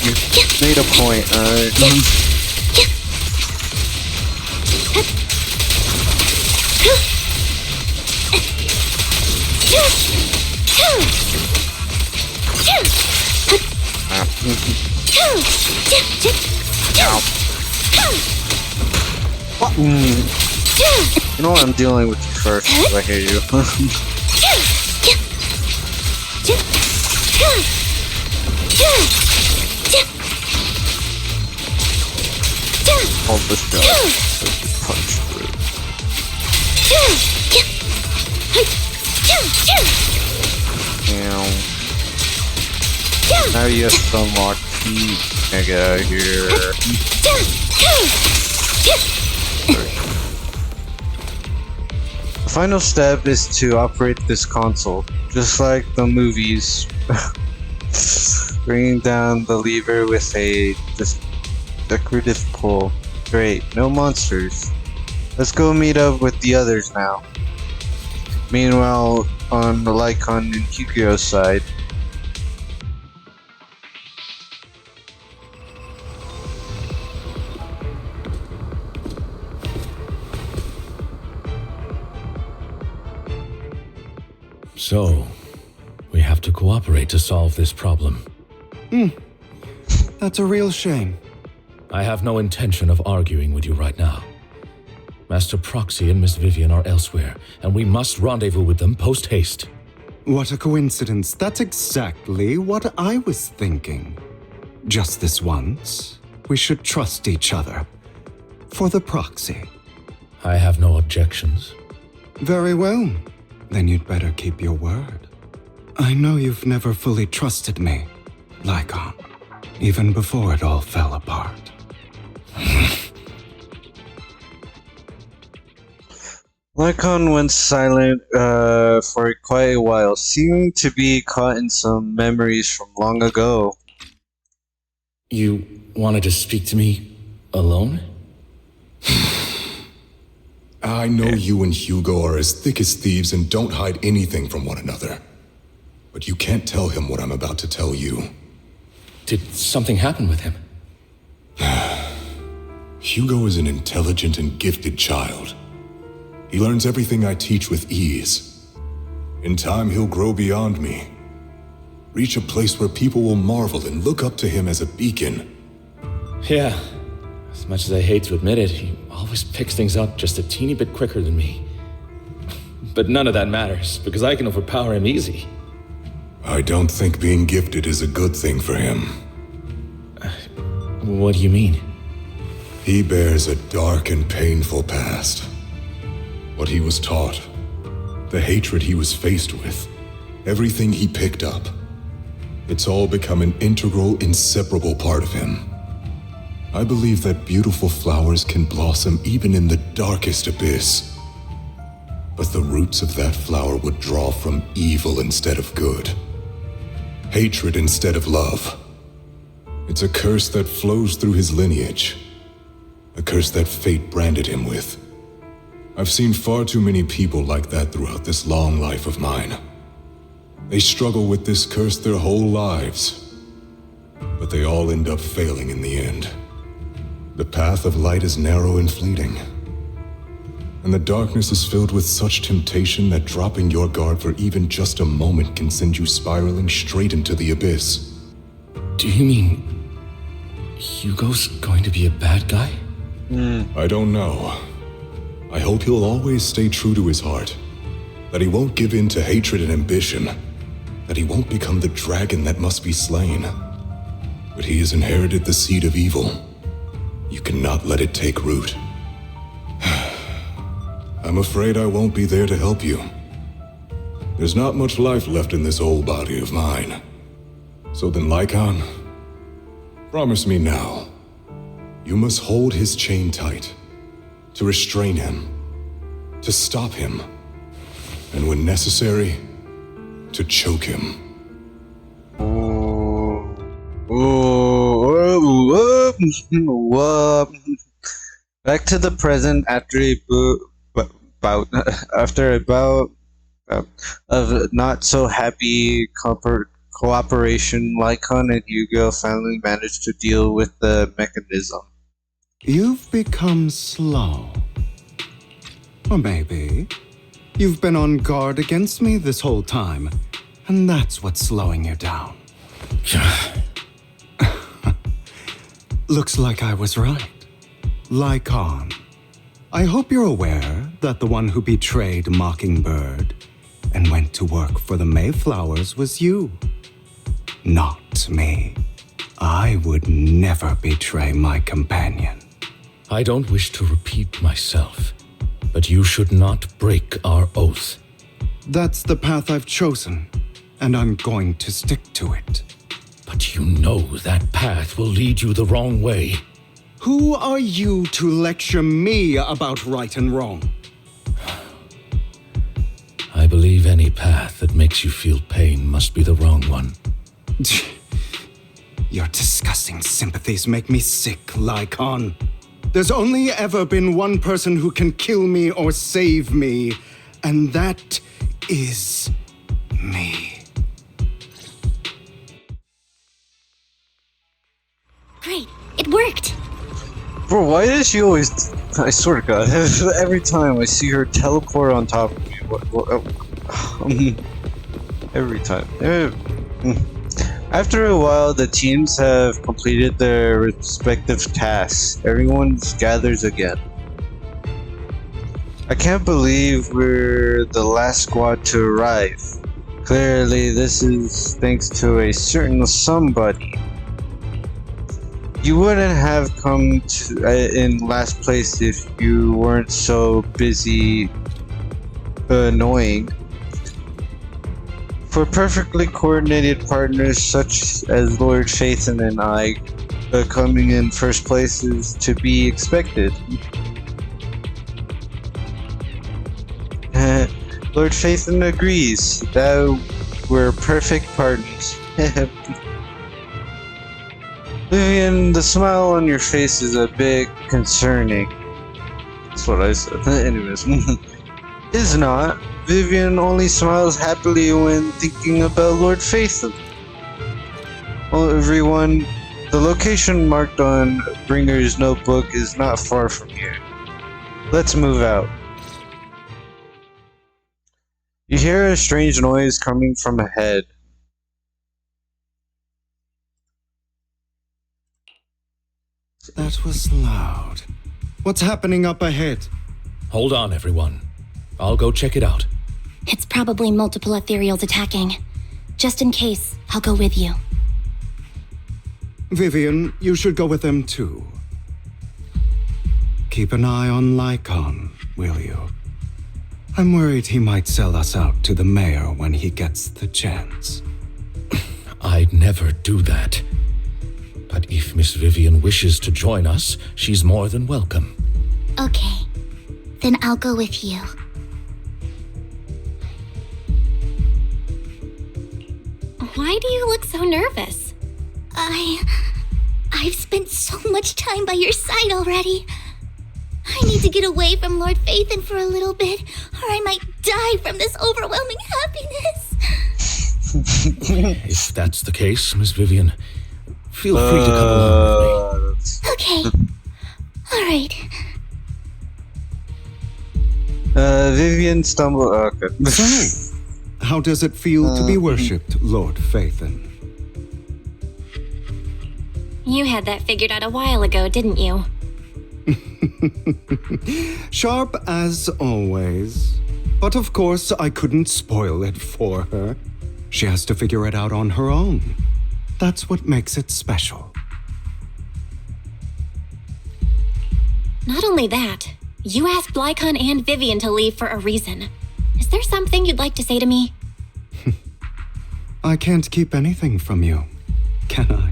you made a point, alright. What? You know what? I'm dealing with you first. 'Cause I hate you. Hold this guy. Just punch through. Now you have some more teeth. Get out of here. The final step is to operate this console, just like the movies. Bringing down the lever with a decorative pull. Great, no monsters. Let's go meet up with the others now. Meanwhile, on the Lycon and Hugo side, So, we have to cooperate to solve this problem. That's a real shame. I have no intention of arguing with you right now. Master Proxy and Miss Vivian are elsewhere, and we must rendezvous with them post-haste. What a coincidence. That's exactly what I was thinking. Just this once, we should trust each other. For the proxy. I have no objections. Very well. Then you'd better keep your word. I know you've never fully trusted me, Lycon, even before it all fell apart. Lycon went silent for quite a while, seeming to be caught in some memories from long ago. You wanted to speak to me alone? I know you and Hugo are as thick as thieves and don't hide anything from one another. But you can't tell him what I'm about to tell you. Did something happen with him? Hugo is an intelligent and gifted child. He learns everything I teach with ease. In time, he'll grow beyond me. Reach a place where people will marvel and look up to him as a beacon. Yeah. As much as I hate to admit it, he always picks things up just a teeny bit quicker than me. But none of that matters, because I can overpower him easy. I don't think being gifted is a good thing for him. What do you mean? He bears a dark and painful past. What he was taught, the hatred he was faced with, everything he picked up. It's all become an integral, inseparable part of him. I believe that beautiful flowers can blossom even in the darkest abyss. But the roots of that flower would draw from evil instead of good. Hatred instead of love. It's a curse that flows through his lineage. A curse that fate branded him with. I've seen far too many people like that throughout this long life of mine. They struggle with this curse their whole lives, but they all end up failing in the end. The path of light is narrow and fleeting, and the darkness is filled with such temptation that dropping your guard for even just a moment can send you spiraling straight into the abyss. Do you mean Hugo's going to be a bad guy? I don't know. I hope he'll always stay true to his heart. That he won't give in to hatred and ambition. That he won't become the dragon that must be slain. But he has inherited the seed of evil. You cannot let it take root. I'm afraid I won't be there to help you. There's not much life left in this old body of mine. So then, Lycon, promise me now. You must hold his chain tight, to restrain him, to stop him, and when necessary, to choke him. Back to the present after a bout of not so happy cooperation, Lycon and Hugo finally managed to deal with the mechanism. You've become slow. Or maybe you've been on guard against me this whole time, and that's what's slowing you down. Looks like I was right. Lycon, I hope you're aware that the one who betrayed Mockingbird and went to work for the Mayflowers was you. Not me. I would never betray my companion. I don't wish to repeat myself, but you should not break our oath. That's the path I've chosen, and I'm going to stick to it. But you know that path will lead you the wrong way. Who are you to lecture me about right and wrong? I believe any path that makes you feel pain must be the wrong one. Your disgusting sympathies make me sick, Lycon. There's only ever been one person who can kill me or save me, and that is me. Great, it worked! Bro, why does she always... I swear to God, every time I see her teleport on top of me, every time. After a while, the teams have completed their respective tasks. Everyone gathers again. I can't believe we're the last squad to arrive. Clearly, this is thanks to a certain somebody. You wouldn't have come in last place if you weren't so busy annoying. For perfectly coordinated partners such as Lord Phaethon and I, coming in first place is to be expected. Lord Phaethon agrees that we're perfect partners. Vivian, the smile on your face is a bit concerning. That's what I said. Anyways. Is not. Vivian only smiles happily when thinking about Lord Phaethon. Well, everyone, the location marked on Bringer's notebook is not far from here. Let's move out. You hear a strange noise coming from ahead. That was loud. What's happening up ahead? Hold on, everyone. I'll go check it out. It's probably multiple ethereals attacking. Just in case, I'll go with you. Vivian, you should go with them too. Keep an eye on Lycon, will you? I'm worried he might sell us out to the mayor when he gets the chance. I'd never do that. But if Miss Vivian wishes to join us, she's more than welcome. Okay. Then I'll go with you. Why do you look so nervous? I've spent so much time by your side already. I need to get away from Lord Phaethon for a little bit, or I might die from this overwhelming happiness. If that's the case, Miss Vivian, feel free to come along with me. Okay. All right. Vivian stumbled. Okay. So, how does it feel to be worshipped, Lord Phaethon? You had that figured out a while ago, didn't you? Sharp as always. But of course, I couldn't spoil it for her. She has to figure it out on her own. That's what makes it special. Not only that, you asked Lycon and Vivian to leave for a reason. Is there something you'd like to say to me? I can't keep anything from you, can I?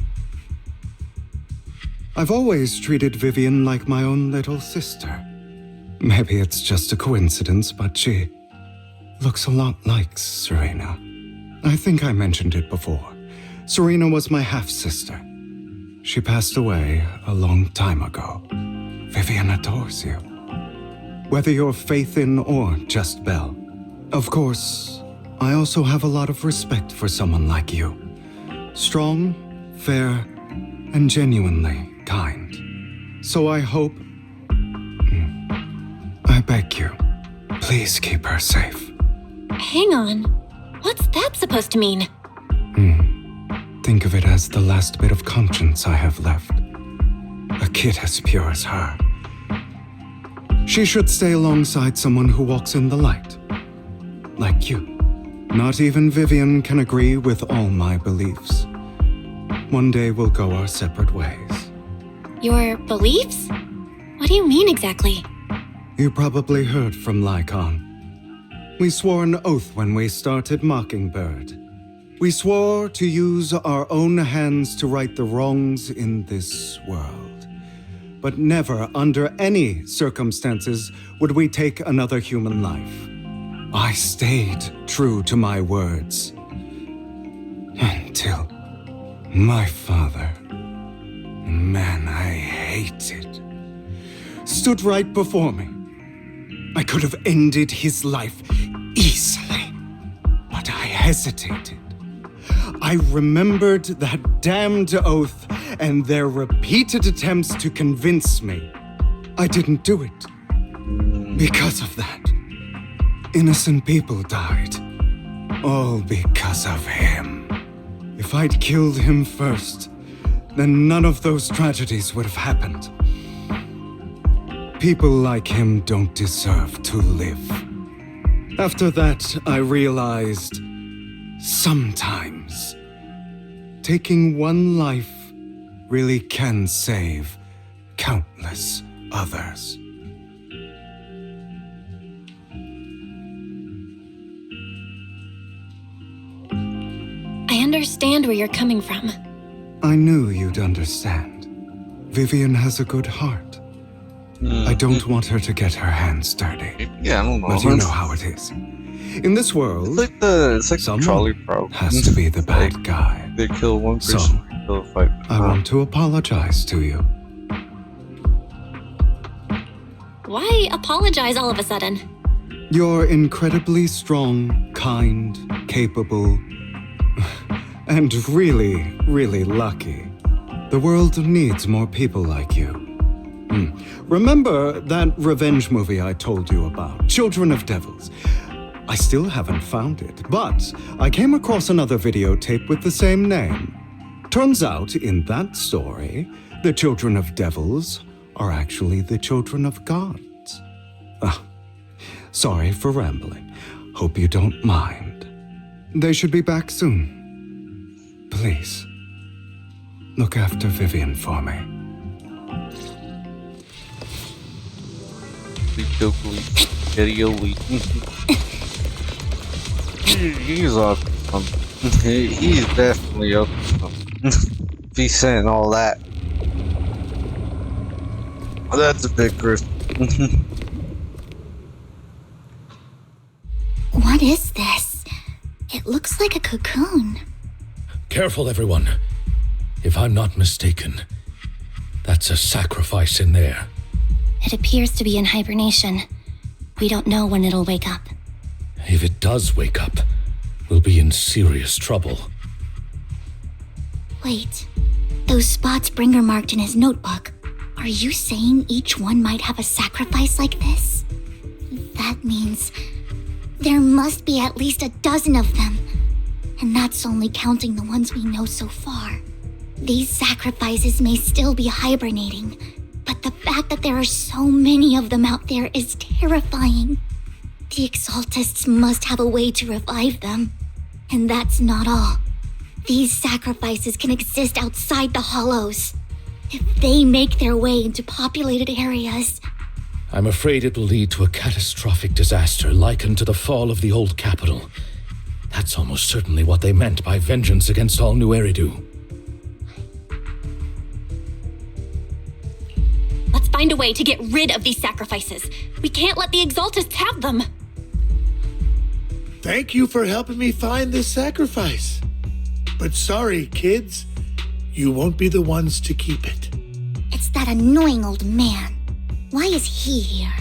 I've always treated Vivian like my own little sister. Maybe it's just a coincidence, but she looks a lot like Serena. I think I mentioned it before. Serena was my half-sister. She passed away a long time ago. Vivian adores you. Whether you're Phaethon or just Belle. Of course, I also have a lot of respect for someone like you. Strong, fair, and genuinely kind. So I hope... I beg you, please keep her safe. Hang on. What's that supposed to mean? Think of it as the last bit of conscience I have left. A kid as pure as her. She should stay alongside someone who walks in the light. Like you. Not even Vivian can agree with all my beliefs. One day we'll go our separate ways. Your beliefs? What do you mean exactly? You probably heard from Lycon. We swore an oath when we started Mockingbird. We swore to use our own hands to right the wrongs in this world. But never, under any circumstances, would we take another human life. I stayed true to my words. Until my father, the man I hated, stood right before me. I could have ended his life easily, but I hesitated. I remembered that damned oath and their repeated attempts to convince me. I didn't do it. Because of that, innocent people died. All because of him. If I'd killed him first, then none of those tragedies would have happened. People like him don't deserve to live. After that, I realized sometimes taking one life really can save countless others. I understand where you're coming from. I knew you'd understand. Vivian has a good heart. I don't want her to get her hands dirty. Yeah, I don't know. But you know how it is. In this world, it's like someone trolley problem. has to be the bad guy. They kill one person, So, they kill 5. I want to apologize to you. Why apologize all of a sudden? You're incredibly strong, kind, capable, and really, really lucky. The world needs more people like you. Remember that revenge movie I told you about, Children of Devils? I still haven't found it, but I came across another videotape with the same name. Turns out, in that story, the Children of Devils are actually the children of gods. Sorry for rambling. Hope you don't mind. They should be back soon. Please, look after Vivian for me. He's up to something. He's definitely up to something. If he's saying all that. Well, that's a big grift. What is this? It looks like a cocoon. Careful, everyone. If I'm not mistaken, That's a sacrifice in there. It appears to be in hibernation. We don't know when it'll wake up. If it does wake up, we'll be in serious trouble. Wait, those spots Bringer marked in his notebook. Are you saying each one might have a sacrifice like this? That means there must be at least a dozen of them. And that's only counting the ones we know so far. These sacrifices may still be hibernating, but the fact that there are so many of them out there is terrifying. The Exaltists must have a way to revive them. And that's not all. These sacrifices can exist outside the Hollows. If they make their way into populated areas... I'm afraid it will lead to a catastrophic disaster likened to the fall of the old capital. That's almost certainly what they meant by vengeance against all New Eridu. Let's find a way to get rid of these sacrifices. We can't let the Exaltists have them. Thank you for helping me find this sacrifice. But sorry, kids. You won't be the ones to keep it. It's that annoying old man. Why is he here?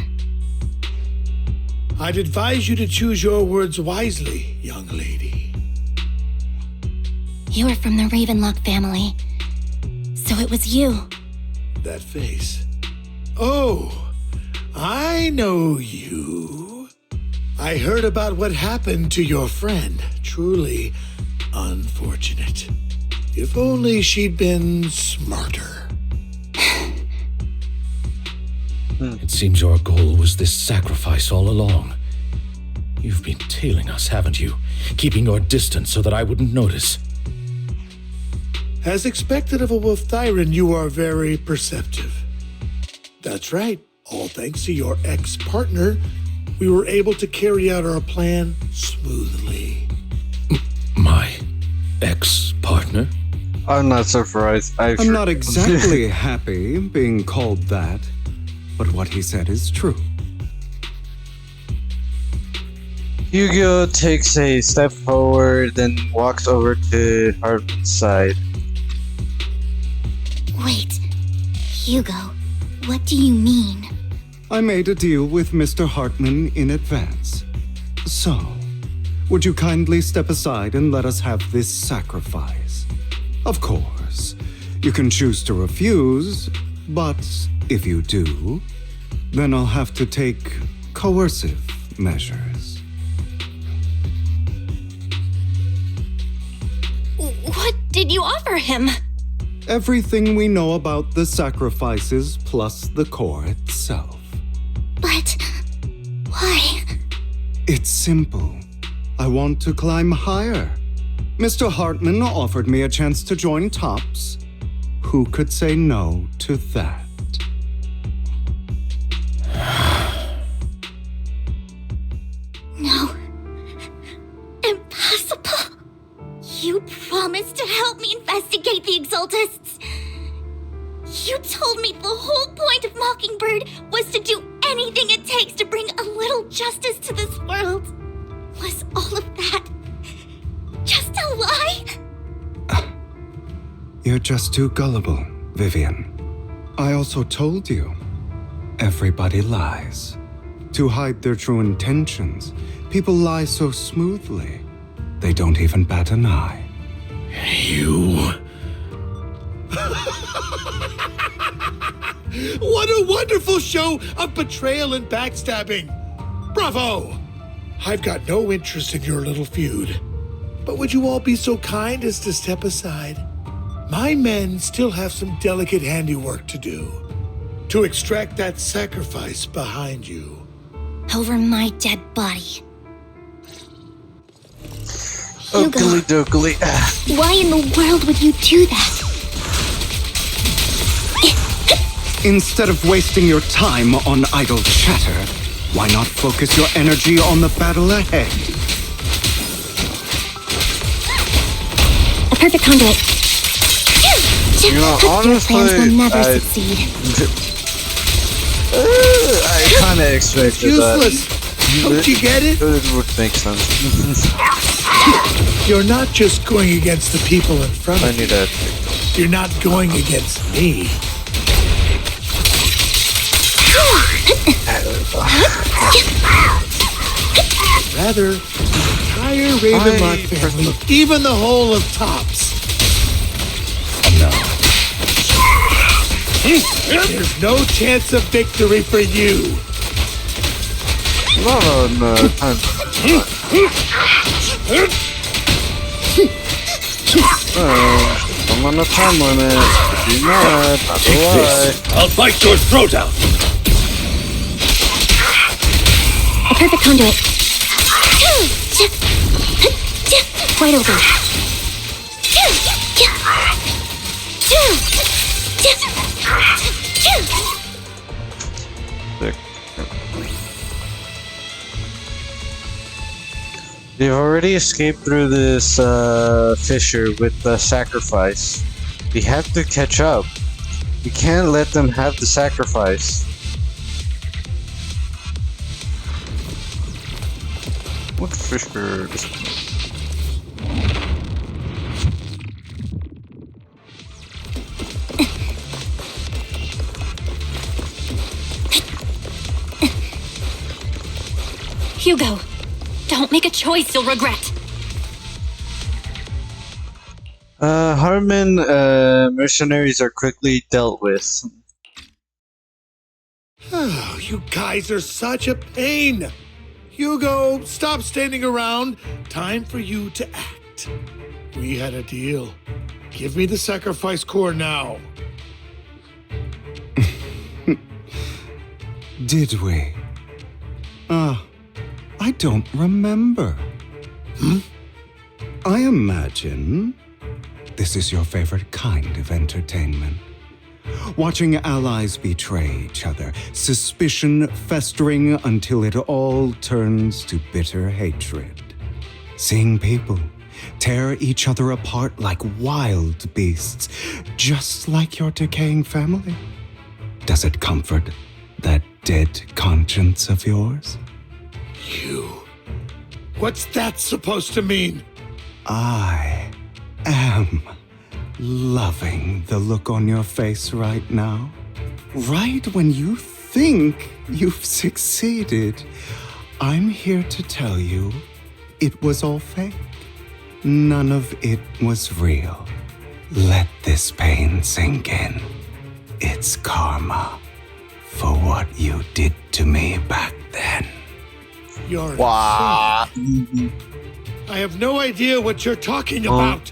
I'd advise you to choose your words wisely, young lady. You are from the Ravenlock family. So it was you. That face. Oh, I know you. I heard about what happened to your friend. Truly unfortunate. If only she'd been smarter. It seems your goal was this sacrifice all along. You've been tailing us, haven't you? Keeping your distance so that I wouldn't notice. As expected of a Wolf-Thyran, you are very perceptive. That's right. All thanks to your ex-partner, we were able to carry out our plan smoothly. My ex-partner? I'm not surprised. I'm not exactly happy being called that, but what he said is true. Hugo takes a step forward, then walks over to Hartman's side. Wait, Hugo, what do you mean? I made a deal with Mr. Hartman in advance. So, would you kindly step aside and let us have this sacrifice? Of course, you can choose to refuse, but if you do, then I'll have to take coercive measures. What did you offer him? Everything we know about the sacrifices plus the core itself. But why? It's simple. I want to climb higher. Mr. Hartman offered me a chance to join Tops. Who could say no to that? No. Impossible. You promised to help me investigate the Exaltists. You told me the whole point of Mockingbird was to do anything it takes to bring a little justice to this world. Was all of that just a lie? You're just too gullible, Vivian. I also told you, everybody lies. To hide their true intentions, people lie so smoothly, they don't even bat an eye. You... What a wonderful show of betrayal and backstabbing! Bravo! I've got no interest in your little feud. But would you all be so kind as to step aside? My men still have some delicate handiwork to do. To extract that sacrifice behind you. Over my dead body. Oakley dokley. Why in the world would you do that? Instead of wasting your time on idle chatter, why not focus your energy on the battle ahead? A perfect conduit. You know, honestly, your plans will never succeed. I kind of expected Useless. that. Don't you get it? It would make sense. You're not just going against the people in front of you. I need that. You're not going against me. Rather, the entire Ravenlock family, even the whole of Tops. No. There's no chance of victory for you. Not on time. I'm on a time limit. Do not Take this. I'll bite your throat out. A perfect conduit. Wide open. They've already escaped through this fissure with the sacrifice. We have to catch up. We can't let them have the sacrifice. What fissure is Hugo, don't make a choice you'll regret. Harmon, mercenaries are quickly dealt with. Oh, you guys are such a pain. Hugo, stop standing around. Time for you to act. We had a deal. Give me the sacrifice core now. Did we? I don't remember. I imagine this is your favorite kind of entertainment. Watching allies betray each other, suspicion festering until it all turns to bitter hatred. Seeing people tear each other apart like wild beasts, just like your decaying family. Does it comfort that dead conscience of yours? You. What's that supposed to mean? I am loving the look on your face right now. Right when you think you've succeeded, I'm here to tell you it was all fake. None of it was real. Let this pain sink in. It's karma for what you did to me back then. You're insane. I have no idea what you're talking about.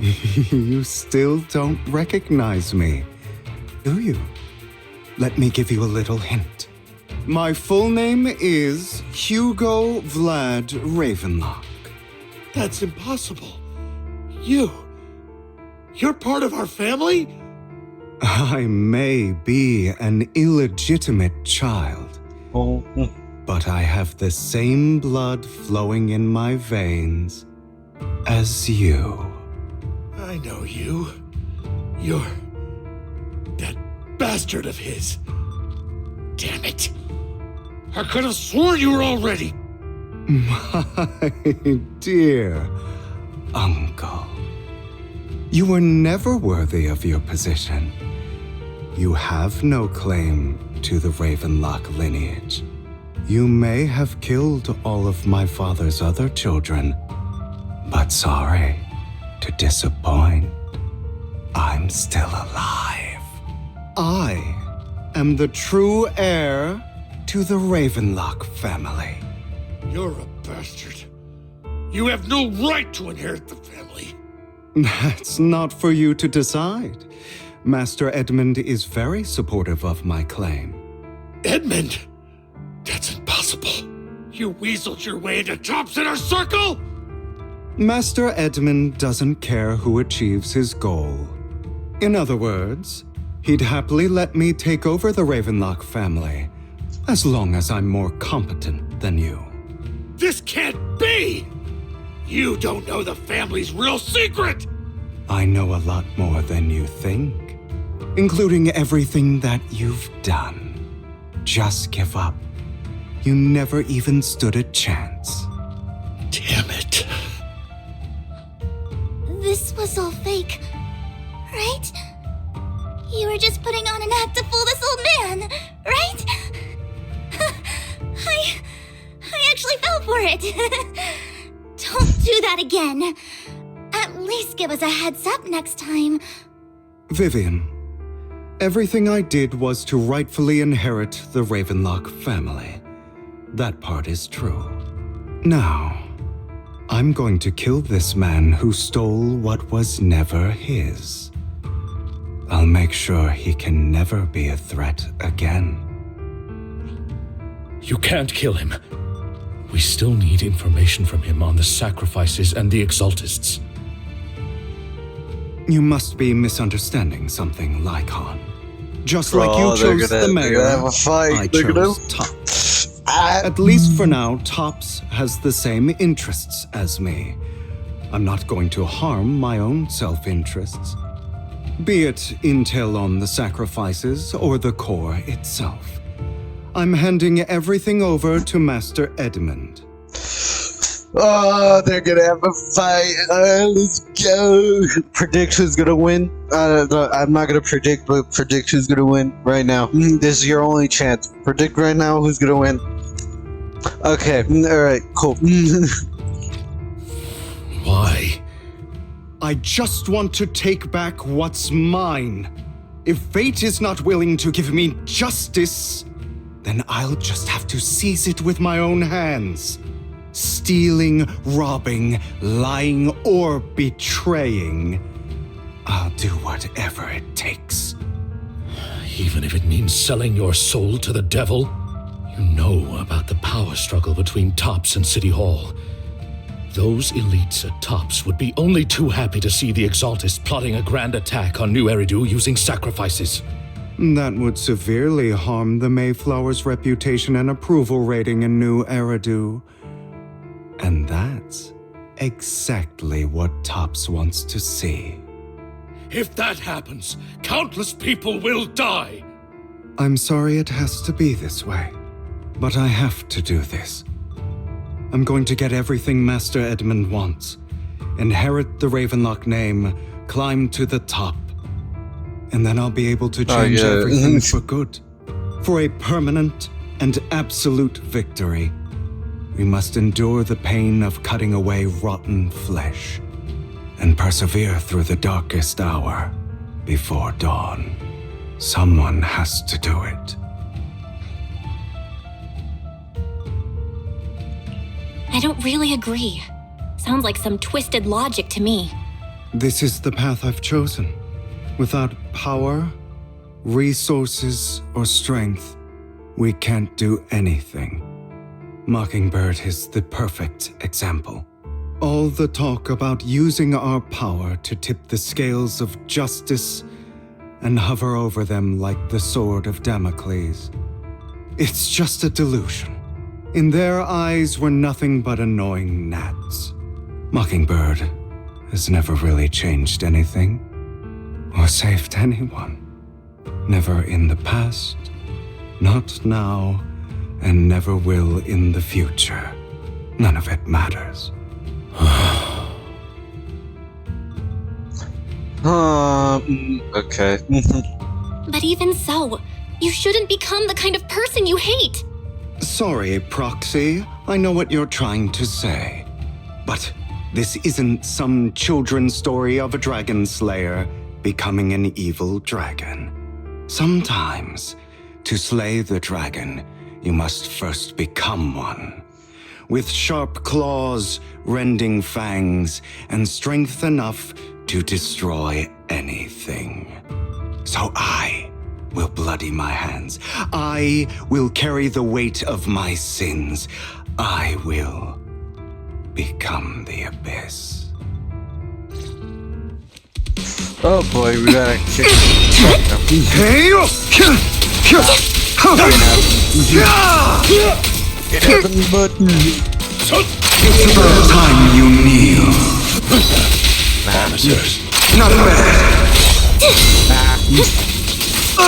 You still don't recognize me, do you? Let me give you a little hint. My full name is Hugo Vlad Ravenlock. That's impossible. You're part of our family? I may be an illegitimate child, but I have the same blood flowing in my veins as you. I know you. You're that bastard of his. Damn it. I could have sworn you were already. My dear uncle, you were never worthy of your position. You have no claim to the Ravenlock lineage. You may have killed all of my father's other children, but sorry to disappoint, I'm still alive. I am the true heir to the Ravenlock family. You're a bastard. You have no right to inherit the family. That's not for you to decide. Master Edmund is very supportive of my claim. Edmund? That's impossible. You weaseled your way into Top's inner circle? Master Edmund doesn't care who achieves his goal. In other words, he'd happily let me take over the Ravenlock family, as long as I'm more competent than you. This can't be! You don't know the family's real secret! I know a lot more than you think, including everything that you've done. Just give up. You never even stood a chance. Damn it. This was all fake, right? You were just putting on an act to fool this old man, right? it! Don't do that again. At least give us a heads up next time. Vivian, everything I did was to rightfully inherit the Ravenlock family. That part is true. Now, I'm going to kill this man who stole what was never his. I'll make sure he can never be a threat again. You can't kill him. We still need information from him on the sacrifices and the Exaltists. You must be misunderstanding something, Lycon. Just like you chose the mayor, have a fight. I chose Tops. At least for now, Tops has the same interests as me. I'm not going to harm my own self-interests. Be it intel on the sacrifices or the core itself. I'm handing everything over to Master Edmund. Oh, they're gonna have a fight. Let's go. Predict who's gonna win. I'm not gonna predict, but predict who's gonna win right now. This is your only chance. Predict right now who's gonna win. Okay, alright, cool. Why? I just want to take back what's mine. If fate is not willing to give me justice, then I'll just have to seize it with my own hands. Stealing, robbing, lying, or betraying. I'll do whatever it takes. Even if it means selling your soul to the devil? You know about the power struggle between Tops and City Hall. Those elites at Tops would be only too happy to see the Exaltists plotting a grand attack on New Eridu using sacrifices. That would severely harm the Mayflower's reputation and approval rating in New Eridu. And that's exactly what Tops wants to see. If that happens, countless people will die! I'm sorry it has to be this way, but I have to do this. I'm going to get everything Master Edmund wants. Inherit the Ravenlock name, climb to the top. And then I'll be able to change everything for good. For a permanent and absolute victory. We must endure the pain of cutting away rotten flesh. And persevere through the darkest hour before dawn. Someone has to do it. I don't really agree. Sounds like some twisted logic to me. This is the path I've chosen. Without power, resources, or strength, we can't do anything. Mockingbird is the perfect example. All the talk about using our power to tip the scales of justice and hover over them like the sword of Damocles. It's just a delusion. In their eyes, we're nothing but annoying gnats. Mockingbird has never really changed anything. Or saved anyone. Never in the past, not now, and never will in the future. None of it matters. Okay. But even so, you shouldn't become the kind of person you hate. Sorry, Proxy. I know what you're trying to say. But this isn't some children's story of a dragon slayer becoming an evil dragon. Sometimes, to slay the dragon, you must first become one. With sharp claws, rending fangs, and strength enough to destroy anything. So I will bloody my hands. I will carry the weight of my sins. I will become the Abyss. Oh boy, we gotta kick It happened, but it's about time you kneel. Not bad. I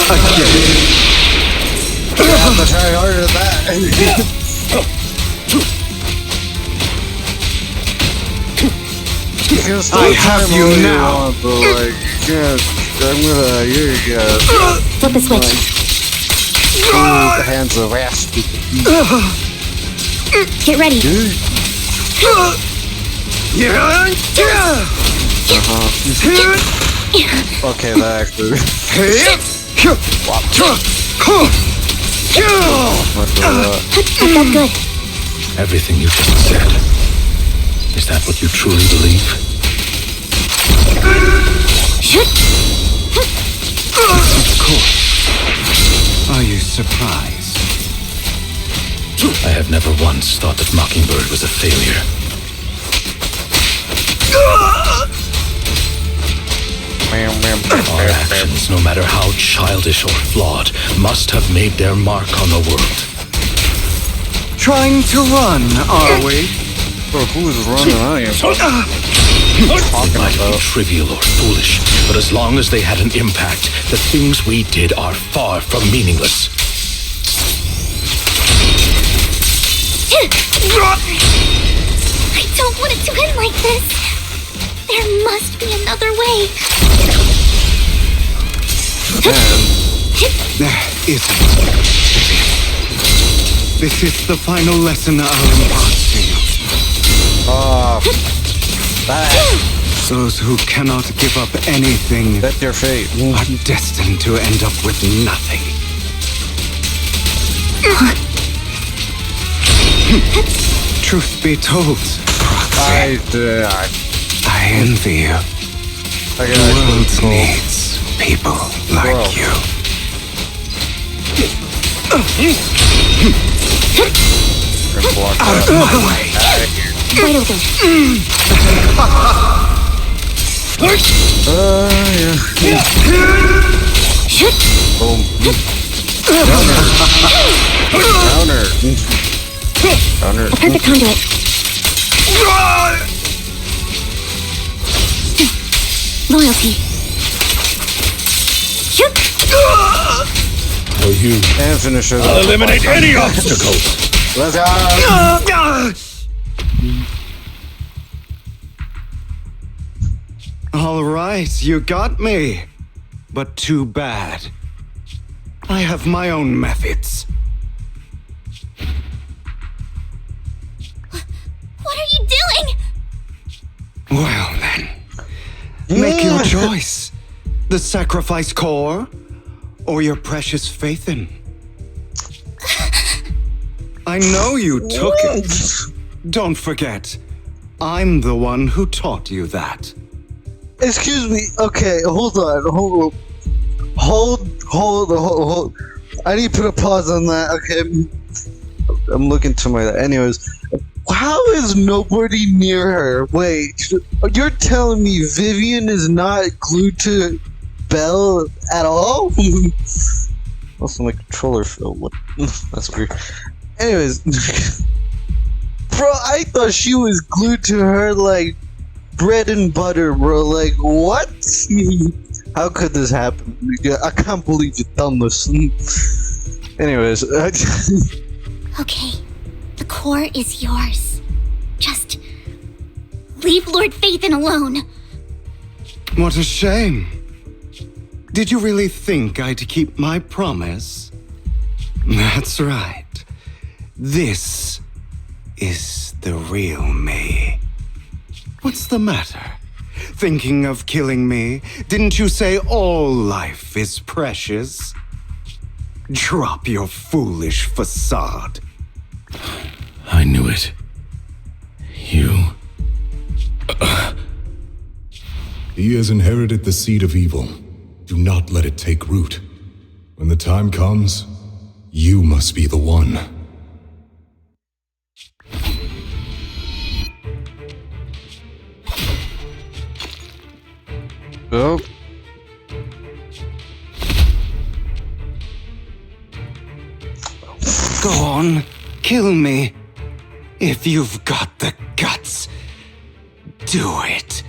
have to try harder than that. I have you now. I'm gonna. Here you go. Flip the switch. The hands are raspy. Get ready. Okay, that actually. That's good. Everything you just said. Is that what you truly believe? Of course. Are you surprised? I have never once thought that Mockingbird was a failure. Our actions, no matter how childish or flawed, must have made their mark on the world. Trying to run, are we? Bro, who is running? I am. It might be trivial or foolish, but as long as they had an impact, the things we did are far from meaningless. I don't want it to end like this. There must be another way. There isn't. This is the final lesson I'll impart to you. Those who cannot give up anything, that's your fate, are destined to end up with nothing. Truth be told, Proxy, I envy you. The world needs people like you. Out of my way. Wide open. Counter. A perfect conduit. Loyalty. For you, and finish it. I'll eliminate any obstacles. Let's go. All right, you got me. But too bad. I have my own methods. What are you doing? Well then, make your choice. The sacrifice core, or your precious Phaethon. I know you took it. Don't forget, I'm the one who taught you that. Excuse me. Okay, hold on. Hold. I need to put a pause on that. Okay, I'm looking to my. Anyways, how is nobody near her? Wait, you're telling me Vivian is not glued to Belle at all? Also, my controller fell. What? That's weird. Anyways, bro, I thought she was glued to her like bread and butter, bro. Like, what? How could this happen? I can't believe you've done this. Anyways, okay, the core is yours. Just leave Lord Phaethon alone. What a shame. Did you really think I'd keep my promise? That's right. This is the real me. What's the matter? Thinking of killing me? Didn't you say all life is precious? Drop your foolish facade. I knew it. You... He has inherited the seed of evil. Do not let it take root. When the time comes, you must be the one. Oh. Go on, kill me. If you've got the guts, do it,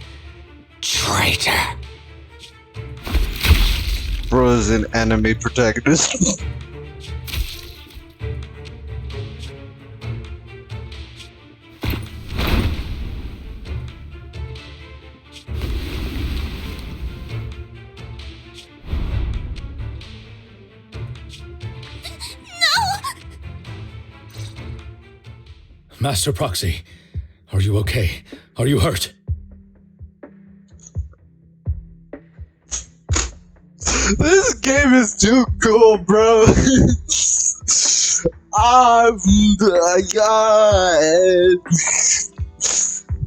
traitor. Bro's an anime protagonist. Master Proxy, are you okay? Are you hurt? This game is too cool, bro.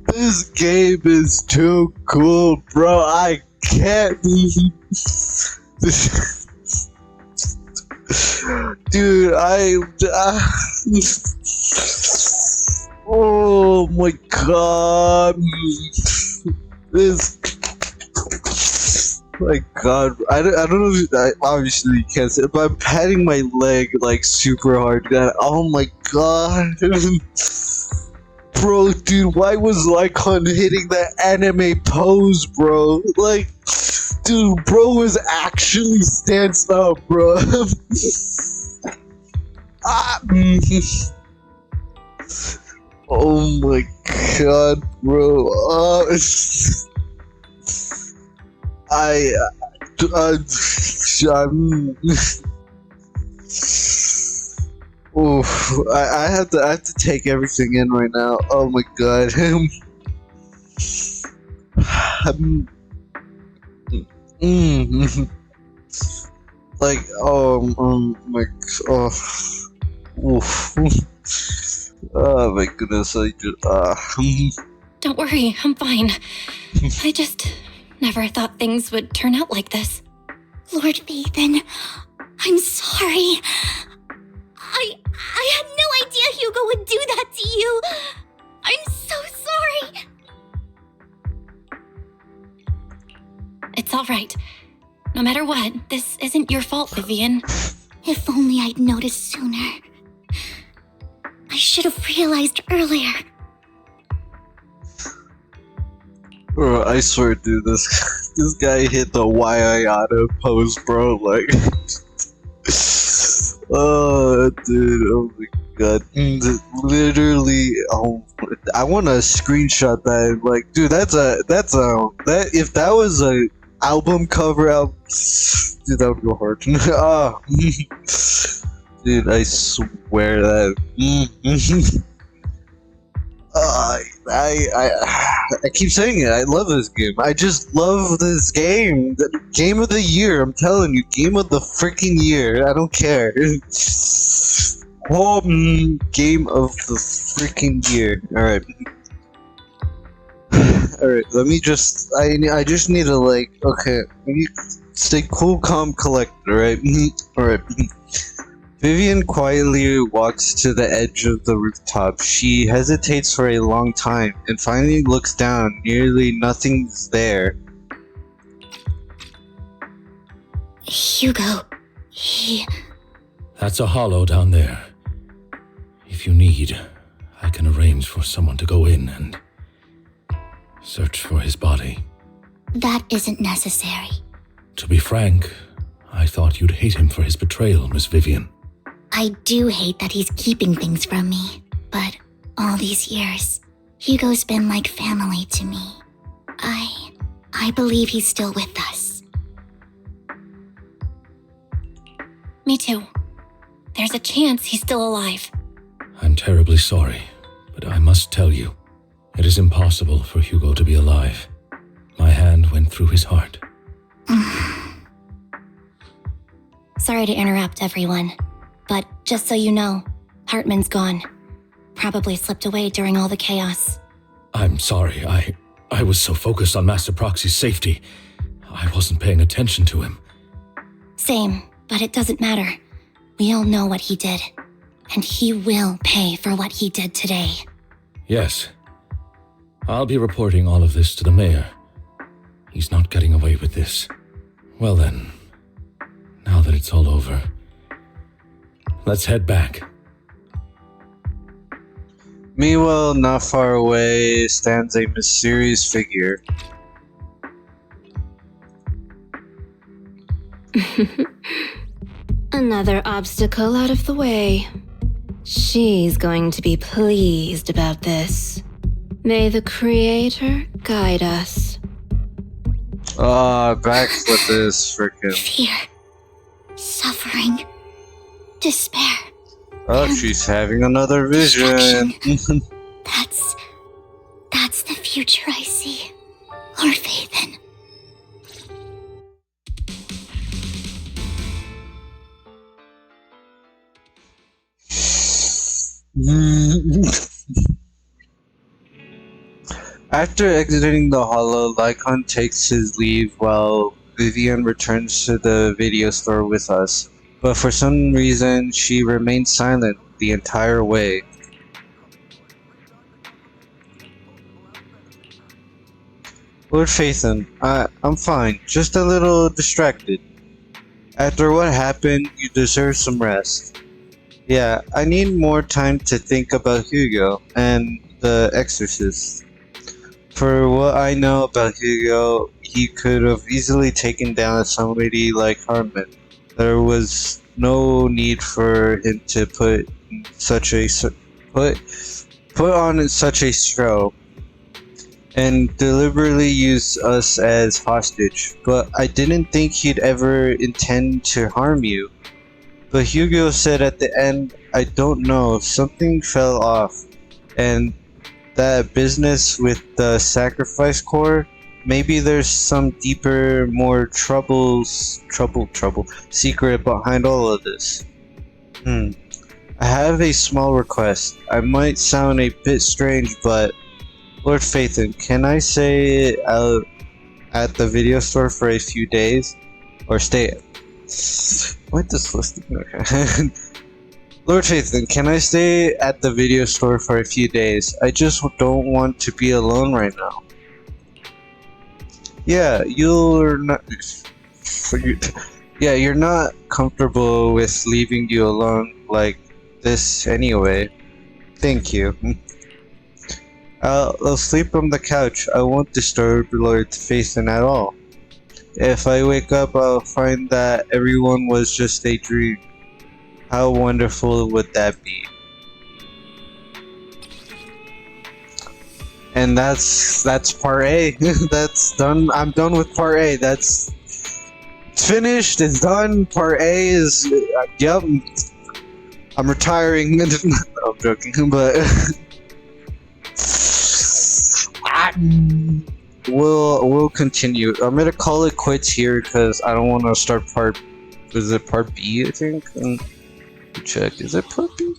This game is too cool, bro. I can't. Dude, oh my god. My god, I don't know if obviously you can't say it, but I'm patting my leg like super hard. God, oh my god. Bro, dude, why was Lycon hitting that anime pose, bro? Like, dude, bro was actually stands up, bro. Oh my god, bro. I have to take everything in right now. Oh my god. Like, my, oh my goodness, I just, Don't worry, I'm fine. I just never thought things would turn out like this. Lord Phaethon, I'm sorry. I had no idea Hugo would do that to you. I'm so sorry. It's all right. No matter what, this isn't your fault, Vivian. If only I'd noticed sooner. I should have realized earlier. Bro, I swear, dude, this guy hit the Waiata pose, bro. Like, oh, dude, oh my god, literally, I want to screenshot that. Like, dude, that if that was a album cover album, dude, that would go hard. Dude, I swear that. I keep saying it. I love this game. I just love this game. The game of the year. I'm telling you, game of the freaking year. I don't care. Game of the freaking year. All right. All right. Let me just. I just need to like. Okay. Stay cool, calm, collected. All right. All right. Vivian quietly walks to the edge of the rooftop. She hesitates for a long time and finally looks down. Nearly nothing's there. Hugo, That's a hollow down there. If you need, I can arrange for someone to go in and search for his body. That isn't necessary. To be frank, I thought you'd hate him for his betrayal, Miss Vivian. I do hate that he's keeping things from me, but all these years, Hugo's been like family to me. I believe he's still with us. Me too. There's a chance he's still alive. I'm terribly sorry, but I must tell you, it is impossible for Hugo to be alive. My hand went through his heart. Sorry to interrupt, everyone. But just so you know, Hartman's gone. Probably slipped away during all the chaos. I'm sorry, I was so focused on Master Proxy's safety, I wasn't paying attention to him. Same, but it doesn't matter. We all know what he did. And he will pay for what he did today. Yes. I'll be reporting all of this to the mayor. He's not getting away with this. Well then, now that it's all over, let's head back. Meanwhile, not far away stands a mysterious figure. Another obstacle out of the way. She's going to be pleased about this. May the Creator guide us. Back with this frickin'. Fear, suffering, despair. Oh, she's having another vision. future I see. Lord Phaethon. After exiting the hollow, Lycon takes his leave while Vivian returns to the video store with us. But for some reason, she remains silent the entire way. Lord Phaethon, I'm fine, just a little distracted. After what happened, you deserve some rest. Yeah, I need more time to think about Hugo and the Exorcist. For what I know about Hugo, he could have easily taken down somebody like Harmon. There was no need for him to put on such a show and deliberately use us as hostage. But I didn't think he'd ever intend to harm you. But Hugo said at the end, I don't know, something fell off, and that business with the Sacrifice Corps, maybe there's some deeper, more trouble secret behind all of this. I have a small request. I might sound a bit strange, but Lord Phaethon, can I stay out at the video store for a few days? Or stay... What this list? Okay. Lord Phaethon, can I stay at the video store for a few days? I just don't want to be alone right now. Yeah, you're not comfortable with leaving you alone like this anyway. Thank you. I'll sleep on the couch. I won't disturb Lord Phaethon at all. If I wake up, I'll find that everyone was just a dream. How wonderful would that be? And that's part A. That's done. I'm done with part A. It's finished. It's done. Part A is yep. I'm retiring. I'm joking, but we'll continue. I'm gonna call it quits here because I don't want to start part. Was it part B? I think. Check. Is it part B?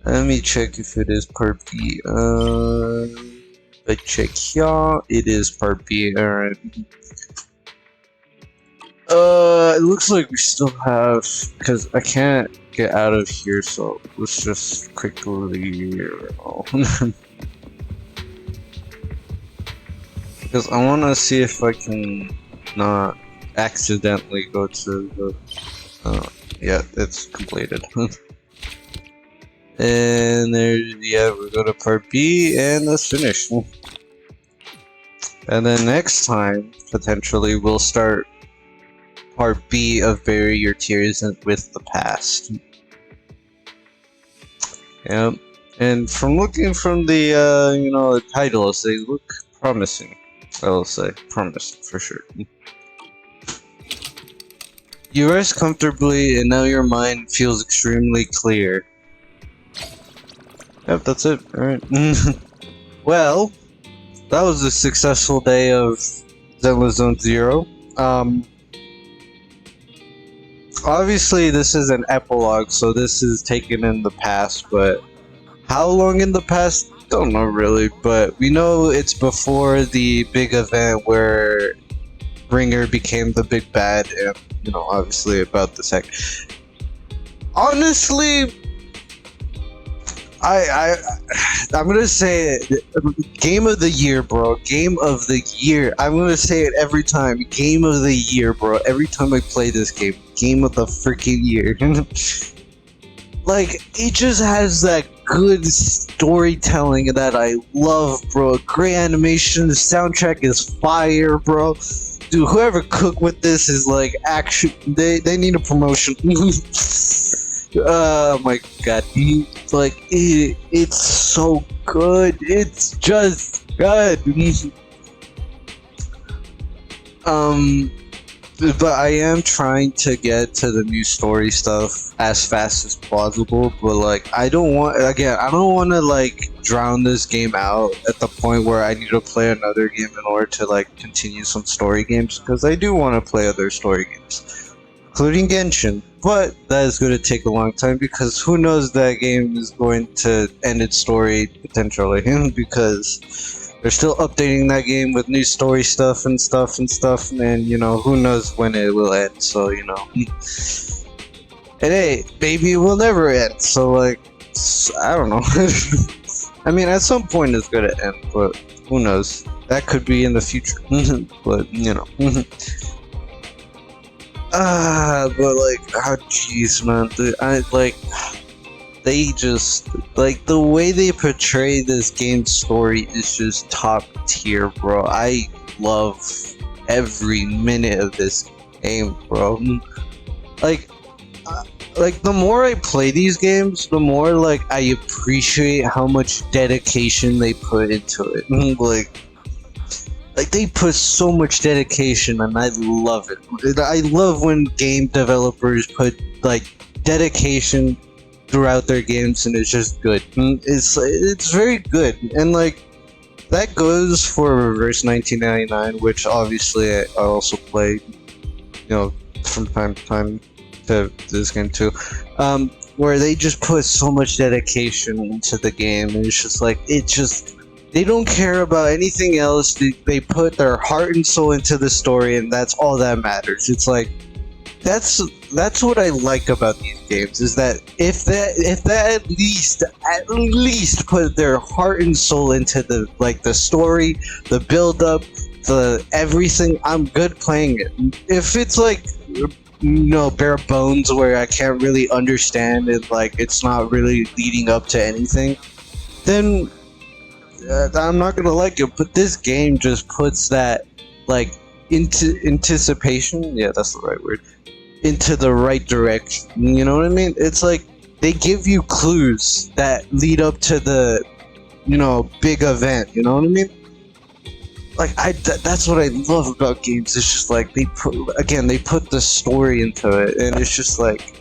Let me check if it is part B. I check here. It is part B. Alright. It looks like we still have, because I can't get out of here, so let's just quickly. Because I want to see if I can not accidentally go to the. Yeah, it's completed. And there's, yeah, we go to part B, and that's finished. And then next time, potentially, we'll start part B of Bury Your Tears with the Past. Yeah, and from looking from the, the titles, they look promising. I will say, promising for sure. You rest comfortably, and now your mind feels extremely clear. Yep, that's it. Alright. Well, that was a successful day of Zenless Zone Zero. Obviously, this is an epilogue, so this is taken in the past, but how long in the past? Don't know really, but we know it's before the big event where Bringer became the big bad, and obviously about the sec. Honestly, I'm gonna say it. Game of the year, bro. Game of the year. I'm gonna say it every time. Game of the year, bro. Every time I play this game. Game of the freaking year. Like, it just has that good storytelling that I love, bro. Great animation. The soundtrack is fire, bro. Dude, whoever cooked with this is like actually they need a promotion. Oh my god, it's so good. It's just good. but I am trying to get to the new story stuff as fast as possible. But like, I don't want to like drown this game out at the point where I need to play another game in order to like continue some story games, because I do want to play other story games, including Genshin. But that is going to take a long time, because who knows, that game is going to end its story potentially, because they're still updating that game with new story stuff, and you know, who knows when it will end, so, you know. And hey, maybe it will never end, so, like, I don't know. I mean, at some point it's gonna end, but who knows? That could be in the future, but, you know. But, like, oh, jeez, man, they just, like, the way they portray this game's story is just top tier, bro. I love every minute of this game, bro. Like, the more I play these games, the more, like, I appreciate how much dedication they put into it. Like, they put so much dedication, and I love it. I love when game developers put, like, dedication throughout their games, and it's just good. It's very good, and like, that goes for Reverse 1999, which obviously I also play, you know, from time to time, to this game too, where they just put so much dedication into the game, and it's just like, they don't care about anything else. They put their heart and soul into the story, and that's all that matters. It's like, that's what I like about these games, is that if that at least put their heart and soul into the story, the build up, the everything, I'm good playing it. If it's like, you know, bare bones where I can't really understand it, like it's not really leading up to anything, then I'm not gonna like it. But this game just puts that, like, into anticipation. Yeah, that's the right word. Into the right direction. You know what I mean? It's like they give you clues that lead up to the, you know, big event. You know what I mean? Like, that's what I love about games. It's just like they put the story into it, and it's just like,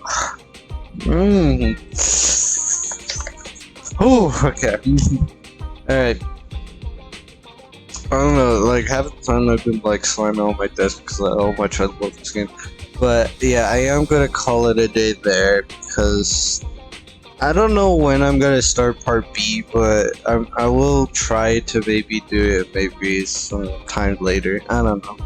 oh, okay. All right. I don't know, like, half the time I've been, like, slamming on my desk because of how much I love this game. But, yeah, I am gonna call it a day there, because I don't know when I'm gonna start part B, but I will try to maybe do it maybe some time later. I don't know.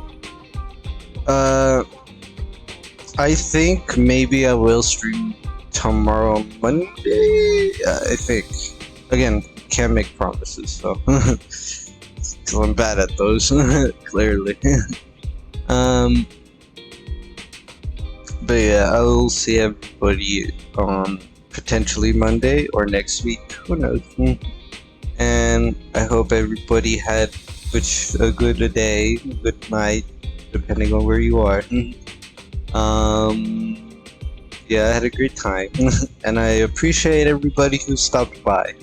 I think maybe I will stream tomorrow, Monday, I think. Again, can't make promises, so... Because I'm bad at those, clearly. But yeah, I will see everybody on potentially Monday or next week, who knows. And I hope everybody had a good day, good night, depending on where you are. Yeah, I had a great time, and I appreciate everybody who stopped by.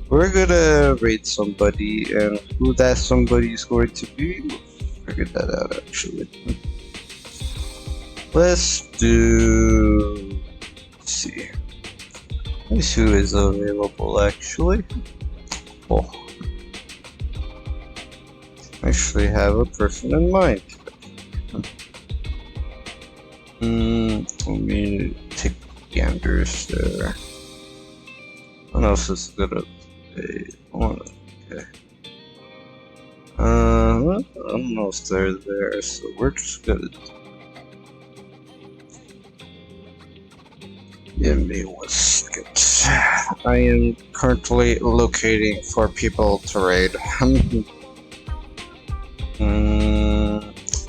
We're gonna raid somebody, and who that somebody is going to be, we'll figure that out actually. Let's see. Let's see who is available actually. Oh. I actually have a person in mind. Let me take ganders there. What else is gonna pay? Okay. I don't know if they're there, so we're just gonna give me 1 second. I am currently locating for people to raid.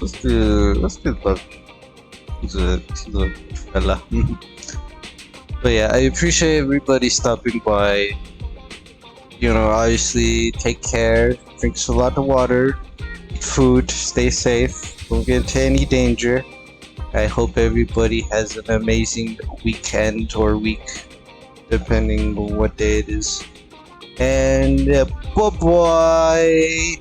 Let's do love. He's a fella. But yeah, I appreciate everybody stopping by. You know, obviously, take care, drink a lot of water, eat food, stay safe, don't get into any danger. I hope everybody has an amazing weekend or week, depending on what day it is. And bye-bye!